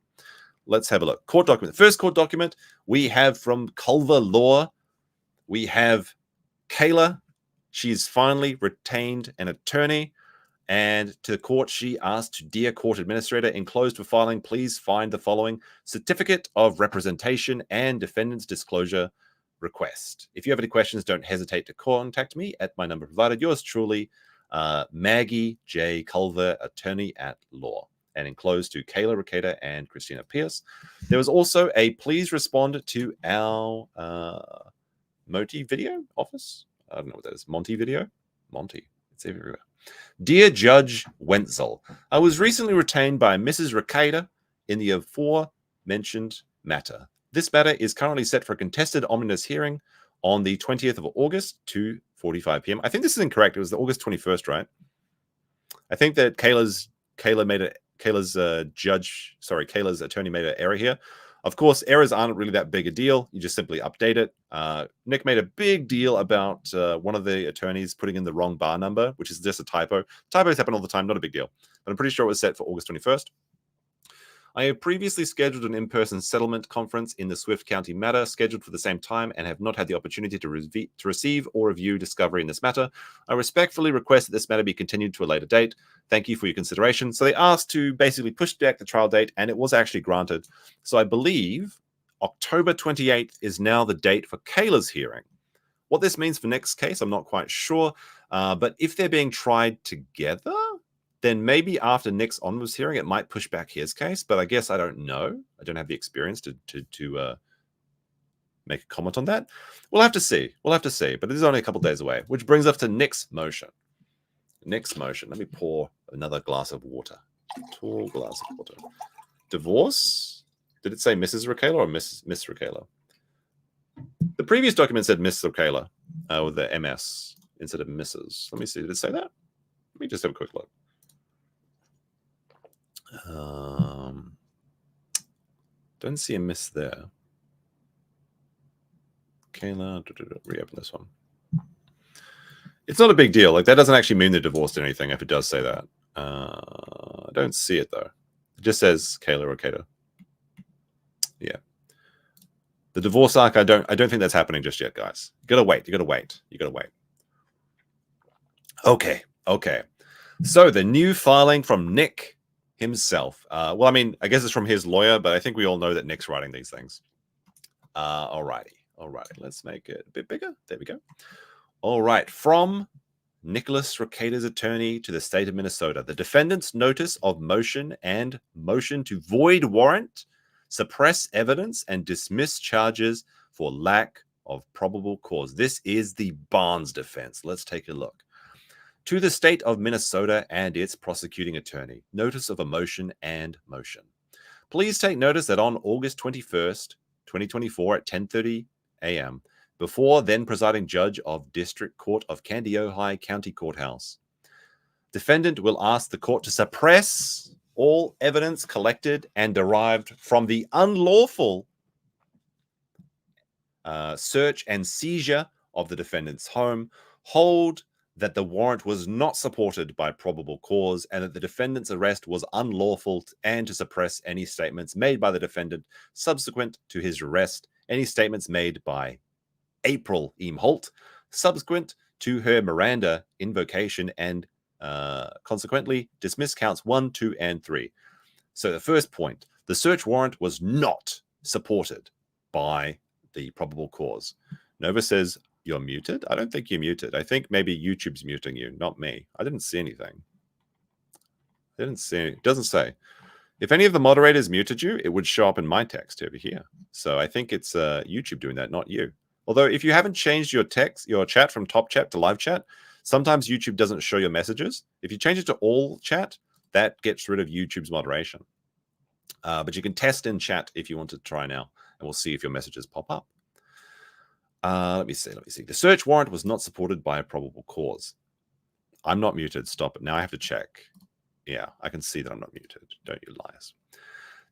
Let's have a look. Court document. The first court document we have from Culver Law. We have Kayla. She's finally retained an attorney. And to the court, she asked, Dear Court Administrator, enclosed for filing, please find the following Certificate of Representation and Defendant's Disclosure Request. If you have any questions, don't hesitate to contact me at my number provided. Yours truly, Maggie J. Culver, Attorney at Law. And enclosed to Kayla Rekieta and Christina Pierce. There was also a please respond to our Moti video office. I don't know what that is. Monty video? Monty. It's everywhere. Dear Judge Wenzel, I was recently retained by Mrs. Rekieta in the aforementioned matter. This matter is currently set for a contested omnibus hearing on the 20th of August, 2:45 p.m. I think this is incorrect. It was the August 21st, right? I think that Kayla's Kayla's attorney made an error here. Of course, errors aren't really that big a deal. You just simply update it. Nick made a big deal about one of the attorneys putting in the wrong bar number, which is just a typo. Typos happen all the time, not a big deal. But I'm pretty sure it was set for August 21st. I have previously scheduled an in-person settlement conference in the Swift County matter, scheduled for the same time, and have not had the opportunity to receive or review discovery in this matter. I respectfully request that this matter be continued to a later date. Thank you for your consideration. So they asked to basically push back the trial date, and it was actually granted. So I believe October 28th is now the date for Kayla's hearing. What this means for Nick's case, I'm not quite sure. But if they're being tried together, then maybe after Nick's onwards hearing, it might push back his case. But I guess I don't know. I don't have the experience to make a comment on that. We'll have to see. We'll have to see. But it is only a couple days away, which brings us to Nick's motion. Nick's motion. Let me pour another glass of water. Tall glass of water. Divorce? Did it say Mrs. Rekieta or Miss Rekieta? The previous document said Miss Rekieta with the MS instead of Mrs. Let me see. Did it say that? Let me just have a quick look. Don't see a miss there. Kayla, reopen this one. It's not a big deal. Like, that doesn't actually mean they're divorced or anything if it does say that. I don't see it though. It just says Kayla Rekieta. Yeah. The divorce arc, I don't think that's happening just yet, guys. You gotta wait. You gotta wait. You gotta wait. Okay. Okay. So the new filing from Nick himself. Well, I mean, I guess it's from his lawyer, but I think we all know that Nick's writing these things. Alrighty. Alright. Let's make it a bit bigger. There we go. All right. From Nicholas Rekieta's attorney to the state of Minnesota. The defendant's notice of motion and motion to void warrant, suppress evidence, and dismiss charges for lack of probable cause. This is the Barnes defense. Let's take a look. To the state of Minnesota and its prosecuting attorney, notice of a motion and motion. Please take notice that on August 21st, 2024 at 10:30 a.m., before then presiding judge of District Court of Kandiyohi County Courthouse, defendant will ask the court to suppress all evidence collected and derived from the unlawful search and seizure of the defendant's home, hold that the warrant was not supported by probable cause and that the defendant's arrest was unlawful, and to suppress any statements made by the defendant subsequent to his arrest, any statements made by April Holt subsequent to her Miranda invocation, and consequently dismiss counts 1, 2, and 3. So the first point, the search warrant was not supported by the probable cause. Nova says, you're muted? I don't think you're muted. I think maybe YouTube's muting you, not me. I didn't see anything. I didn't see it. Doesn't say. If any of the moderators muted you, it would show up in my text over here. So I think it's YouTube doing that, not you. Although if you haven't changed your chat from top chat to live chat, sometimes YouTube doesn't show your messages. If you change it to all chat, that gets rid of YouTube's moderation. But you can test in chat if you want to try now, and we'll see if your messages pop up. Let me see. The search warrant was not supported by a probable cause. I'm not muted. Stop it. Now I have to check. Yeah, I can see that I'm not muted. Don't you liars.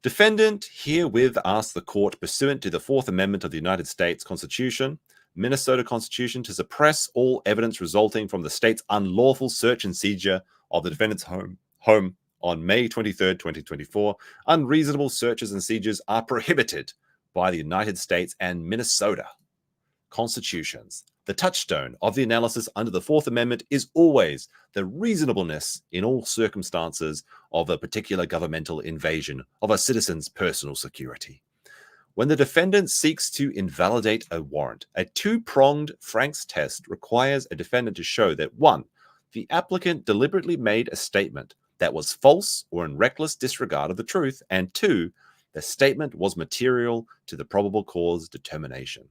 Defendant herewith asks the court, pursuant to the 4th Amendment of the United States Constitution, Minnesota Constitution, to suppress all evidence resulting from the state's unlawful search and seizure of the defendant's home on May 23rd, 2024. Unreasonable searches and seizures are prohibited by the United States and Minnesota constitutions. The touchstone of the analysis under the 4th Amendment is always the reasonableness in all circumstances of a particular governmental invasion of a citizen's personal security. When the defendant seeks to invalidate a warrant, a two-pronged Frank's test requires a defendant to show that 1, the applicant deliberately made a statement that was false or in reckless disregard of the truth, and 2, the statement was material to the probable cause determination.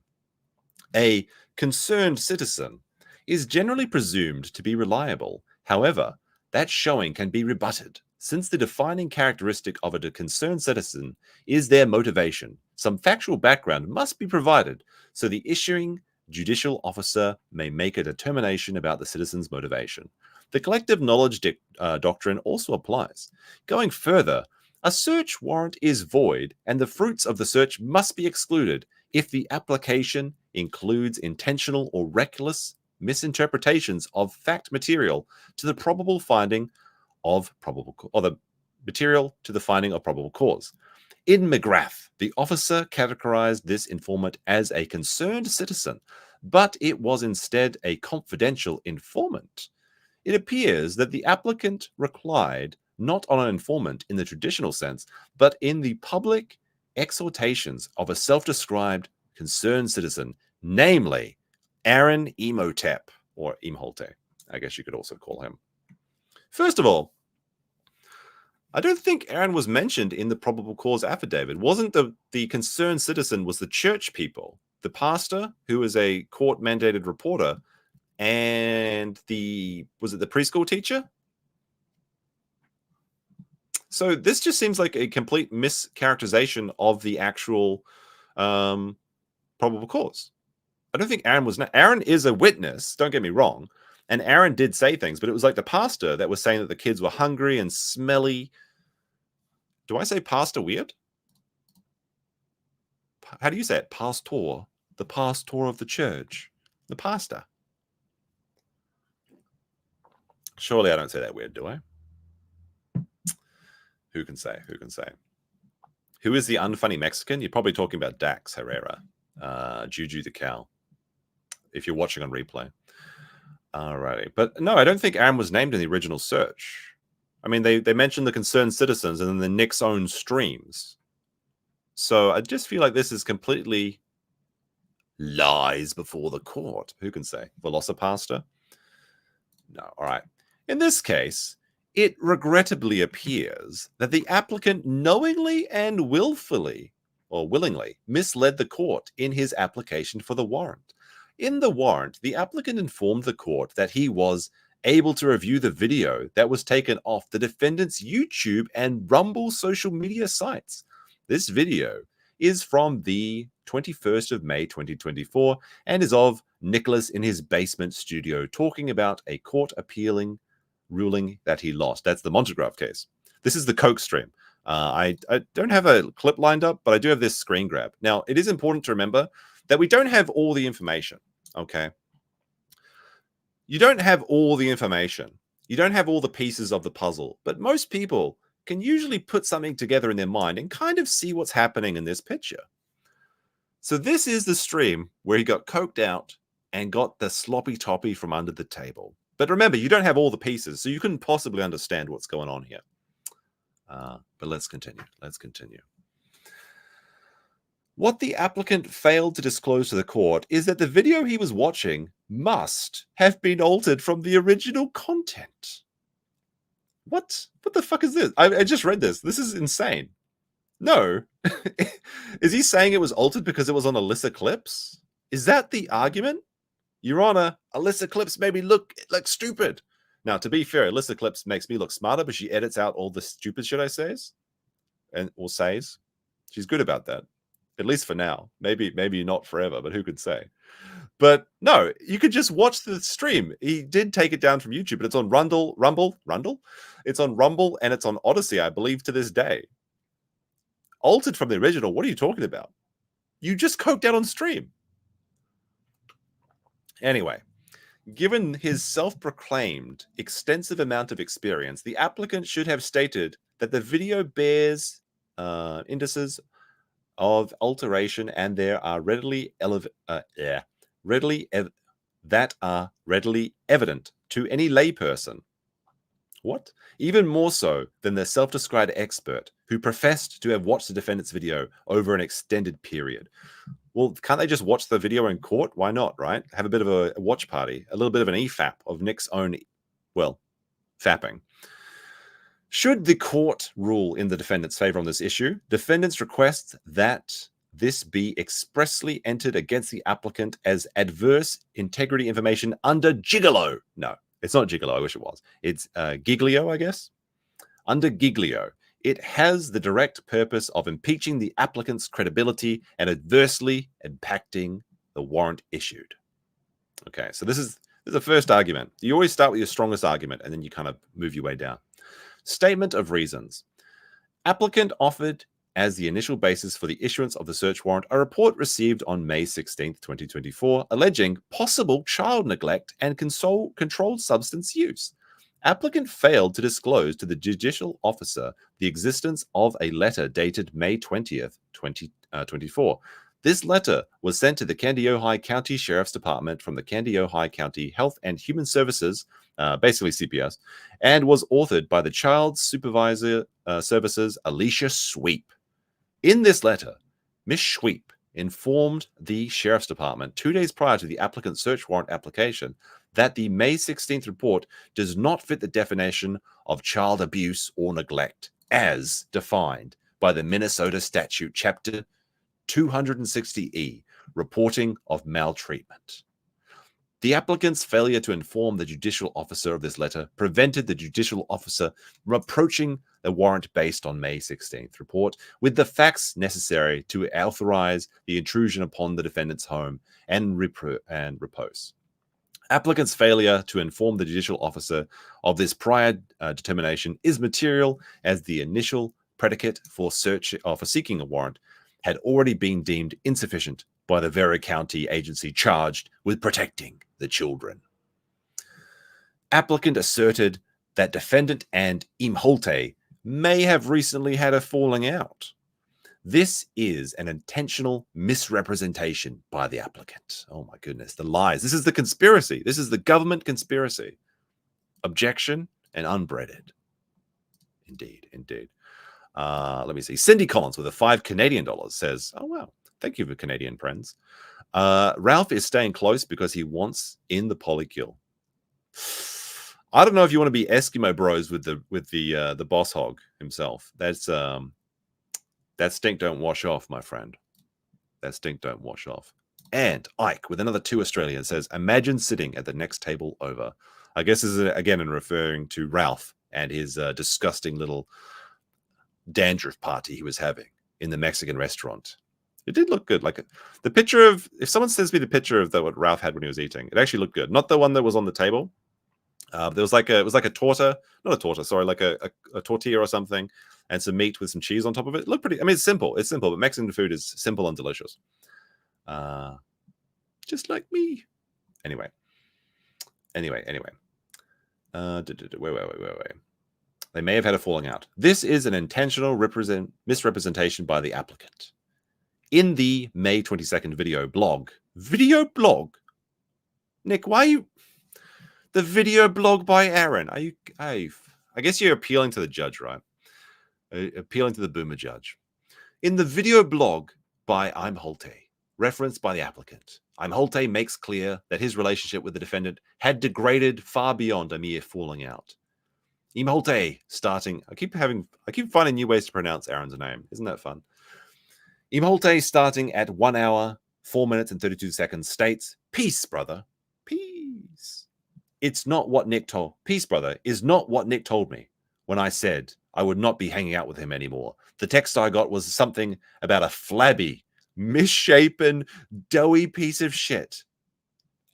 A concerned citizen is generally presumed to be reliable. However, that showing can be rebutted, since the defining characteristic of a concerned citizen is their motivation. Some factual background must be provided so the issuing judicial officer may make a determination about the citizen's motivation. the collective knowledge doctrine also applies. Going further, a search warrant is void and the fruits of the search must be excluded if the application includes intentional or reckless misinterpretations of fact material to the probable finding of probable or the material to the finding of probable cause. In McGrath, the officer categorized this informant as a concerned citizen, but it was instead a confidential informant. It appears that the applicant relied not on an informant in the traditional sense, but in the public exhortations of a self-described concerned citizen, namely Aaron Imhotep, or Imhotep, I guess you could also call him. First of all, I don't think Aaron was mentioned in the probable cause affidavit. Wasn't the concerned citizen was the church people, the pastor, who was a court-mandated reporter, and was it the preschool teacher? So this just seems like a complete mischaracterization of the actual probable cause. I don't think Aaron was. Aaron is a witness. Don't get me wrong, and Aaron did say things, but it was like the pastor that was saying that the kids were hungry and smelly. Do I say pastor weird? How do you say it? Pastor, the pastor of the church, the pastor. Surely I don't say that weird, do I? Who can say? Who can say? Who is the unfunny Mexican? You're probably talking about Dax Herrera, Juju the cow, if you're watching on replay. Alrighty. But no, I don't think Aaron was named in the original search. I mean, they mentioned the concerned citizens and then the Nicks' own streams. So I just feel like this is completely lies before the court. Who can say? Velocipaster? No. All right. In this case, it regrettably appears that the applicant knowingly and willfully or willingly misled the court in his application for the warrant. In the warrant, the applicant informed the court that he was able to review the video that was taken off the defendant's YouTube and Rumble social media sites. This video is from the 21st of May 2024 and is of Nicholas in his basement studio talking about a court appealing ruling that he lost. That's the Montegraph case. This is the Coke stream. I don't have a clip lined up, but I do have this screen grab. Now, it is important to remember that we don't have all the information, okay? You don't have all the information. You don't have all the pieces of the puzzle, but most people can usually put something together in their mind and kind of see what's happening in this picture. So this is the stream where he got coked out and got the sloppy toppy from under the table. But remember, you don't have all the pieces, so you couldn't possibly understand what's going on here. But let's continue. Let's continue. What the applicant failed to disclose to the court is that the video he was watching must have been altered from the original content. What the fuck is this? I just read this. This is insane. No. Is he saying it was altered because it was on Alyssa Clips? Is that the argument? Your Honor, Alyssa Clips made me look like stupid. Now, to be fair, Alyssa Clips makes me look smarter, but she edits out all the stupid shit I says or says. She's good about that, at least for now. Maybe not forever, but who could say? But no, you could just watch the stream. He did take it down from YouTube, but it's on Rumble. It's on Rumble and it's on Odyssey, I believe, to this day. Altered from the original. What are you talking about? You just coked out on stream. Anyway, given his self-proclaimed extensive amount of experience, the applicant should have stated that the video bears indices of alteration and there are readily evident to any layperson. What? Even more so than the self-described expert who professed to have watched the defendant's video over an extended period. Well, can't they just watch the video in court? Why not, right? Have a bit of a watch party, a little bit of an EFAP of Nick's own, well, fapping. Should the court rule in the defendant's favor on this issue, defendants request that this be expressly entered against the applicant as adverse integrity information under Gigolo. No, it's not Gigolo. I wish it was. It's Giglio, I guess. Under Giglio, it has the direct purpose of impeaching the applicant's credibility and adversely impacting the warrant issued. Okay, so this is This is the first argument. You always start with your strongest argument, and then you kind of move your way down. Statement of reasons. Applicant offered as the initial basis for the issuance of the search warrant a report received on May 16, 2024, alleging possible child neglect and controlled substance use. Applicant failed to disclose to the judicial officer the existence of a letter dated May 20th, 2024. This letter was sent to the Kandiyohi County Sheriff's Department from the Kandiyohi County Health and Human Services, basically CPS, and was authored by the Child Supervisor Services, Alicia Sweep. In this letter, Ms. Sweep informed the Sheriff's Department 2 days prior to the applicant's search warrant application that the May 16th report does not fit the definition of child abuse or neglect as defined by the Minnesota Statute Chapter 260E, reporting of maltreatment. The applicant's failure to inform the judicial officer of this letter prevented the judicial officer from approaching the warrant based on May 16th report with the facts necessary to authorize the intrusion upon the defendant's home and repose. Applicant's failure to inform the judicial officer of this prior determination is material, as the initial predicate for seeking a warrant had already been deemed insufficient by the very county agency charged with protecting the children. Applicant asserted that defendant and Imholte may have recently had a falling out. This is an intentional misrepresentation by the applicant. Oh my goodness, the lies. This is the conspiracy. This is the government conspiracy. Objection and unbreaded. Indeed, indeed. Let me see. Cindy Collins with a $5 Canadian says, oh, wow. Thank you for Canadian friends. Ralph is staying close because he wants in the polykill. I don't know if you want to be Eskimo bros with the boss hog himself. That's that stink don't wash off, my friend. That stink don't wash off. And Ike with another 2 Australian says, imagine sitting at the next table over. I guess this is again in referring to Ralph and his disgusting little dandruff party he was having in the Mexican restaurant. It did look good. Like the picture of, if someone sends me the picture of what Ralph had when he was eating, it actually looked good. Not the one that was on the table. There was like it was like a torta, not a torta, sorry, like a tortilla or something, and some meat with some cheese on top of it. It looked pretty. I mean, it's simple, but Mexican food is simple and delicious. Just like me. Anyway. Wait. They may have had a falling out. This is an intentional misrepresentation by the applicant. In the May 22nd video blog, Nick, why are you, the video blog by Aaron? I guess you're appealing to the judge, right? Appealing to the boomer judge. In the video blog by Imholte, referenced by the applicant, Imholte makes clear that his relationship with the defendant had degraded far beyond a mere falling out. Imholte starting, I keep finding new ways to pronounce Aaron's name. Isn't that fun? Imholte starting at 1 hour, 4 minutes and 32 seconds states, peace, brother, peace. It's not what Nick told, peace, brother, is not what Nick told me when I said I would not be hanging out with him anymore. The text I got was something about a flabby, misshapen, doughy piece of shit.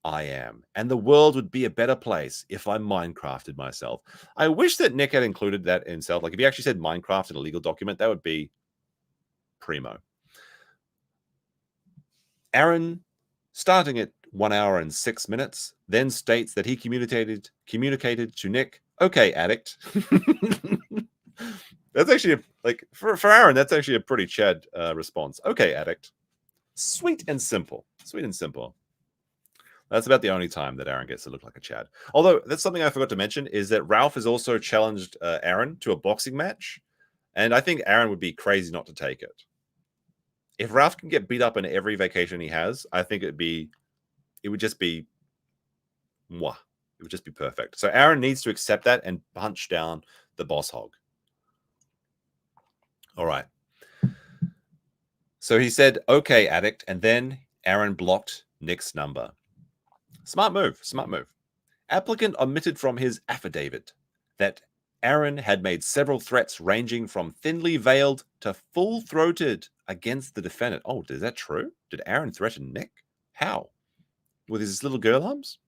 I am. And the world would be a better place if I Minecrafted myself. I wish that Nick had included that himself. Like if he actually said Minecraft in a legal document, that would be primo. Aaron, starting at 1 hour and 6 minutes, then states that he communicated to Nick, okay, addict. That's actually, for Aaron, that's actually a pretty Chad response. Okay, addict. Sweet and simple. Sweet and simple. That's about the only time that Aaron gets to look like a Chad. Although, that's something I forgot to mention, is that Ralph has also challenged Aaron to a boxing match. And I think Aaron would be crazy not to take it. If Ralph can get beat up in every vacation he has, I think it would just be mwah. It would just be perfect. So Aaron needs to accept that and punch down the boss hog. All right. So he said, okay, addict. And then Aaron blocked Nick's number. Smart move. Smart move. Applicant omitted from his affidavit that Aaron had made several threats ranging from thinly veiled to full-throated against the defendant. Oh, is that true? Did Aaron threaten Nick? How? With his little girl arms?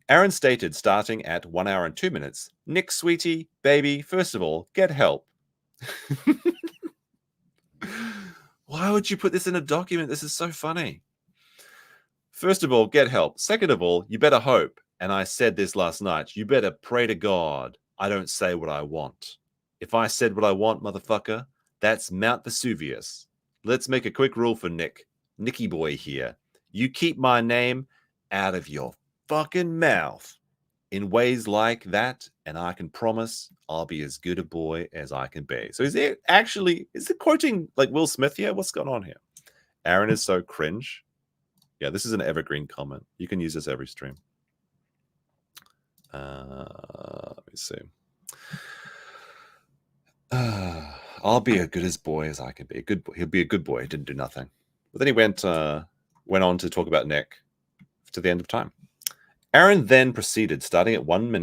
Aaron stated, starting at 1 hour and 2 minutes, Nick, sweetie, baby, first of all, get help. Why would you put this in a document? This is so funny. First of all, get help. Second of all, you better hope. And I said this last night. You better pray to God I don't say what I want. If I said what I want, motherfucker, that's Mount Vesuvius. Let's make a quick rule for Nick. Nicky boy here. You keep my name out of your fucking mouth in ways like that, and I can promise I'll be as good a boy as I can be. So is it quoting like Will Smith here? What's going on here? Aaron is so cringe. Yeah, this is an evergreen comment. You can use this every stream. Let me see. I'll be as good as boy as I can be. A good boy. He'll be a good boy. Didn't do nothing. But then he went on to talk about Nick to the end of time. Aaron then proceeded, starting at 1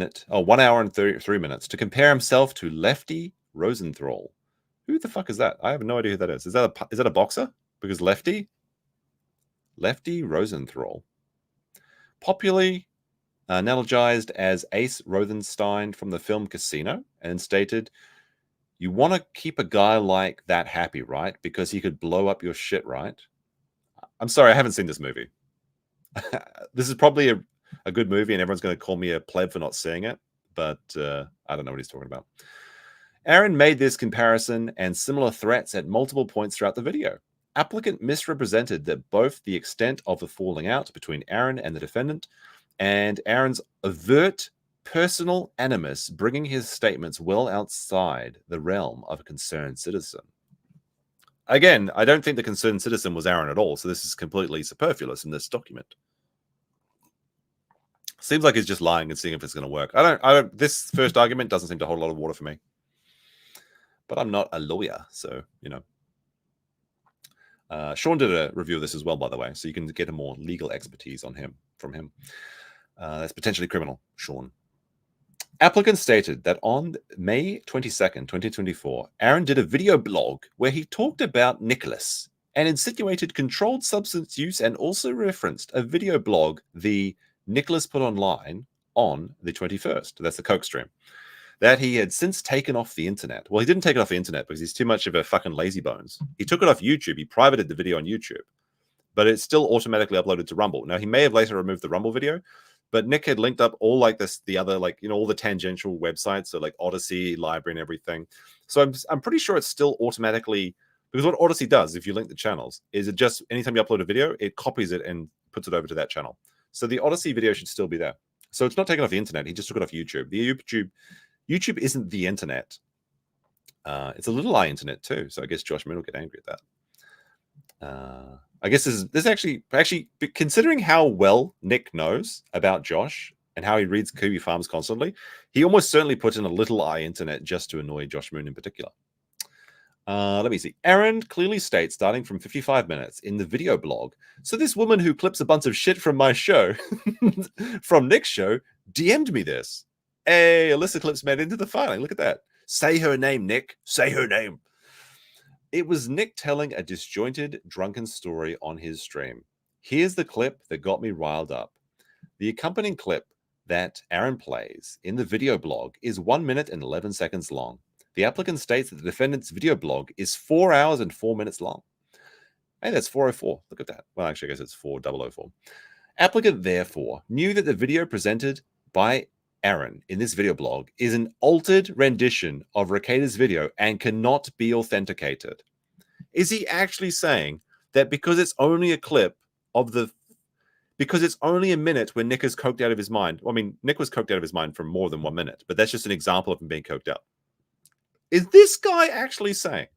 hour and 33 minutes, to compare himself to Lefty Rosenthal. Who the fuck is that? I have no idea who that is. Is that a boxer? Because Lefty Rosenthal, popularly analogized as Ace Rosenstein from the film Casino, and stated, "You want to keep a guy like that happy, right? Because he could blow up your shit, right?" I'm sorry, I haven't seen this movie. This is probably a good movie, and everyone's going to call me a pleb for not seeing it, but I don't know what he's talking about. Aaron made this comparison and similar threats at multiple points throughout the video. Applicant misrepresented that both the extent of the falling out between Aaron and the defendant and Aaron's overt personal animus, bringing his statements well outside the realm of a concerned citizen. Again, I don't think the concerned citizen was Aaron at all, so this is completely superfluous in this document. Seems like he's just lying and seeing if it's going to work. This first argument doesn't seem to hold a lot of water for me. But I'm not a lawyer, so, you know. Sean did a review of this as well, by the way, so you can get a more legal expertise from him. That's potentially criminal, Sean. Applicant stated that on May 22nd, 2024, Aaron did a video blog where he talked about Nicholas and insinuated controlled substance use, and also referenced a video blog the Nicholas put online on the 21st. That's the Coke stream. That he had since taken off the internet. Well, he didn't take it off the internet because he's too much of a fucking lazy bones. He took it off YouTube. He privated the video on YouTube, but it's still automatically uploaded to Rumble. Now, he may have later removed the Rumble video, but Nick had linked up all like this, the other, like, you know, all the tangential websites, so like Odyssey, Library, and everything. So I'm pretty sure it's still automatically, because what Odyssey does, if you link the channels, is it just, anytime you upload a video, it copies it and puts it over to that channel. So the Odyssey video should still be there. So it's not taken off the internet. He just took it off YouTube. YouTube isn't the internet. It's a little internet too. So I guess Josh Moon will get angry at that. I guess this actually, considering how well Nick knows about Josh and how he reads Kiwi Farms constantly, he almost certainly put in a little internet just to annoy Josh Moon in particular. Let me see. Aaron clearly states, starting from 55 minutes in the video blog, so this woman who clips a bunch of shit from my show, from Nick's show, DM'd me this. Hey, Alyssa Clips made into the filing. Look at that. Say her name, Nick. Say her name. It was Nick telling a disjointed, drunken story on his stream. Here's the clip that got me riled up. The accompanying clip that Aaron plays in the video blog is 1 minute and 11 seconds long. The applicant states that the defendant's video blog is 4 hours and 4 minutes long. Hey, that's 404. Look at that. Well, actually, I guess it's 4004. Applicant, therefore, knew that the video presented by Aaron in this video blog is an altered rendition of Rekieta's video and cannot be authenticated. Is he actually saying that because it's only a clip of because it's only a minute when Nick is coked out of his mind? Well, I mean, Nick was coked out of his mind for more than 1 minute, but that's just an example of him being coked out. Is this guy actually saying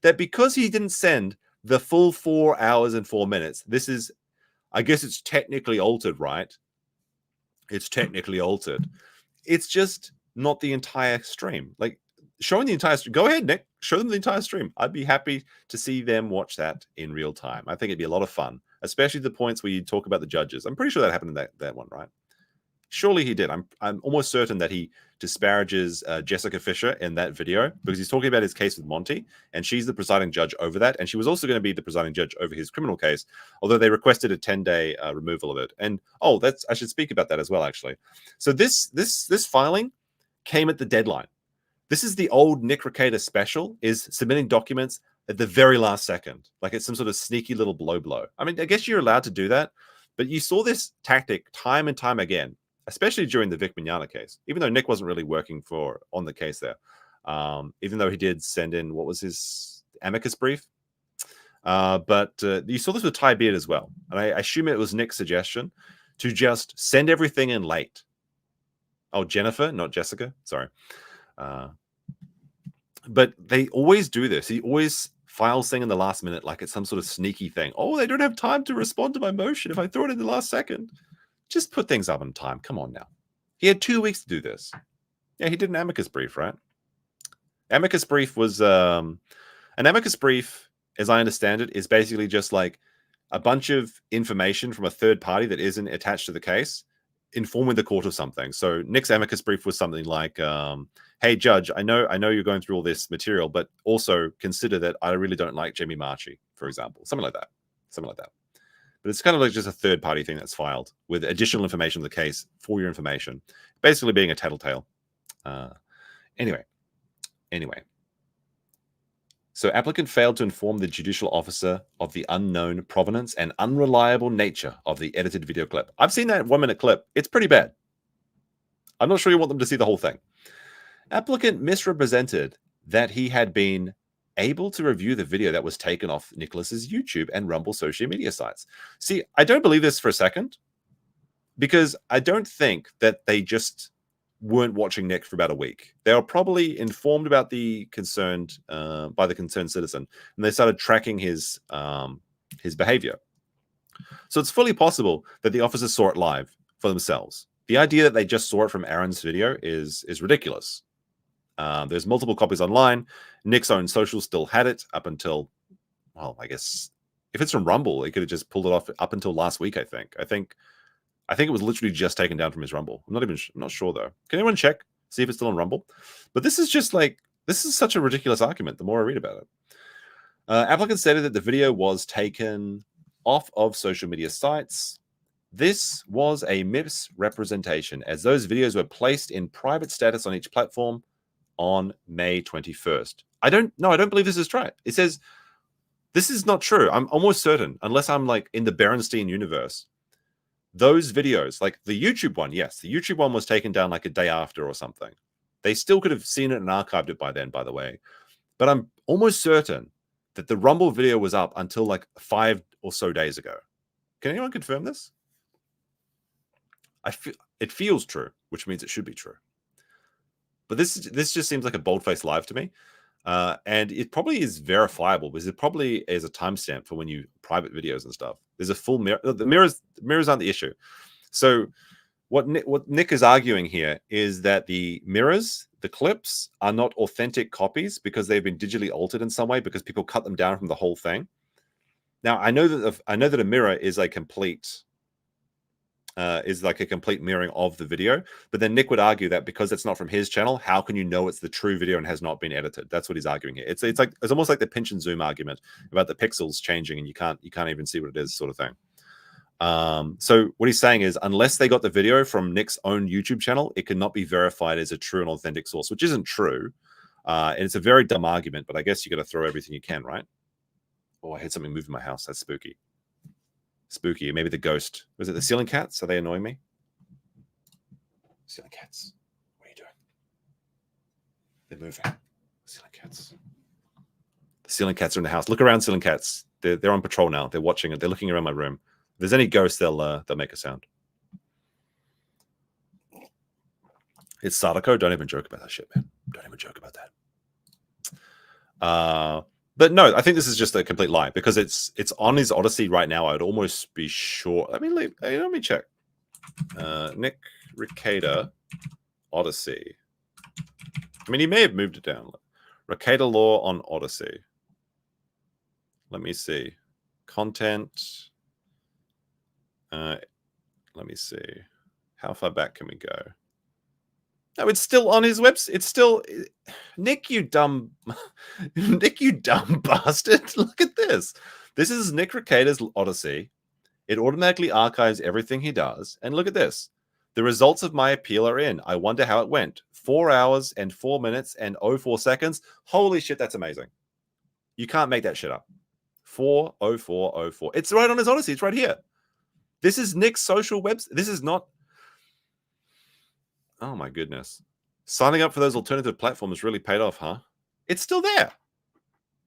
that because he didn't send the full 4 hours and 4 minutes, this is, I guess it's technically altered, right? It's technically altered. It's just not the entire stream. Like, showing the entire stream. Go ahead, Nick. Show them the entire stream. I'd be happy to see them watch that in real time. I think it'd be a lot of fun, especially the points where you talk about the judges. I'm pretty sure that happened in that one, right? Surely he did. I'm almost certain that he disparages Jessica Fisher in that video because he's talking about his case with Monty, and she's the presiding judge over that. And she was also going to be the presiding judge over his criminal case, although they requested a 10-day removal of it. And I should speak about that as well, actually. So this filing came at the deadline. This is the old Nick Rekieta special, is submitting documents at the very last second, like it's some sort of sneaky little blow. I mean, I guess you're allowed to do that, but you saw this tactic time and time again, especially during the Vic Mignogna case, even though Nick wasn't really working on the case there. Even though he did send in, what was his amicus brief? But you saw this with Ty Beard as well. And I assume it was Nick's suggestion to just send everything in late. Oh, Jennifer, not Jessica. Sorry. But they always do this. He always files thing in the last minute like it's some sort of sneaky thing. Oh, they don't have time to respond to my motion if I throw it in the last second. Just put things up on time. Come on now. He had 2 weeks to do this. Yeah, he did an amicus brief, right? Amicus brief was an amicus brief, as I understand it, is basically just like a bunch of information from a third party that isn't attached to the case, informing the court of something. So Nick's amicus brief was something like, hey, judge, I know you're going through all this material, but also consider that I really don't like Jamie Marchi, for example. Something like that. But it's kind of like just a third-party thing that's filed with additional information in the case for your information, basically being a tattletale. Anyway. So applicant failed to inform the judicial officer of the unknown provenance and unreliable nature of the edited video clip. I've seen that 1 minute clip. It's pretty bad. I'm not sure you want them to see the whole thing. Applicant misrepresented that he had been able to review the video that was taken off Nicholas's YouTube and Rumble social media sites. See, I don't believe this for a second, because I don't think that they just weren't watching Nick for about a week. They were probably informed about the concerned by the concerned citizen, and they started tracking his behavior. So it's fully possible that the officers saw it live for themselves. The idea that they just saw it from Aaron's video is ridiculous. There's multiple copies online. Nick's own social still had it up until, well, I guess if it's from Rumble, they could have just pulled it off up until last week. I think it was literally just taken down from his Rumble. I'm not sure though. Can anyone check, see if it's still on Rumble? But this is such a ridiculous argument. The more I read about it, applicant stated that the video was taken off of social media sites. This was a misrepresentation, as those videos were placed in private status on each platform on May 21st. I don't believe this is right. It says this is not true. I'm almost certain, unless I'm like in the Berenstein universe, those videos, like the YouTube one, yes, the YouTube one was taken down like a day after or something. They still could have seen it and archived it by then, by the way. But I'm almost certain that the Rumble video was up until like 5 or so days ago. Can anyone confirm this? It feels true, which means it should be true. But this just seems like a bold-faced lie to me. And it probably is verifiable because it probably is a timestamp for when you private videos and stuff. There's a full mirror. The mirrors aren't the issue. So what Nick is arguing here is that the mirrors, the clips, are not authentic copies because they've been digitally altered in some way because people cut them down from the whole thing. Now I know that a mirror is a complete mirroring of the video, but then Nick would argue that because it's not from his channel, how can you know it's the true video and has not been edited? That's what he's arguing here. It's almost like the pinch and zoom argument about the pixels changing and you can't even see what it is, sort of thing. So what he's saying is, unless they got the video from Nick's own YouTube channel, it cannot be verified as a true and authentic source, which isn't true. And it's a very dumb argument, but I guess you got to throw everything you can, right? Oh, I heard something move in my house. That's spooky. Spooky. Maybe the ghost. Was it the ceiling cats? Are they annoying me? Ceiling cats. What are you doing? They're moving. Ceiling cats. The ceiling cats are in the house. Look around, ceiling cats. They're on patrol now. They're watching it. They're looking around my room. If there's any ghosts, they'll make a sound. It's Sadako. Don't even joke about that shit, man. Don't even joke about that. But no, I think this is just a complete lie because it's on his Odyssey right now. I'd almost be sure. Let me check. Nick Rekieta Odyssey. I mean, he may have moved it down. RekietaLaw on Odyssey. Let me see. Content. Let me see. How far back can we go? No, it's still on his website. It's still Nick, you dumb Nick, you dumb bastard. Look at this. This is Nick Rekieta's Odyssey. It automatically archives everything he does. And look at this. The results of my appeal are in. I wonder how it went. 4 hours and 4 minutes and 04 seconds. Holy shit, that's amazing. You can't make that shit up. 4:04:04. It's right on his Odyssey. It's right here. This is Nick's social website. This is not. Oh my goodness. Signing up for those alternative platforms really paid off, huh? It's still there.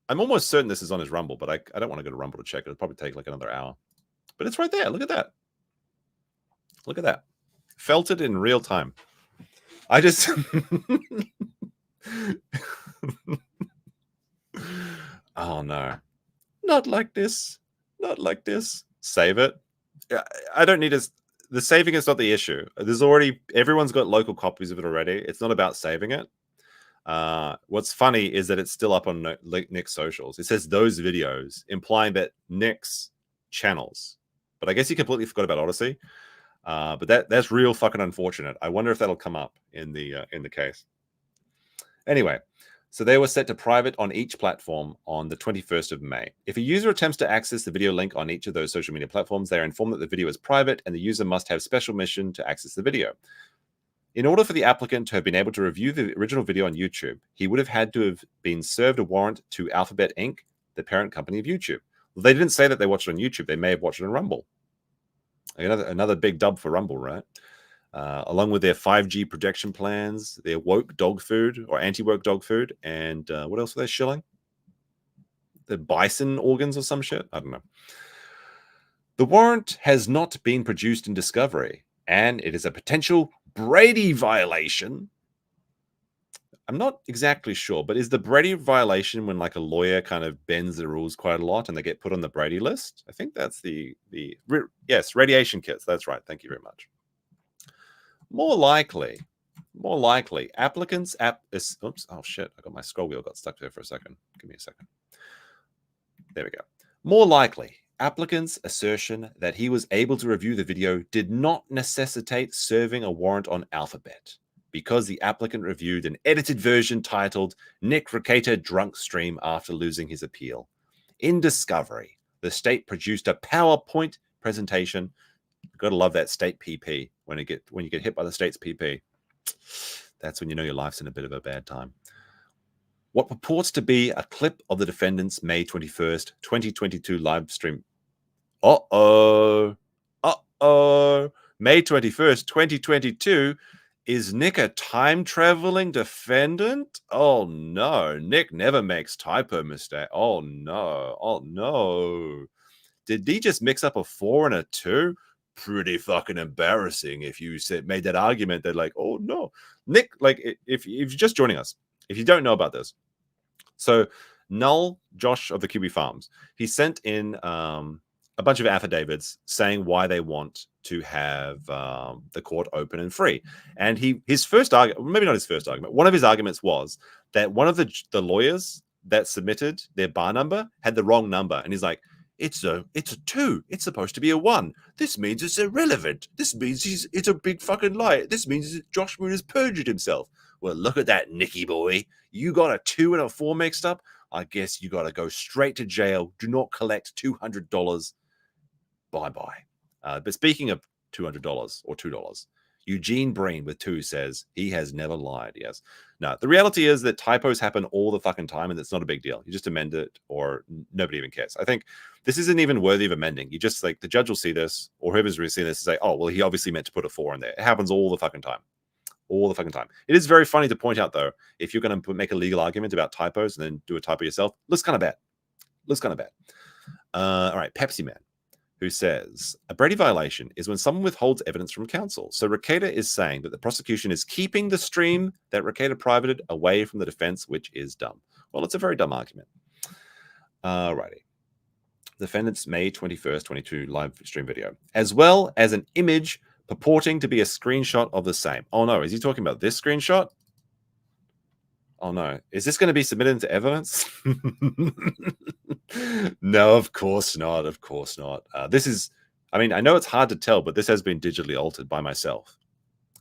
I'm almost certain this is on his Rumble, but I don't want to go to Rumble to check it. It'll probably take like another hour. But it's right there. Look at that. Look at that. Felt it in real time. I just... Oh, no. Not like this. Not like this. Save it. I don't need to... The saving is not the issue. There's already... Everyone's got local copies of it already. It's not about saving it. What's funny is that it's still up on Nick's socials. It says those videos, implying that Nick's channels. But I guess he completely forgot about Odyssey. But that's real fucking unfortunate. I wonder if that'll come up in the case. Anyway, so they were set to private on each platform on the 21st of May. If a user attempts to access the video link on each of those social media platforms, they are informed that the video is private and the user must have special permission to access the video. In order for the applicant to have been able to review the original video on YouTube, he would have had to have been served a warrant to Alphabet Inc., the parent company of YouTube. Well, they didn't say that they watched it on YouTube. They may have watched it on Rumble. Another big dub for Rumble, right? Along with their 5G protection plans, their woke dog food or anti-woke dog food, and what else were they shilling? The bison organs or some shit? I don't know. The warrant has not been produced in discovery, and it is a potential Brady violation. I'm not exactly sure, but is the Brady violation when like a lawyer kind of bends the rules quite a lot and they get put on the Brady list? I think that's yes, radiation kits. That's right. Thank you very much. More likely, applicants oops, oh shit, I got my scroll wheel got stuck there for a second. Give me a second. There we go. More likely, applicant's assertion that he was able to review the video did not necessitate serving a warrant on Alphabet, because the applicant reviewed an edited version titled Nick Rekieta Drunk Stream after losing his appeal. In discovery, the state produced a PowerPoint presentation. Gotta love that state PP when you get hit by the state's PP. That's when you know your life's in a bit of a bad time. What purports to be a clip of the defendant's May 21st, 2022 live stream. Uh-oh. May 21st, 2022. Is Nick a time-traveling defendant? Oh, no. Nick never makes typo mistake. Oh, no. Oh, no. Did he just mix up a 4 and a 2? Pretty fucking embarrassing if you made that argument that like, oh, no. Nick, like, if you're just joining us, if you don't know about this. So, Null, Josh of the Kiwi Farms, he sent in a bunch of affidavits saying why they want to have the court open and free. And his first argument, maybe not his first argument, one of his arguments was that one of the lawyers that submitted their bar number had the wrong number. And he's like, it's a 2. It's supposed to be a 1. This means it's irrelevant. This means it's a big fucking lie. This means Josh Moon has perjured himself. Well, look at that, Nicky boy. You got a 2 and a 4 mixed up. I guess you got to go straight to jail. Do not collect $200. Bye-bye. But speaking of $200 or $2, Eugene Breen with 2 says he has never lied. Yes. No, the reality is that typos happen all the fucking time and it's not a big deal. You just amend it or nobody even cares. I think this isn't even worthy of amending. You just like the judge will see this or whoever's really seeing this and say, oh, well, he obviously meant to put a 4 in there. It happens all the fucking time. All the fucking time. It is very funny to point out, though, if you're going to make a legal argument about typos and then do a typo yourself, looks kind of bad. Looks kind of bad. All right, Pepsi Man, who says, a Brady violation is when someone withholds evidence from counsel. So Rekieta is saying that the prosecution is keeping the stream that Rekieta privated away from the defense, which is dumb. Well, it's a very dumb argument. Alrighty. Defendant's May 21st, 22 live stream video, as well as an image purporting to be a screenshot of the same. Oh no, is he talking about this screenshot? Oh no, is this going to be submitted into evidence? No, of course not. Of course not. This is, I mean, I know it's hard to tell, but this has been digitally altered by myself.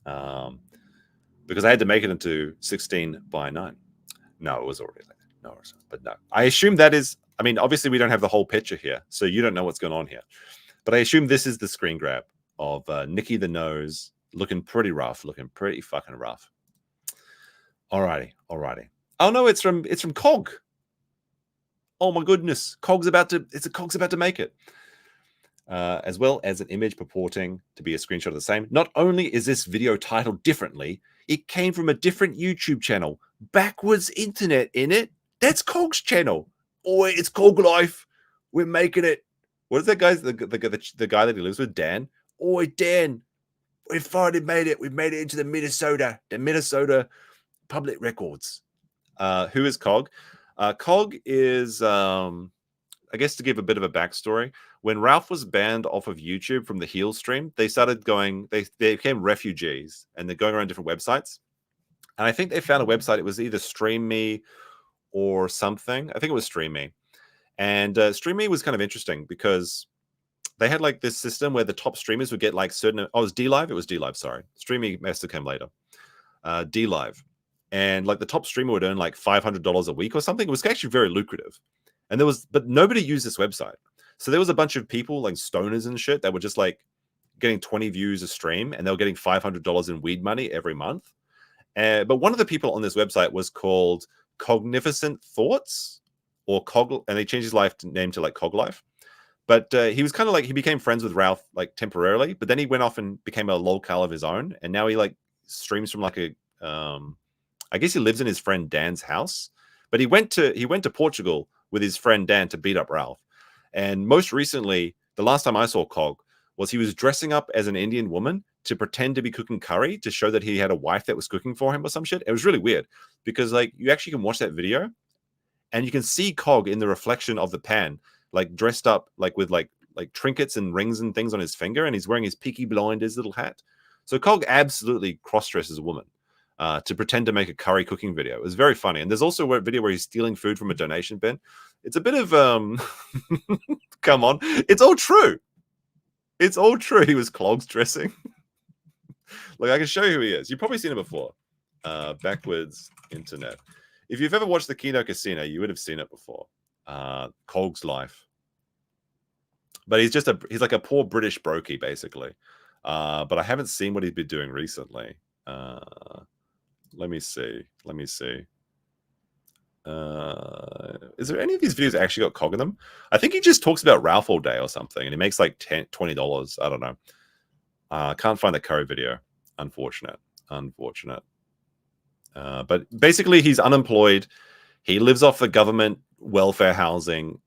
because I had to make it into 16 by 9. No, it was already like that. No, but no. I assume that is, I mean, obviously we don't have the whole picture here, so you don't know what's going on here. But I assume this is the screen grab of Nikki the Nose looking pretty rough, looking pretty fucking rough. Alrighty. Oh no, it's from Cog. Oh my goodness, Cog's about to make it. As well as an image purporting to be a screenshot of the same. Not only is this video titled differently, it came from a different YouTube channel. Backwards Internet in it. That's Cog's channel. Oh, it's Cog Life. We're making it. What is that guy's the guy that he lives with? Dan. Oh, Dan. We finally made it. We've made it into the Minnesota Public Records. Who is Cog? Cog is, I guess, to give a bit of a backstory. When Ralph was banned off of YouTube from the Heel stream, they started going. They became refugees, and they're going around different websites. And I think they found a website. It was either Stream Me or something. I think it was Stream Me. And Stream Me was kind of interesting because they had like this system where the top streamers would get like certain. Oh, it was DLive. It was DLive. Sorry, Stream Me must have come later. DLive, and like the top streamer would earn like $500 a week or something. It was actually very lucrative. And but nobody used this website. So there was a bunch of people like stoners and shit that were just like getting 20 views a stream, and they were getting $500 in weed money every month. But one of the people on this website was called Cognificent Thoughts, or Cog, and they changed his name to like Cog Life. But he was kind of like, he became friends with Ralph like temporarily, but then he went off and became a lolcal of his own, and now he like streams from like a, I guess he lives in his friend Dan's house. But he went to Portugal with his friend Dan to beat up Ralph. And most recently, the last time I saw Cog was he was dressing up as an Indian woman to pretend to be cooking curry to show that he had a wife that was cooking for him or some shit. It was really weird because like you actually can watch that video and you can see Cog in the reflection of the pan, like dressed up like with like trinkets and rings and things on his finger, and he's wearing his Peaky Blinders little hat. So Cog absolutely cross-dresses a woman to pretend to make a curry cooking video. It was very funny. And there's also a video where he's stealing food from a donation bin. It's a bit of come on, it's all true. It's all true. He was clogs dressing. Like I can show you who he is. You've probably seen him before. Backwards Internet. If you've ever watched the Kino Casino, you would have seen it before. Cog's Life. But he's like a poor British brokey, basically. But I haven't seen what he's been doing recently. Let me see. Is there any of these videos actually got Cog in them? I think he just talks about Ralph all day or something, and he makes like $20. I don't know. Can't find the curry video. Unfortunate. But basically, he's unemployed. He lives off the government welfare housing.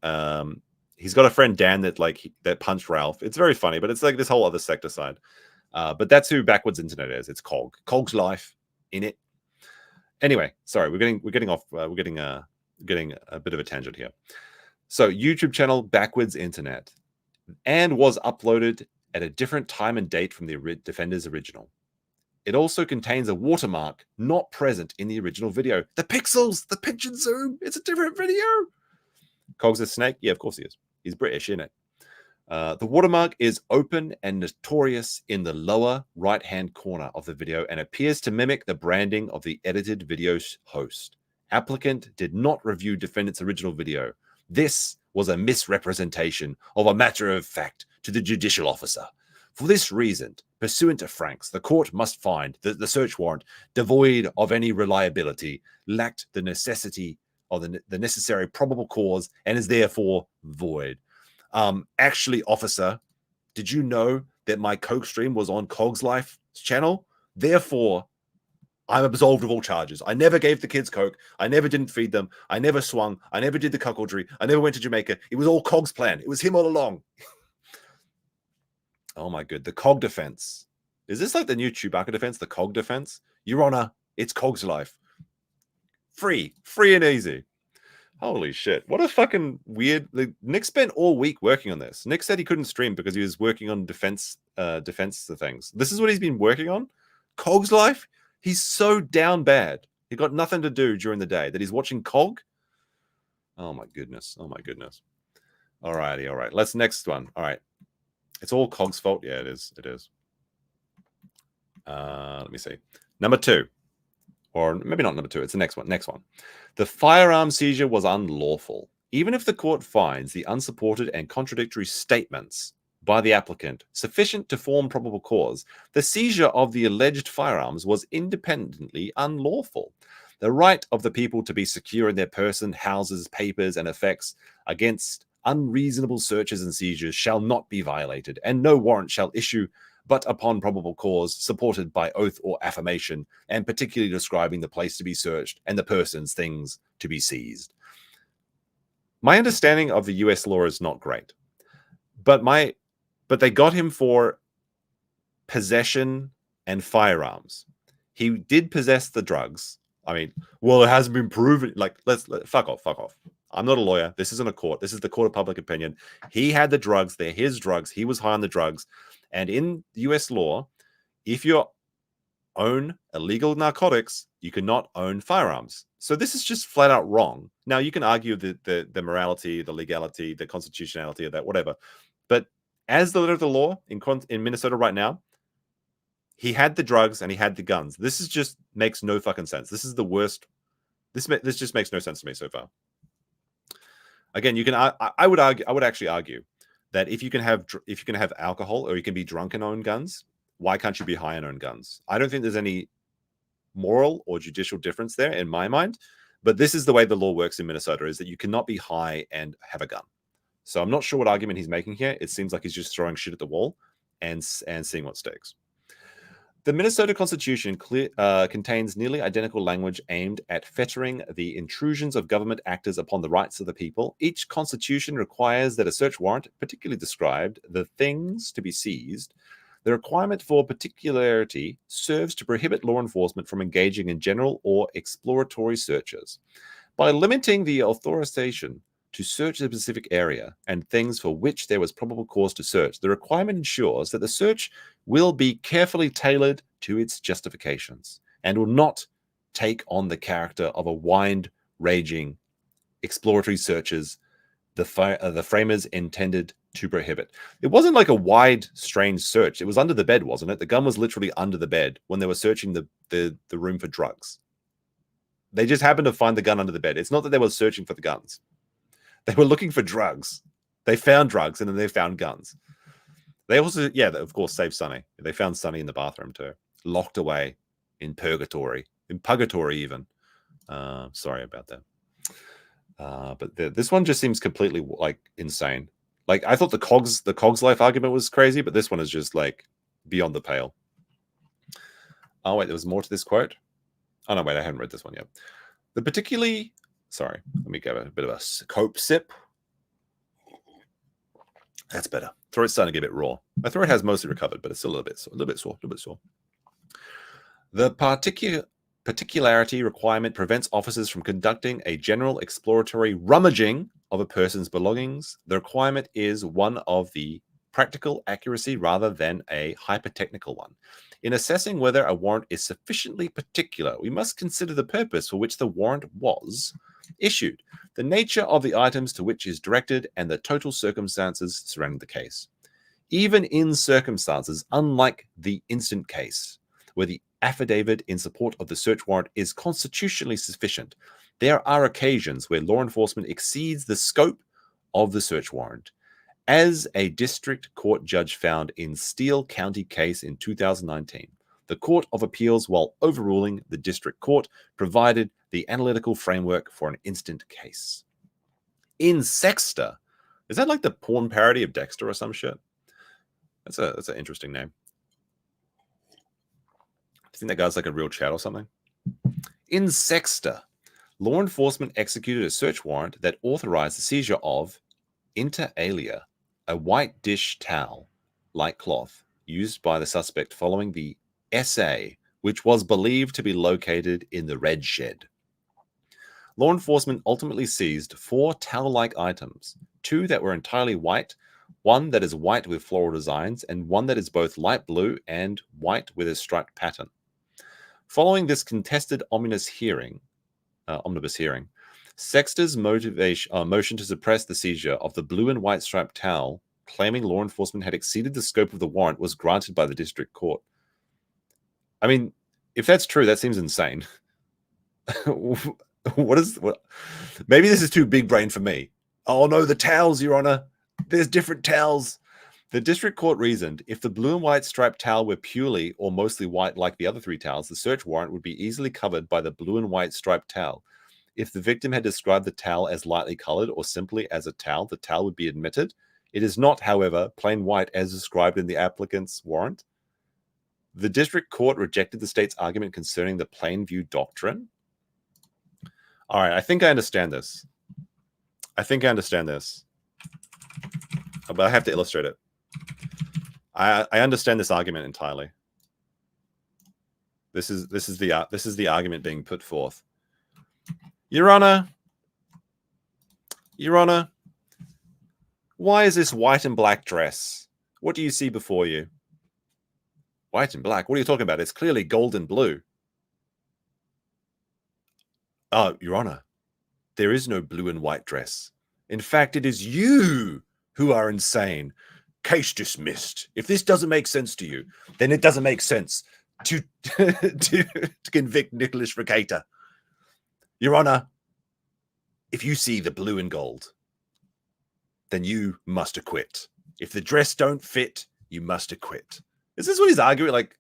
He's got a friend Dan that punched Ralph. It's very funny, but it's like this whole other sector side. But that's who Backwards Internet is. It's Cog. Cog's Life in it. Anyway, sorry, we're getting off. We're getting a bit of a tangent here. So YouTube channel Backwards Internet, and was uploaded at a different time and date from the Defender's original. It also contains a watermark not present in the original video. The pixels, the pitch and zoom, it's a different video. Cog's a snake? Yeah, of course he is. He's British, isn't it? The watermark is open and notorious in the lower right-hand corner of the video and appears to mimic the branding of the edited video's host. Applicant did not review defendant's original video. This was a misrepresentation of a matter of fact to the judicial officer. For this reason, pursuant to Franks, the court must find that the search warrant, devoid of any reliability, lacked the necessity or the necessary probable cause and is therefore void. Actually, officer, did you know that my Coke stream was on Cog's Life channel? Therefore, I'm absolved of all charges. I never gave the kids Coke. I never didn't feed them. I never swung. I never did the cuckoldry. I never went to Jamaica. It was all Cog's plan. It was him all along. Oh my good. The Cog defense. Is this like the new Chewbacca defense? The Cog defense? Your Honor, it's Cog's Life. Free and easy. Holy shit. What a fucking weird. Nick spent all week working on this. Nick said he couldn't stream because he was working on defense things. This is what he's been working on? Cog's Life? He's so down bad. He got nothing to do during the day that he's watching Cog. Oh my goodness. All righty. All right. Let's next one. All right. It's all Cog's fault. Yeah, it is. Let me see. Number 2. Or maybe not number 2. It's the next one. Next one. The firearm seizure was unlawful. Even if the court finds the unsupported and contradictory statements by the applicant sufficient to form probable cause, the seizure of the alleged firearms was independently unlawful. The right of the people to be secure in their person, houses, papers, and effects against unreasonable searches and seizures shall not be violated, and no warrant shall issue but upon probable cause, supported by oath or affirmation, and particularly describing the place to be searched and the persons, things to be seized. My understanding of the US law is not great, but they got him for possession and firearms. He did possess the drugs. I mean, well, it hasn't been proven. Like, fuck off. I'm not a lawyer. This isn't a court. This is the court of public opinion. He had the drugs. They're his drugs. He was high on the drugs. And in US law, if you own illegal narcotics, you cannot own firearms. So this is just flat out wrong. Now, you can argue the morality, the legality, the constitutionality of that, whatever. But as the letter of the law in Minnesota right now, he had the drugs and he had the guns. This is just makes no fucking sense. This is the worst. This just makes no sense to me so far. Again, you can. I would argue. I would actually argue that if you can have alcohol or you can be drunk and own guns, why can't you be high and own guns? I don't think there's any moral or judicial difference there in my mind. But this is the way the law works in Minnesota: is that you cannot be high and have a gun. So I'm not sure what argument he's making here. It seems like he's just throwing shit at the wall and seeing what sticks. The Minnesota Constitution contains nearly identical language aimed at fettering the intrusions of government actors upon the rights of the people. Each constitution requires that a search warrant particularly described the things to be seized. The requirement for particularity serves to prohibit law enforcement from engaging in general or exploratory searches. By limiting the authorization to search a specific area and things for which there was probable cause to search, the requirement ensures that the search will be carefully tailored to its justifications and will not take on the character of a wide-ranging exploratory searches the framers intended to prohibit. It wasn't like a wide, strange search. It was under the bed, wasn't it? The gun was literally under the bed when they were searching the room for drugs. They just happened to find the gun under the bed. It's not that they were searching for the guns. They were looking for drugs. They found drugs, and then they found guns. They also, of course, saved Sonny. They found Sonny in the bathroom too, locked away in purgatory even. Sorry about that. But this one just seems completely like insane. Like I thought the Cogs life argument was crazy, but this one is just like beyond the pale. Oh wait, there was more to this quote. Oh no, wait, I haven't read this one yet. Sorry, let me give a bit of a cope sip. That's better. Throat's starting to get a bit raw. My throat has mostly recovered, but it's still a little bit sore. The particularity requirement prevents officers from conducting a general exploratory rummaging of a person's belongings. The requirement is one of the practical accuracy rather than a hyper-technical one. In assessing whether a warrant is sufficiently particular, we must consider the purpose for which the warrant was issued, the nature of the items to which is directed, and the total circumstances surrounding the case. Even in circumstances unlike the instant case, where the affidavit in support of the search warrant is constitutionally sufficient, there are occasions where law enforcement exceeds the scope of the search warrant. As a district court judge found in Steele County case in 2019, the Court of Appeals, while overruling the district court, provided the analytical framework for an instant case. In Sexter, is that like the porn parody of Dexter or some shit? That's an interesting name. Do you think that guy's like a real chat or something? In Sexter, law enforcement executed a search warrant that authorized the seizure of, inter alia, a white dish towel-like cloth used by the suspect following the essay, which was believed to be located in the red shed. Law enforcement ultimately seized 4 towel-like items, 2 that were entirely white, 1 that is white with floral designs, and 1 that is both light blue and white with a striped pattern. Following this contested omnibus hearing, Sexter's motion to suppress the seizure of the blue and white striped towel, claiming law enforcement had exceeded the scope of the warrant, was granted by the district court. I mean, if that's true, that seems insane. What? Maybe this is too big brain for me. Oh no, the towels, Your Honor. There's different towels. The district court reasoned if the blue and white striped towel were purely or mostly white like the other 3 towels, the search warrant would be easily covered by the blue and white striped towel. If the victim had described the towel as lightly colored or simply as a towel, the towel would be admitted. It is not, however, plain white as described in the applicant's warrant. The district court rejected the state's argument concerning the plain view doctrine. All right, I think I understand this. But I have to illustrate it. I understand this argument entirely. This is the argument being put forth. Your Honor, why is this white and black dress? What do you see before you? White and black? What are you talking about? It's clearly gold and blue. Oh, Your Honor, there is no blue and white dress. In fact, it is you who are insane. Case dismissed. If this doesn't make sense to you, then it doesn't make sense to convict Nicholas Rekieta. Your Honor, if you see the blue and gold, then you must acquit. If the dress don't fit, you must acquit. Is this what he's arguing? Like,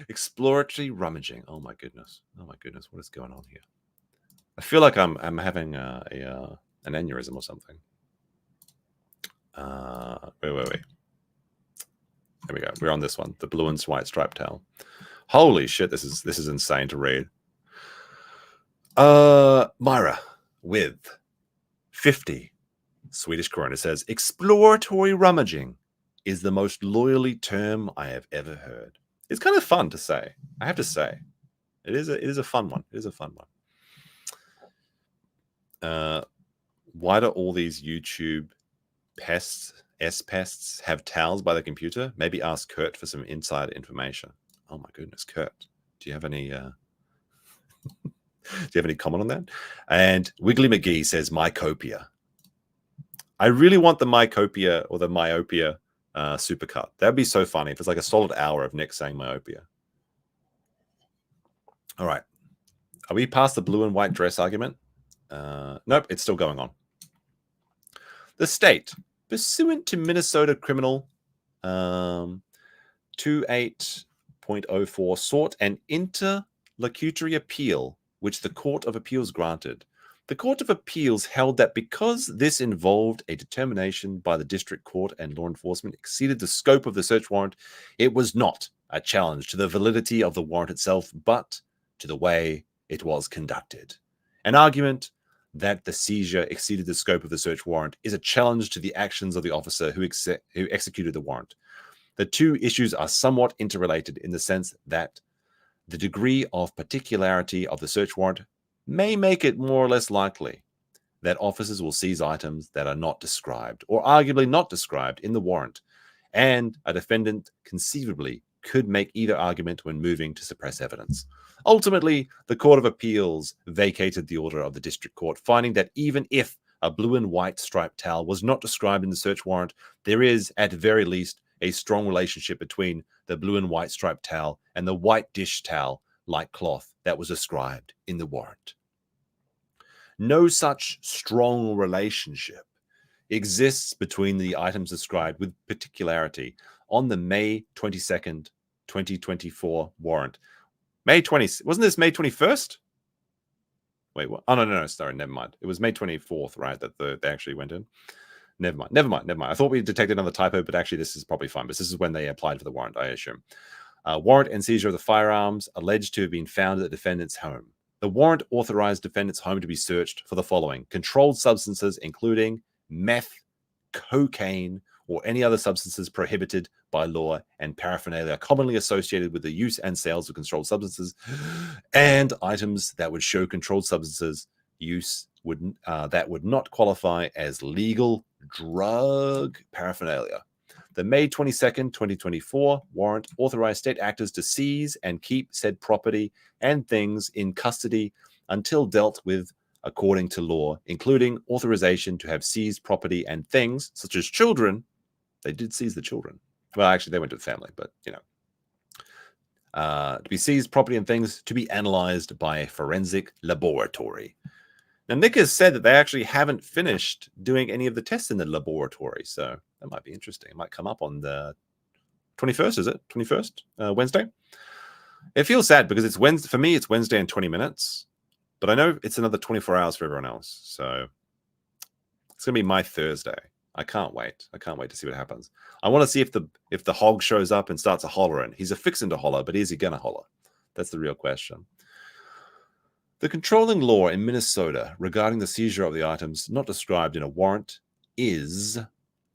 exploratory rummaging. Oh my goodness. What is going on here? I feel like I'm having an aneurysm or something. Wait. There we go. We're on this one. The blue and white striped towel. Holy shit, this is insane to read. Myra with 50 Swedish krona says, exploratory rummaging is the most loyally term I have ever heard. It's kind of fun to say. I have to say. It is a fun one. Why do all these YouTube pests have towels by the computer? Maybe ask Kurt for some inside information. Oh my goodness, Kurt. Do you have any comment on that? And Wiggly McGee says mycopia. I really want the mycopia or the myopia supercut. That'd be so funny if it's like a solid hour of Nick saying myopia. All right. Are we past the blue and white dress argument? Nope, it's still going on. The state, pursuant to Minnesota Criminal 28.04, sought an interlocutory appeal, which the Court of Appeals granted. The Court of Appeals held that because this involved a determination by the district court and law enforcement exceeded the scope of the search warrant, it was not a challenge to the validity of the warrant itself, but to the way it was conducted. An argument that the seizure exceeded the scope of the search warrant is a challenge to the actions of the officer who executed the warrant. The two issues are somewhat interrelated in the sense that the degree of particularity of the search warrant may make it more or less likely that officers will seize items that are not described or arguably not described in the warrant, and a defendant conceivably could make either argument when moving to suppress evidence. Ultimately, the Court of Appeals vacated the order of the district court, finding that even if a blue and white striped towel was not described in the search warrant, there is, at the very least, a strong relationship between the blue and white striped towel and the white dish towel-like cloth that was described in the warrant. No such strong relationship exists between the items described with particularity on the May 22nd, 2024 warrant. May 20, wasn't this May 21st? Wait, what? Oh, no, sorry, never mind. It was May 24th, right, that they actually went in. Never mind. I thought we detected another typo, but actually this is probably fine. But this is when they applied for the warrant, I assume. Warrant and seizure of the firearms alleged to have been found at the defendant's home. The warrant authorized defendant's home to be searched for the following: controlled substances, including meth, cocaine, or any other substances prohibited by law, and paraphernalia commonly associated with the use and sales of controlled substances, and items that would show controlled substances use that would not qualify as legal drug paraphernalia. The May 22nd, 2024 warrant authorized state actors to seize and keep said property and things in custody until dealt with according to law, including authorization to have seized property and things such as children. They did seize the children. Well, actually, they went to the family, but, you know. to be seized property and things to be analyzed by a forensic laboratory. Now, Nick has said that they actually haven't finished doing any of the tests in the laboratory, so that might be interesting. It might come up on the 21st, is it? 21st? Wednesday? It feels sad because it's Wednesday. For me, it's Wednesday in 20 minutes, but I know it's another 24 hours for everyone else, so it's going to be my Thursday. I can't wait. I can't wait to see what happens. I want to see if the hog shows up and starts a hollering. He's a fixin' to holler, but is he going to holler? That's the real question. The controlling law in Minnesota regarding the seizure of the items not described in a warrant is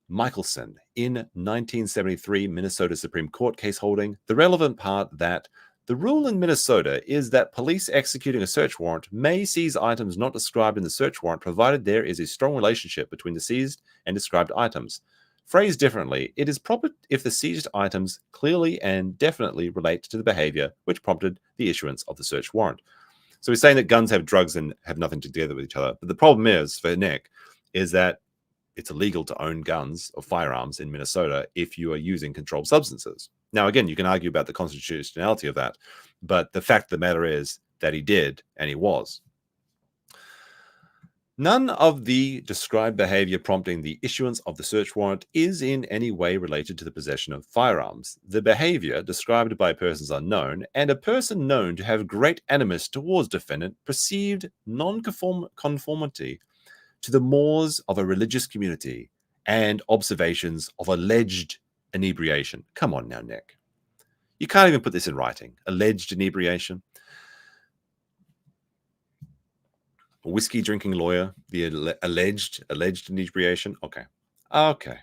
Michelson in 1973 Minnesota Supreme Court case holding the relevant part that the rule in Minnesota is that police executing a search warrant may seize items not described in the search warrant provided there is a strong relationship between the seized and described items. Phrased differently, it is proper if the seized items clearly and definitely relate to the behavior which prompted the issuance of the search warrant. So he's saying that guns have drugs and have nothing to do together with each other. But the problem is, for Nick, is that it's illegal to own guns or firearms in Minnesota if you are using controlled substances. Now, again, you can argue about the constitutionality of that, but the fact of the matter is that he did, and he was. None of the described behavior prompting the issuance of the search warrant is in any way related to the possession of firearms. The behavior described by persons unknown and a person known to have great animus towards defendant perceived non-conformity to the mores of a religious community and observations of alleged inebriation. Come on now, Nick. You can't even put this in writing. Alleged inebriation. A whiskey drinking lawyer, the alleged inebriation. Okay.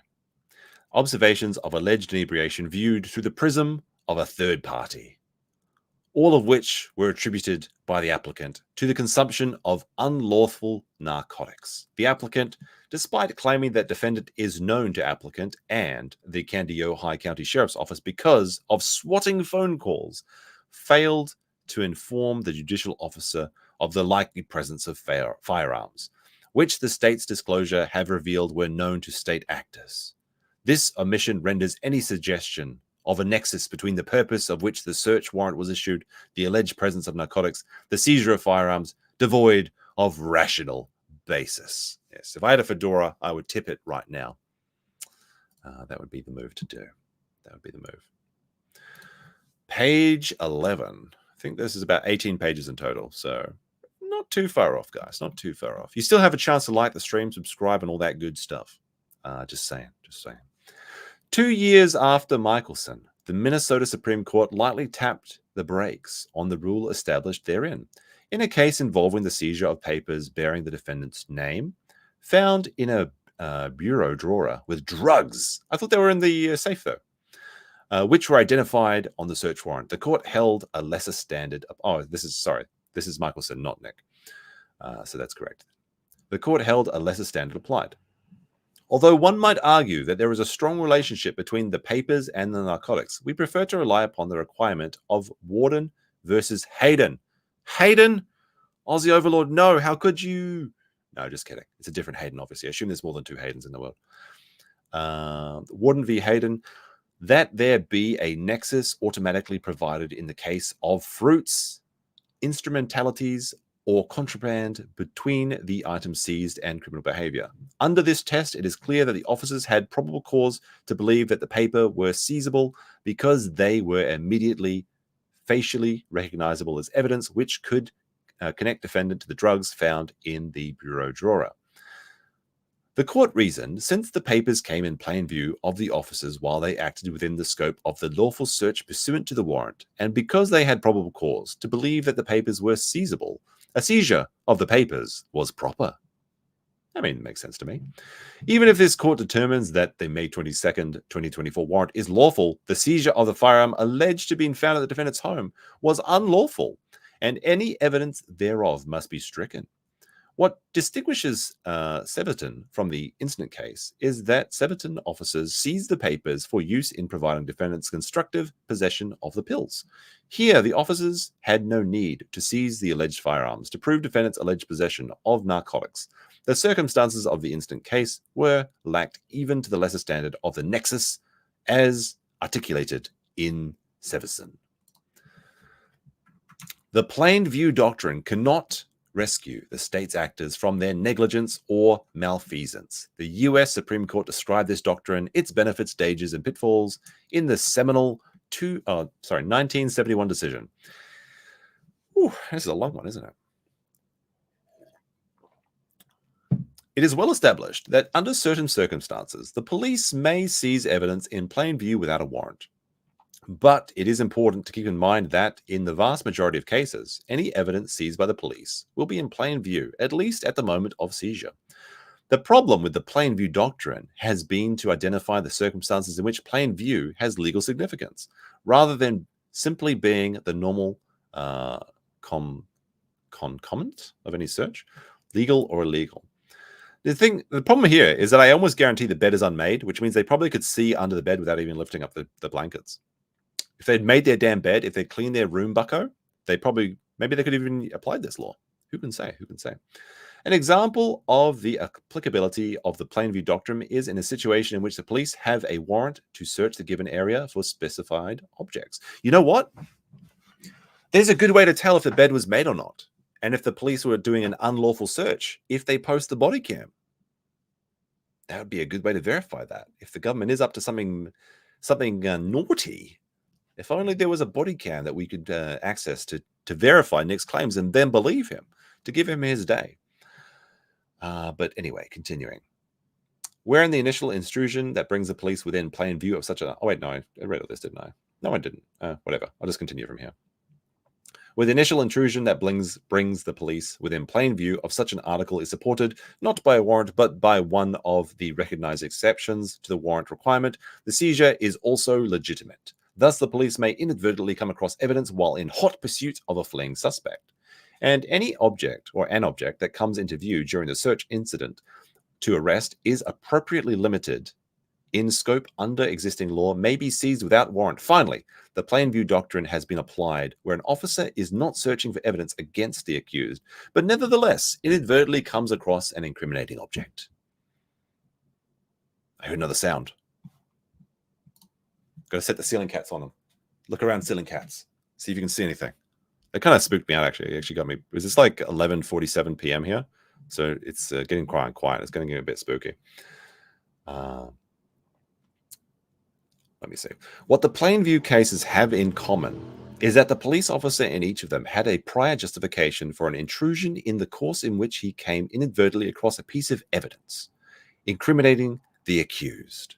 Observations of alleged inebriation viewed through the prism of a third party, all of which were attributed by the applicant to the consumption of unlawful narcotics. The applicant, despite claiming that defendant is known to applicant and the Kandiyohi County Sheriff's Office because of swatting phone calls, failed to inform the judicial officer of the likely presence of firearms, which the state's disclosure have revealed were known to state actors. This omission renders any suggestion of a nexus between the purpose of which the search warrant was issued, the alleged presence of narcotics, the seizure of firearms, devoid of rational basis. Yes, if I had a fedora, I would tip it right now. That would be the move to do. That would be the move. Page 11. I think this is about 18 pages in total, so not too far off, guys. Not too far off. You still have a chance to like the stream, subscribe, and all that good stuff. Just saying. 2 years after Michelson, the Minnesota Supreme Court lightly tapped the brakes on the rule established therein in a case involving the seizure of papers bearing the defendant's name found in a bureau drawer with drugs. I thought they were in the safe, though, which were identified on the search warrant. The court held a lesser standard. This is Michelson, not Nick. So that's correct. The court held a lesser standard applied. Although one might argue that there is a strong relationship between the papers and the narcotics, we prefer to rely upon the requirement of Warden versus Hayden. Hayden? Aussie Overlord, no, how could you? No, just kidding. It's a different Hayden, obviously. I assume there's more than two Haydens in the world. Warden v. Hayden, that there be a nexus automatically provided in the case of fruits, instrumentalities, or contraband between the items seized and criminal behavior. Under this test, it is clear that the officers had probable cause to believe that the paper were seizable because they were immediately facially recognizable as evidence which could connect defendant to the drugs found in the bureau drawer. The court reasoned, since the papers came in plain view of the officers while they acted within the scope of the lawful search pursuant to the warrant, and because they had probable cause to believe that the papers were seizable, a seizure of the papers was proper. I mean, it makes sense to me. Even if this court determines that the May 22nd, 2024 warrant is lawful, the seizure of the firearm alleged to have been found at the defendant's home was unlawful, and any evidence thereof must be stricken. What distinguishes Severton from the incident case is that Severton officers seized the papers for use in providing defendants constructive possession of the pills. Here, the officers had no need to seize the alleged firearms to prove defendants' alleged possession of narcotics. The circumstances of the incident case were lacked even to the lesser standard of the nexus as articulated in Severson. The plain view doctrine cannot rescue the state's actors from their negligence or malfeasance. The U.S. Supreme Court described this doctrine, its benefits, dangers, and pitfalls in the seminal 1971 decision. Ooh, this is a long one, isn't it? It is well established that under certain circumstances, the police may seize evidence in plain view without a warrant. But it is important to keep in mind that in the vast majority of cases, any evidence seized by the police will be in plain view, at least at the moment of seizure. The problem with the plain view doctrine has been to identify the circumstances in which plain view has legal significance, rather than simply being the normal concomitant of any search, legal or illegal. The problem here is that I almost guarantee the bed is unmade, which means they probably could see under the bed without even lifting up the blankets. If they'd made their damn bed, if they'd cleaned their room, bucko, maybe they could even apply this law. Who can say? Who can say? An example of the applicability of the plain view doctrine is in a situation in which the police have a warrant to search the given area for specified objects. You know what? There's a good way to tell if the bed was made or not. And if the police were doing an unlawful search, if they post the body cam, that would be a good way to verify that. If the government is up to something naughty, if only there was a body cam that we could access to verify Nick's claims and then believe him, to give him his day. But anyway, continuing. Where in the initial intrusion that brings the police within plain view of such a... Oh, wait, no, I read all this, didn't I? No, I didn't. Whatever. I'll just continue from here. With initial intrusion that brings the police within plain view of such an article is supported not by a warrant, but by one of the recognized exceptions to the warrant requirement, the seizure is also legitimate. Thus, the police may inadvertently come across evidence while in hot pursuit of a fleeing suspect. And any object or an object that comes into view during the search incident to arrest is appropriately limited in scope under existing law may be seized without warrant. Finally, the plain view doctrine has been applied where an officer is not searching for evidence against the accused, but nevertheless inadvertently comes across an incriminating object. I heard another sound. Got to set the ceiling cats on them. Look around ceiling cats. See if you can see anything. It kind of spooked me out, actually. It actually got me. It was just like 11:47 p.m. here. So it's getting quiet. It's going to get a bit spooky. Let me see. What the plain view cases have in common is that the police officer in each of them had a prior justification for an intrusion in the course in which he came inadvertently across a piece of evidence incriminating the accused.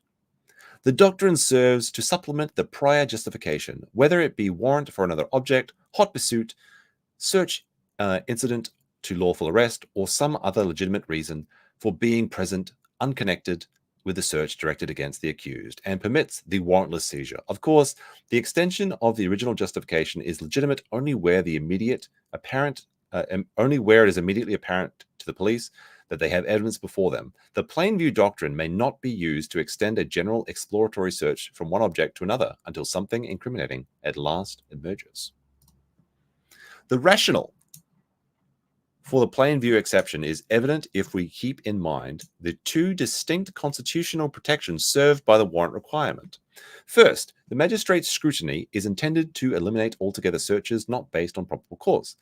The doctrine serves to supplement the prior justification, whether it be warrant for another object, hot pursuit, search incident to lawful arrest, or some other legitimate reason for being present unconnected with the search directed against the accused, and permits the warrantless seizure. Of course, the extension of the original justification is legitimate only where it is immediately apparent to the police that they have evidence before them. The plain view doctrine may not be used to extend a general exploratory search from one object to another until something incriminating at last emerges. The rationale for the plain view exception is evident if we keep in mind the two distinct constitutional protections served by the warrant requirement. First, the magistrate's scrutiny is intended to eliminate altogether searches not based on probable cause.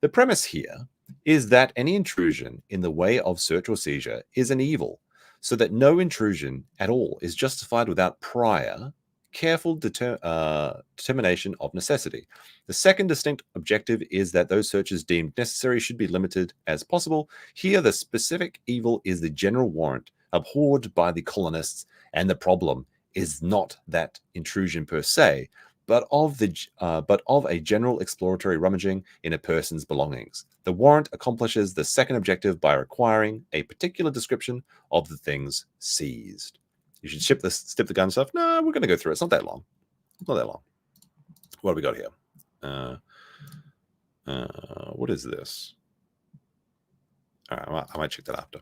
The premise here is that any intrusion in the way of search or seizure is an evil, so that no intrusion at all is justified without prior, careful determination of necessity. The second distinct objective is that those searches deemed necessary should be limited as possible. Here, the specific evil is the general warrant abhorred by the colonists, and the problem is not that intrusion per se, but of a general exploratory rummaging in a person's belongings. The warrant accomplishes the second objective by requiring a particular description of the things seized. You should skip the gun stuff. No, we're going to go through it. It's not that long. It's not that long. What have we got here? What is this? All right, I might check that after.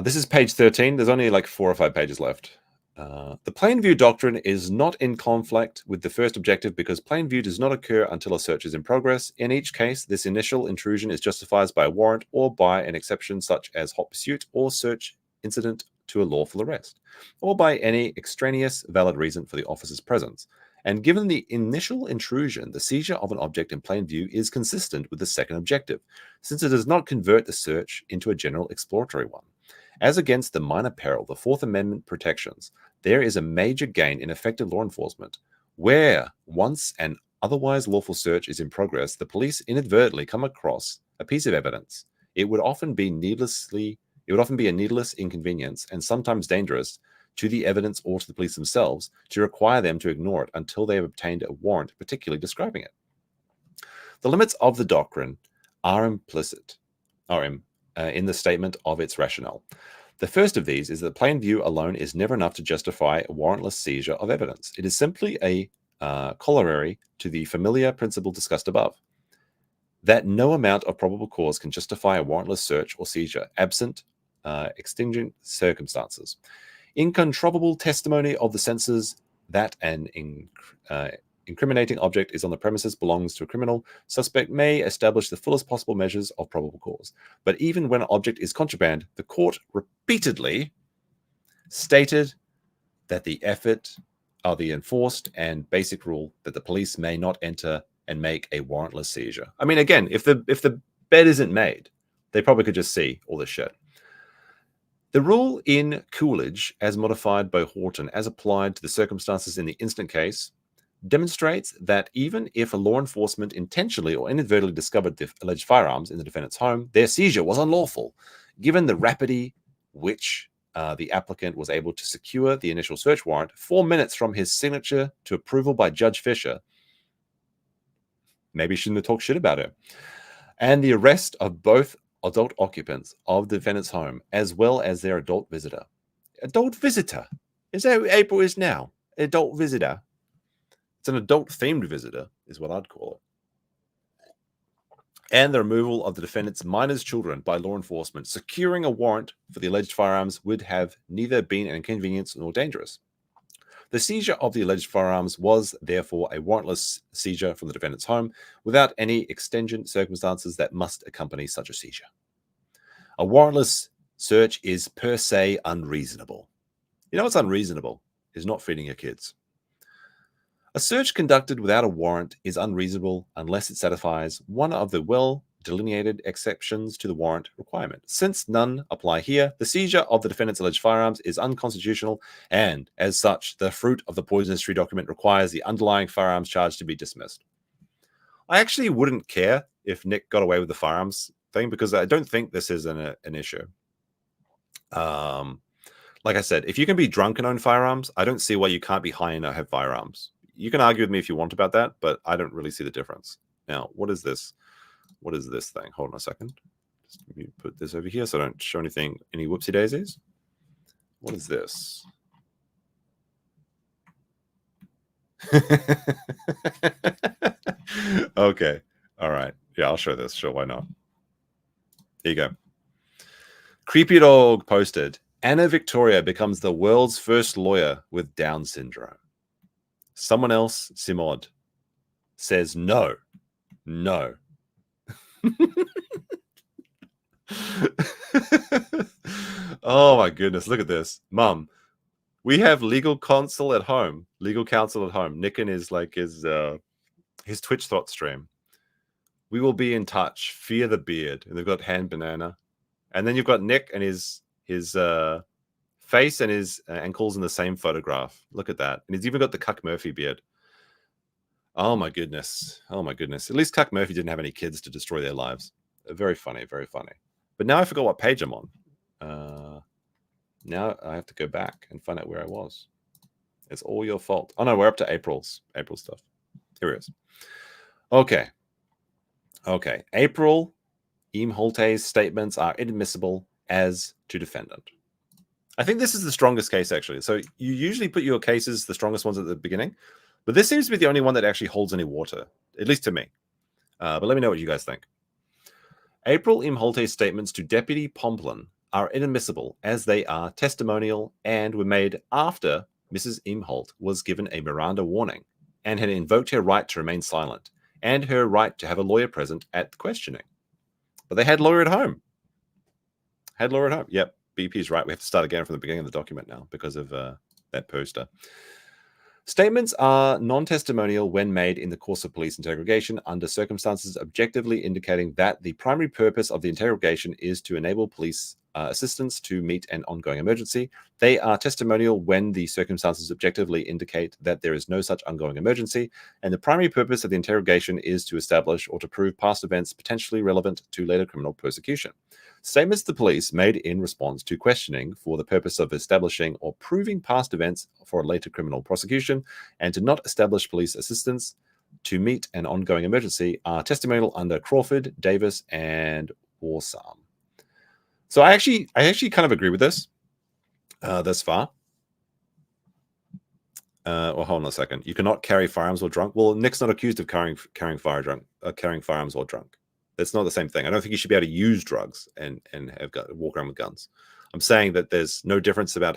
This is page 13. There's only like 4 or 5 pages left. The plain view doctrine is not in conflict with the first objective because plain view does not occur until a search is in progress. In each case, this initial intrusion is justified by a warrant or by an exception such as hot pursuit or search incident to a lawful arrest, or by any extraneous valid reason for the officer's presence. And given the initial intrusion, the seizure of an object in plain view is consistent with the second objective, since it does not convert the search into a general exploratory one. As against the minor peril, the Fourth Amendment protections, there is a major gain in effective law enforcement, where once an otherwise lawful search is in progress, the police inadvertently come across a piece of evidence. It would often be a needless inconvenience and sometimes dangerous to the evidence or to the police themselves to require them to ignore it until they have obtained a warrant particularly describing it. The limits of the doctrine are implicit in the statement of its rationale. The first of these is that plain view alone is never enough to justify a warrantless seizure of evidence. It is simply a corollary to the familiar principle discussed above, that no amount of probable cause can justify a warrantless search or seizure absent extingent circumstances. Incontrovertible testimony of the senses that an incriminating object is on the premises belongs to a criminal suspect may establish the fullest possible measures of probable cause. But even when an object is contraband, the court repeatedly stated that the effort are the enforced and basic rule that the police may not enter and make a warrantless seizure. I mean, again, if the bed isn't made, they probably could just see all this shit. The rule in Coolidge, as modified by Horton, as applied to the circumstances in the instant case, demonstrates that even if a law enforcement intentionally or inadvertently discovered the alleged firearms in the defendant's home, their seizure was unlawful, given the rapidity which the applicant was able to secure the initial search warrant 4 minutes from his signature to approval by Judge Fisher. Maybe shouldn't have talked shit about her. And the arrest of both adult occupants of the defendant's home, as well as their adult visitor. Adult visitor? Is that what April is now? Adult visitor? It's an adult-themed visitor, is what I'd call it. And the removal of the defendant's minors' children by law enforcement. Securing a warrant for the alleged firearms would have neither been an inconvenience nor dangerous. The seizure of the alleged firearms was therefore a warrantless seizure from the defendant's home without any extingent circumstances that must accompany such a seizure. A warrantless search is per se unreasonable. You know what's unreasonable? Is not feeding your kids. A search conducted without a warrant is unreasonable unless it satisfies one of the well-delineated exceptions to the warrant requirement. Since none apply here, the seizure of the defendant's alleged firearms is unconstitutional, and as such, the fruit of the poisonous tree document requires the underlying firearms charge to be dismissed. I actually wouldn't care if Nick got away with the firearms thing because I don't think this is an issue. Like I said, if you can be drunk and own firearms, I don't see why you can't be high and not have firearms. You can argue with me if you want about that, but I don't really see the difference. Now, what is this? What is this thing? Hold on a second. Just let me put this over here so I don't show anything, any whoopsie daisies. What is this? Okay. All right. Yeah, I'll show this. Sure, why not? Here you go. Creepy Dog posted, Anna Victoria becomes the world's first lawyer with Down syndrome. Someone else, Simod, says no. No. Oh my goodness, look at this. Mum, we have legal counsel at home. Legal counsel at home. Nick and his Twitch thought stream. We will be in touch. Fear the beard. And they've got hand banana. And then you've got Nick and his face and his ankles in the same photograph. Look at that. And he's even got the Cuck Murphy beard. Oh my goodness. Oh my goodness. At least Cuck Murphy didn't have any kids to destroy their lives. Very funny, very funny. But now I forgot what page I'm on. Now I have to go back and find out where I was. It's all your fault. Oh no, we're up to April stuff. Here it is. Okay. Okay. April Imholte's statements are inadmissible as to defendant. I think this is the strongest case, actually. So you usually put your cases, the strongest ones at the beginning, but this seems to be the only one that actually holds any water, at least to me. But let me know what you guys think. April Imholte's statements to Deputy Pomplin are inadmissible as they are testimonial and were made after Mrs. Imholt was given a Miranda warning and had invoked her right to remain silent and her right to have a lawyer present at the questioning. But they had lawyer at home. Had lawyer at home. Yep, BP's right. We have to start again from the beginning of the document now because of that poster. Statements are non-testimonial when made in the course of police interrogation under circumstances objectively indicating that the primary purpose of the interrogation is to enable police assistance to meet an ongoing emergency. They are testimonial when the circumstances objectively indicate that there is no such ongoing emergency, and the primary purpose of the interrogation is to establish or to prove past events potentially relevant to later criminal persecution. Statements to the police made in response to questioning for the purpose of establishing or proving past events for a later criminal prosecution and to not establish police assistance to meet an ongoing emergency are testimonial under Crawford, Davis, and Warsam. So I actually kind of agree with this thus far. Well, hold on a second. You cannot carry firearms while drunk. Well, Nick's not accused of carrying firearms while drunk. That's not the same thing. I don't think you should be able to use drugs and walk around with guns. I'm saying that there's no difference about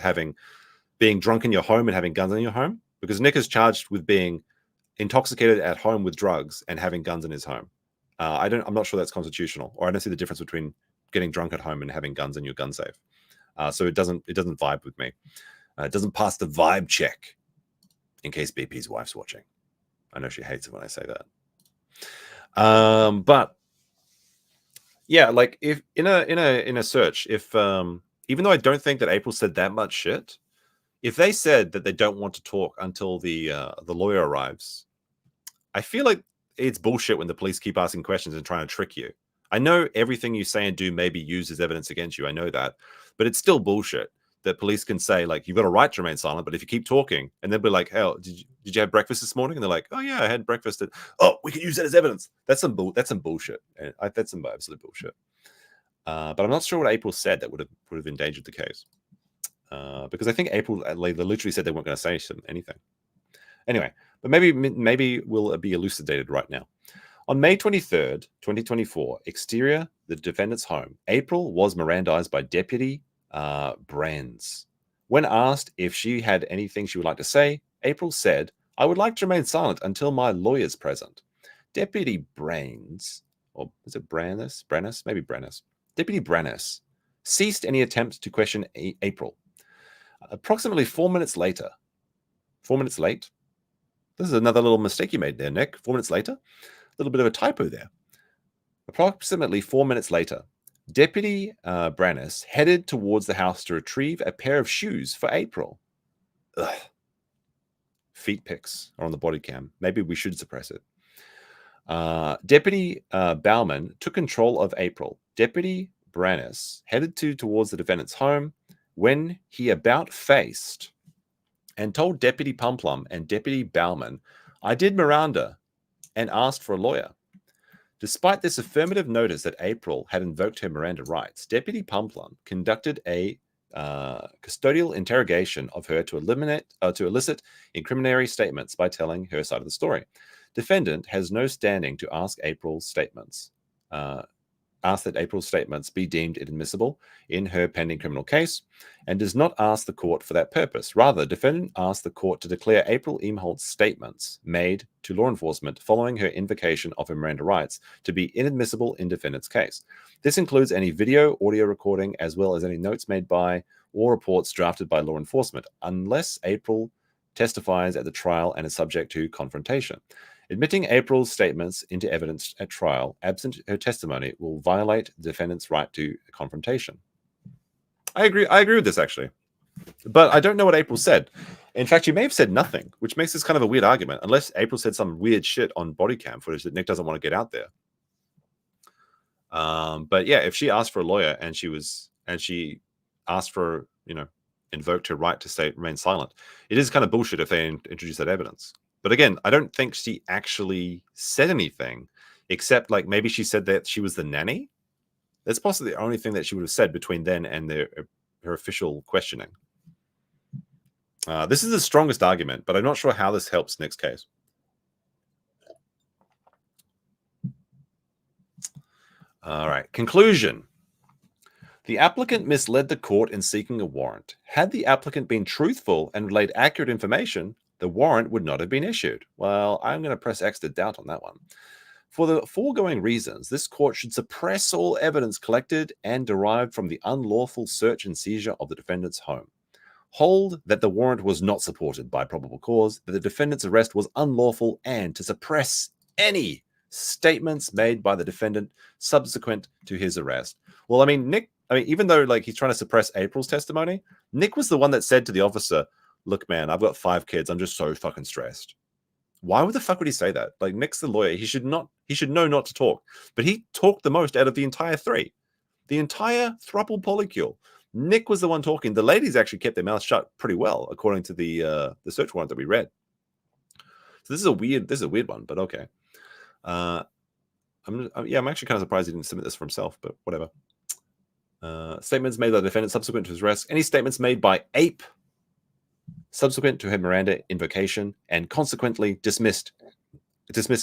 being drunk in your home and having guns in your home, because Nick is charged with being intoxicated at home with drugs and having guns in his home. I'm not sure that's constitutional, or I don't see the difference between getting drunk at home and having guns in your gun safe. So it doesn't vibe with me. It doesn't pass the vibe check. In case BP's wife's watching, I know she hates it when I say that. But yeah, like if in a search, if even though I don't think that April said that much shit, if they said that they don't want to talk until the lawyer arrives, I feel like it's bullshit when the police keep asking questions and trying to trick you. I know everything you say and do may be used as evidence against you. I know that, but it's still bullshit that police can say, like, you've got a right to remain silent, but if you keep talking, and they'll be like, hell, did you have breakfast this morning? And they're like, oh yeah, I had breakfast. Oh, we can use that as evidence. That's some bullshit. That's some absolute bullshit. But I'm not sure what April said that would have endangered the case. Because I think April, they literally said they weren't going to say anything. Anyway, but maybe we'll be elucidated right now. On May 23rd, 2024, exterior the defendant's home, April was Mirandized by Deputy Brands. When asked if she had anything she would like to say, April said, I would like to remain silent until my lawyer's present. Deputy Brains, or is it Brannis? Maybe Brannis. Deputy Brannis ceased any attempt to question April. Approximately 4 minutes later, 4 minutes late. This is another little mistake you made there, Nick. 4 minutes later. A little bit of a typo there. Approximately 4 minutes later, Deputy Brannis headed towards the house to retrieve a pair of shoes for April. Ugh. Feet pics are on the body cam. Maybe we should suppress it. Deputy Bauman took control of April. Deputy Brannis headed towards the defendant's home when he about faced and told Deputy Pumplum and Deputy Bauman, I did Miranda and asked for a lawyer. Despite this affirmative notice that April had invoked her Miranda rights, Deputy Pumplum conducted a custodial interrogation of her to elicit incriminatory statements by telling her side of the story. Defendant has no standing to ask that April's statements be deemed inadmissible in her pending criminal case, and does not ask the court for that purpose. Rather, defendant asked the court to declare April Eamholt's statements made to law enforcement following her invocation of her Miranda rights to be inadmissible in defendant's case. This includes any video, audio recording, as well as any notes made by or reports drafted by law enforcement, unless April testifies at the trial and is subject to confrontation. Admitting April's statements into evidence at trial, absent her testimony, will violate the defendant's right to confrontation. I agree with this, actually. But I don't know what April said. In fact, she may have said nothing, which makes this kind of a weird argument, unless April said some weird shit on body cam footage that Nick doesn't want to get out there. But yeah, if she asked for a lawyer and she asked for, invoked her right to remain silent, it is kind of bullshit if they introduce that evidence. But again, I don't think she actually said anything, except like maybe she said that she was the nanny. That's possibly the only thing that she would have said between then and her official questioning. This is the strongest argument, but I'm not sure how this helps Nick's case. All right. Conclusion. The applicant misled the court in seeking a warrant. Had the applicant been truthful and relayed accurate information, the warrant would not have been issued. Well, I'm going to press X to doubt on that one. For the foregoing reasons, this court should suppress all evidence collected and derived from the unlawful search and seizure of the defendant's home. hold that the warrant was not supported by probable cause, that the defendant's arrest was unlawful, and to suppress any statements made by the defendant subsequent to his arrest. Well, I mean, Nick, even though like he's trying to suppress April's testimony, Nick was the one that said to the officer, look, man, I've got 5 kids. I'm just so fucking stressed. Why the fuck would he say that? Like, Nick's the lawyer. He should know not to talk. But he talked the most out of the entire 3. The entire thruple polycule. Nick was the one talking. The ladies actually kept their mouths shut pretty well, according to the search warrant that we read. So this is a weird one, but okay. I'm actually kind of surprised he didn't submit this for himself, but whatever. Statements made by the defendant subsequent to his arrest. Any statements made by Ape subsequent to her Miranda invocation and consequently dismissed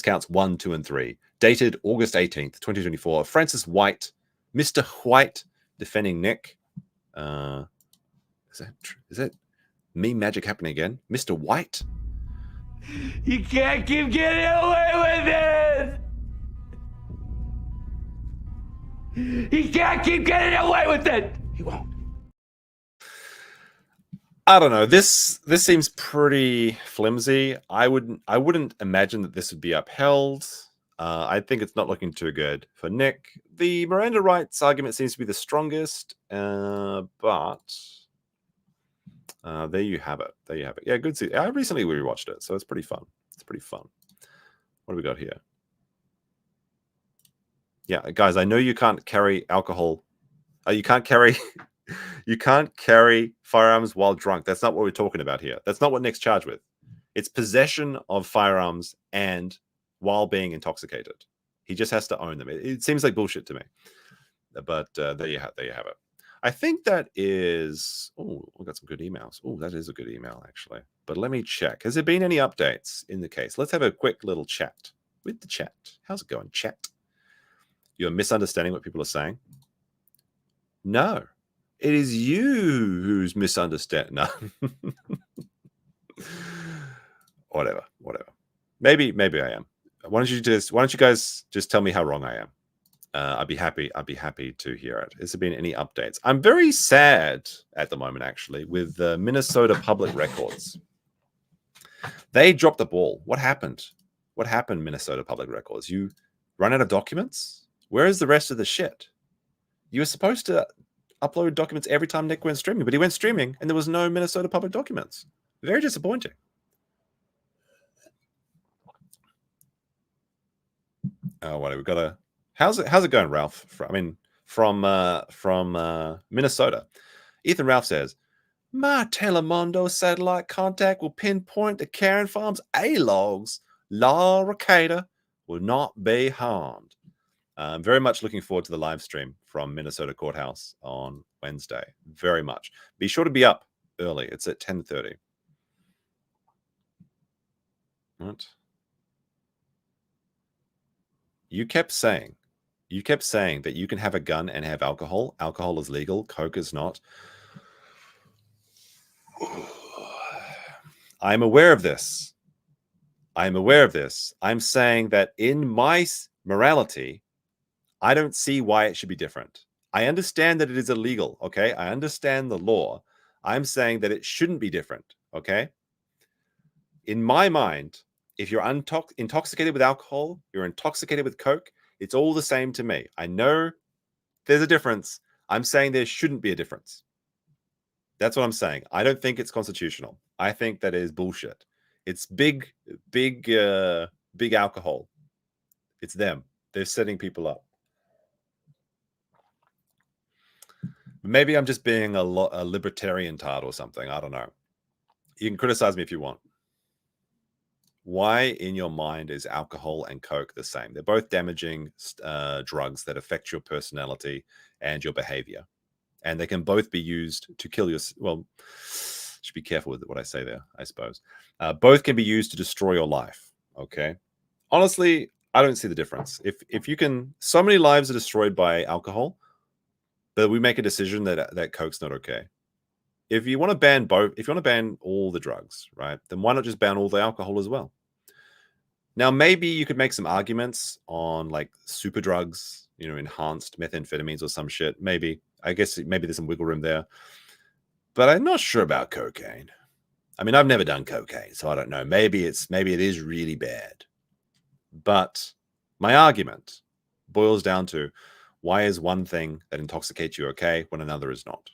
counts 1, 2, and 3. Dated August 18th, 2024. Francis White, Mr. White, defending Nick. Is that meme magic happening again? Mr. White? You can't keep getting away with it! He can't keep getting away with it! He won't. I don't know. This seems pretty flimsy. I wouldn't imagine that this would be upheld. I think it's not looking too good for Nick. The Miranda rights argument seems to be the strongest, but there you have it. There you have it. Yeah, good. I recently rewatched it, so it's pretty fun. It's pretty fun. What do we got here? Yeah, guys, I know you can't carry alcohol. You can't carry firearms while drunk. That's not what we're talking about here. That's not what Nick's charged with. It's possession of firearms and while being intoxicated. He just has to own them. It seems like bullshit to me. But there you have it. I think that is... Oh, we got some good emails. Oh, that is a good email, actually. But let me check. Has there been any updates in the case? Let's have a quick little chat with the chat. How's it going, chat? You're misunderstanding what people are saying? No. It is you who's misunderstanding. No. Whatever. Maybe I am. Why don't you guys just tell me how wrong I am? I'd be happy to hear it. Has there been any updates? I'm very sad at the moment, actually, with Minnesota Public Records. They dropped the ball. What happened? What happened, Minnesota Public Records? You run out of documents? Where is the rest of the shit? You were supposed to upload documents every time Nick went streaming, but he went streaming and there was no Minnesota Public documents. Very disappointing. Oh, what we got a... How's it going, Ralph? From Minnesota. Ethan Ralph says, my Telemundo satellite contact will pinpoint the Karen Farms A-logs. La Rekieta will not be harmed. I'm very much looking forward to the live stream from Minnesota Courthouse on Wednesday. Very much. Be sure to be up early. It's at 10:30. What? You kept saying that you can have a gun and have alcohol. Alcohol is legal. Coke is not. I'm aware of this. I'm saying that in my morality, I don't see why it should be different. I understand that it is illegal, okay? I understand the law. I'm saying that it shouldn't be different, okay? In my mind, if you're intoxicated with alcohol, you're intoxicated with Coke, it's all the same to me. I know there's a difference. I'm saying there shouldn't be a difference. That's what I'm saying. I don't think it's constitutional. I think that is bullshit. It's big alcohol. It's them. They're setting people up. Maybe I'm just being a libertarian tart or something. I don't know. You can criticize me if you want. Why in your mind is alcohol and Coke the same? They're both damaging drugs that affect your personality and your behavior. And they can both be used to kill your... Well, should be careful with what I say there, I suppose. Both can be used to destroy your life, okay? Honestly, I don't see the difference. If you can... So many lives are destroyed by alcohol, but we make a decision that Coke's not okay. If you want to ban both, if you want to ban all the drugs, right, then why not just ban all the alcohol as well? Now, maybe you could make some arguments on like super drugs, you know, enhanced methamphetamines or some shit. Maybe, I guess maybe there's some wiggle room there. but I'm not sure about cocaine. I mean, I've never done cocaine, so I don't know. Maybe it is really bad. But my argument boils down to, why is one thing that intoxicates you okay when another is not?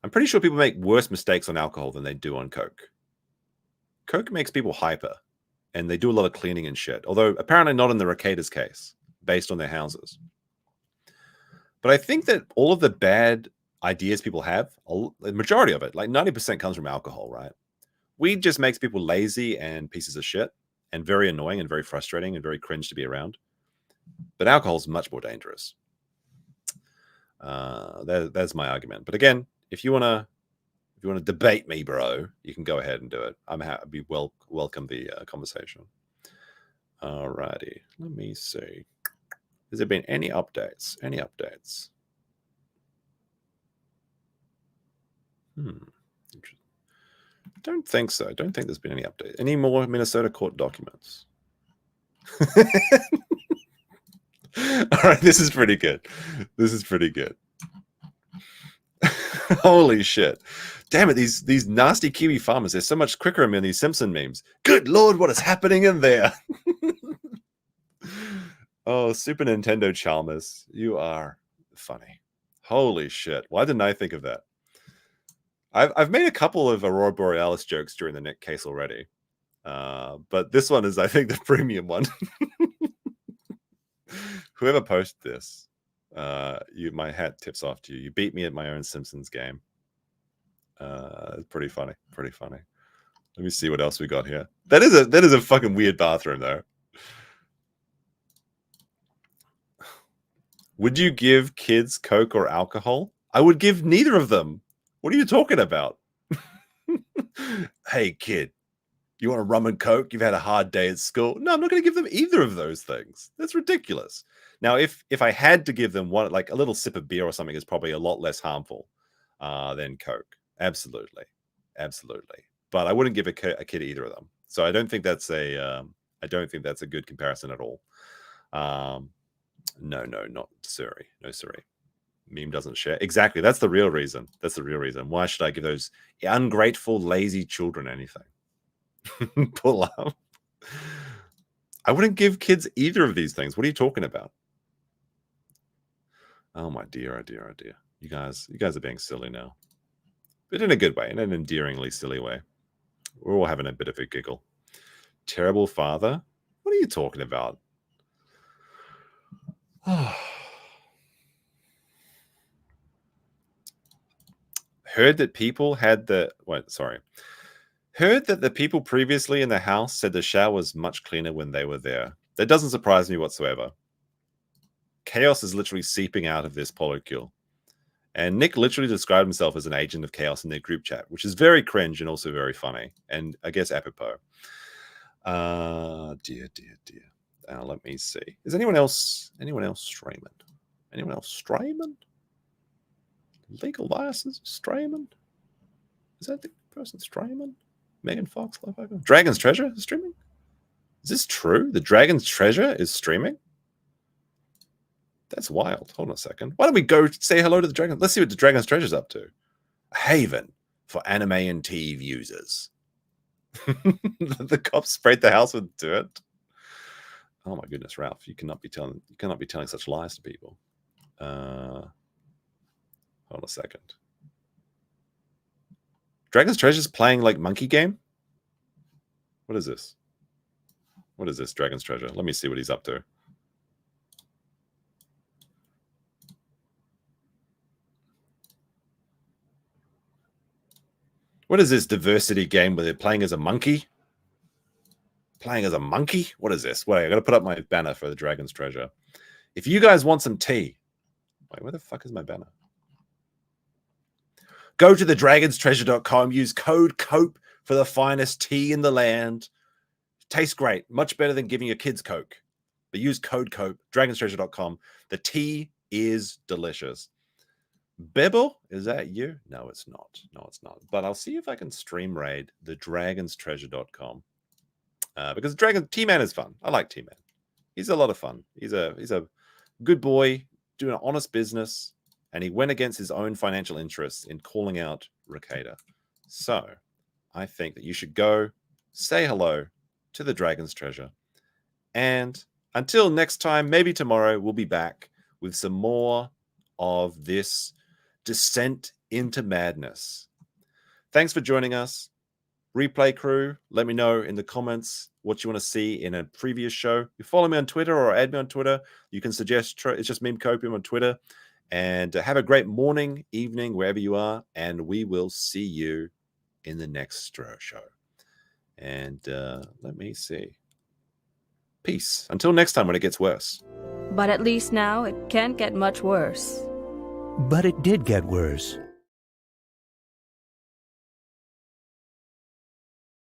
I'm pretty sure people make worse mistakes on alcohol than they do on coke. Coke makes people hyper, and they do a lot of cleaning and shit. Although apparently not in the Rekietas case, based on their houses. But I think that all of the bad ideas people have, the majority of it, like 90%, comes from alcohol, right? Weed just makes people lazy and pieces of shit, and very annoying and very frustrating and very cringe to be around. But alcohol is much more dangerous. That's my argument. But again, if you wanna debate me, bro, you can go ahead and do it. I'm happy. Welcome the conversation. Alrighty, let me see. Has there been any updates? Any updates? Don't think so. Don't think there's been any update. Any more Minnesota court documents? All right, this is pretty good. This is pretty good. Holy shit. Damn it, these nasty Kiwi farmers, they're so much quicker than these Simpson memes. Good Lord, what is happening in there? Oh, Super Nintendo Chalmers, you are funny. Holy shit. Why didn't I think of that? I've made a couple of Aurora Borealis jokes during the Nick case already. But this one is, I think, the premium one. Whoever posted this, my hat tips off to you. You beat me at my own Simpsons game. Pretty funny. Pretty funny. Let me see what else we got here. That is a fucking weird bathroom, though. Would you give kids Coke or alcohol? I would give neither of them. What are you talking about? Hey, kid, you want a rum and Coke? You've had a hard day at school. No, I'm not going to give them either of those things. That's ridiculous. Now, if I had to give them one, like a little sip of beer or something, is probably a lot less harmful than Coke. Absolutely. Absolutely. But I wouldn't give a kid either of them. So I don't think that's a good comparison at all. No, not sorry. No, sorry. Meme doesn't share. Exactly. That's the real reason. That's the real reason. Why should I give those ungrateful, lazy children anything? Pull up. I wouldn't give kids either of these things. What are you talking about? Oh my dear, oh dear, oh dear. You guys are being silly now. But in a good way, in an endearingly silly way. We're all having a bit of a giggle. Terrible father? What are you talking about? Heard that people had the... Wait, sorry. Heard that the people previously in the house said the shower was much cleaner when they were there. That doesn't surprise me whatsoever. Chaos is literally seeping out of this polycule. And Nick literally described himself as an agent of chaos in their group chat, which is very cringe and also very funny. And I guess apropos. Dear. Let me see. Is anyone else streaming? Anyone else streaming? Legal license streaming? Is that the person streaming? Megan Fox, Dragon's Treasure is streaming? Is this true? The Dragon's Treasure is streaming? That's wild. Hold on a second. Why don't we go say hello to the Dragon? Let's see what the Dragon's Treasure's up to. A haven for anime and TV users. The cops sprayed the house with dirt. Oh my goodness, Ralph! You cannot be telling such lies to people. Hold on a second. Dragon's Treasure's playing like monkey game. What is this? What is this Dragon's Treasure? Let me see what he's up to. What is this diversity game where they're playing as a monkey? Playing as a monkey? What is this? Wait, I got to put up my banner for the Dragon's Treasure. If you guys want some tea... Wait, where the fuck is my banner? Go to thedragonstreasure.com. Use code COPE for the finest tea in the land. Tastes great. Much better than giving your kids Coke. But use code COPE, dragonstreasure.com. The tea is delicious. Bebo, is that you? No, it's not. No, it's not. But I'll see if I can stream raid thedragonstreasure.com. Because T-Man is fun. I like T-Man. He's a lot of fun. He's a good boy, doing an honest business. and he went against his own financial interests in calling out Rekieta. So I think that you should go say hello to the Dragon's Treasure. And until next time, maybe tomorrow, we'll be back with some more of this descent into madness. Thanks for joining us. Replay crew, let me know in the comments what you want to see in a previous show. You follow me on Twitter or add me on Twitter. You can suggest, it's just Meme Copium on Twitter. And have a great morning, evening, wherever you are. And we will see you in the next show. And let me see. Peace. Until next time when it gets worse. But at least now it can't get much worse. But it did get worse.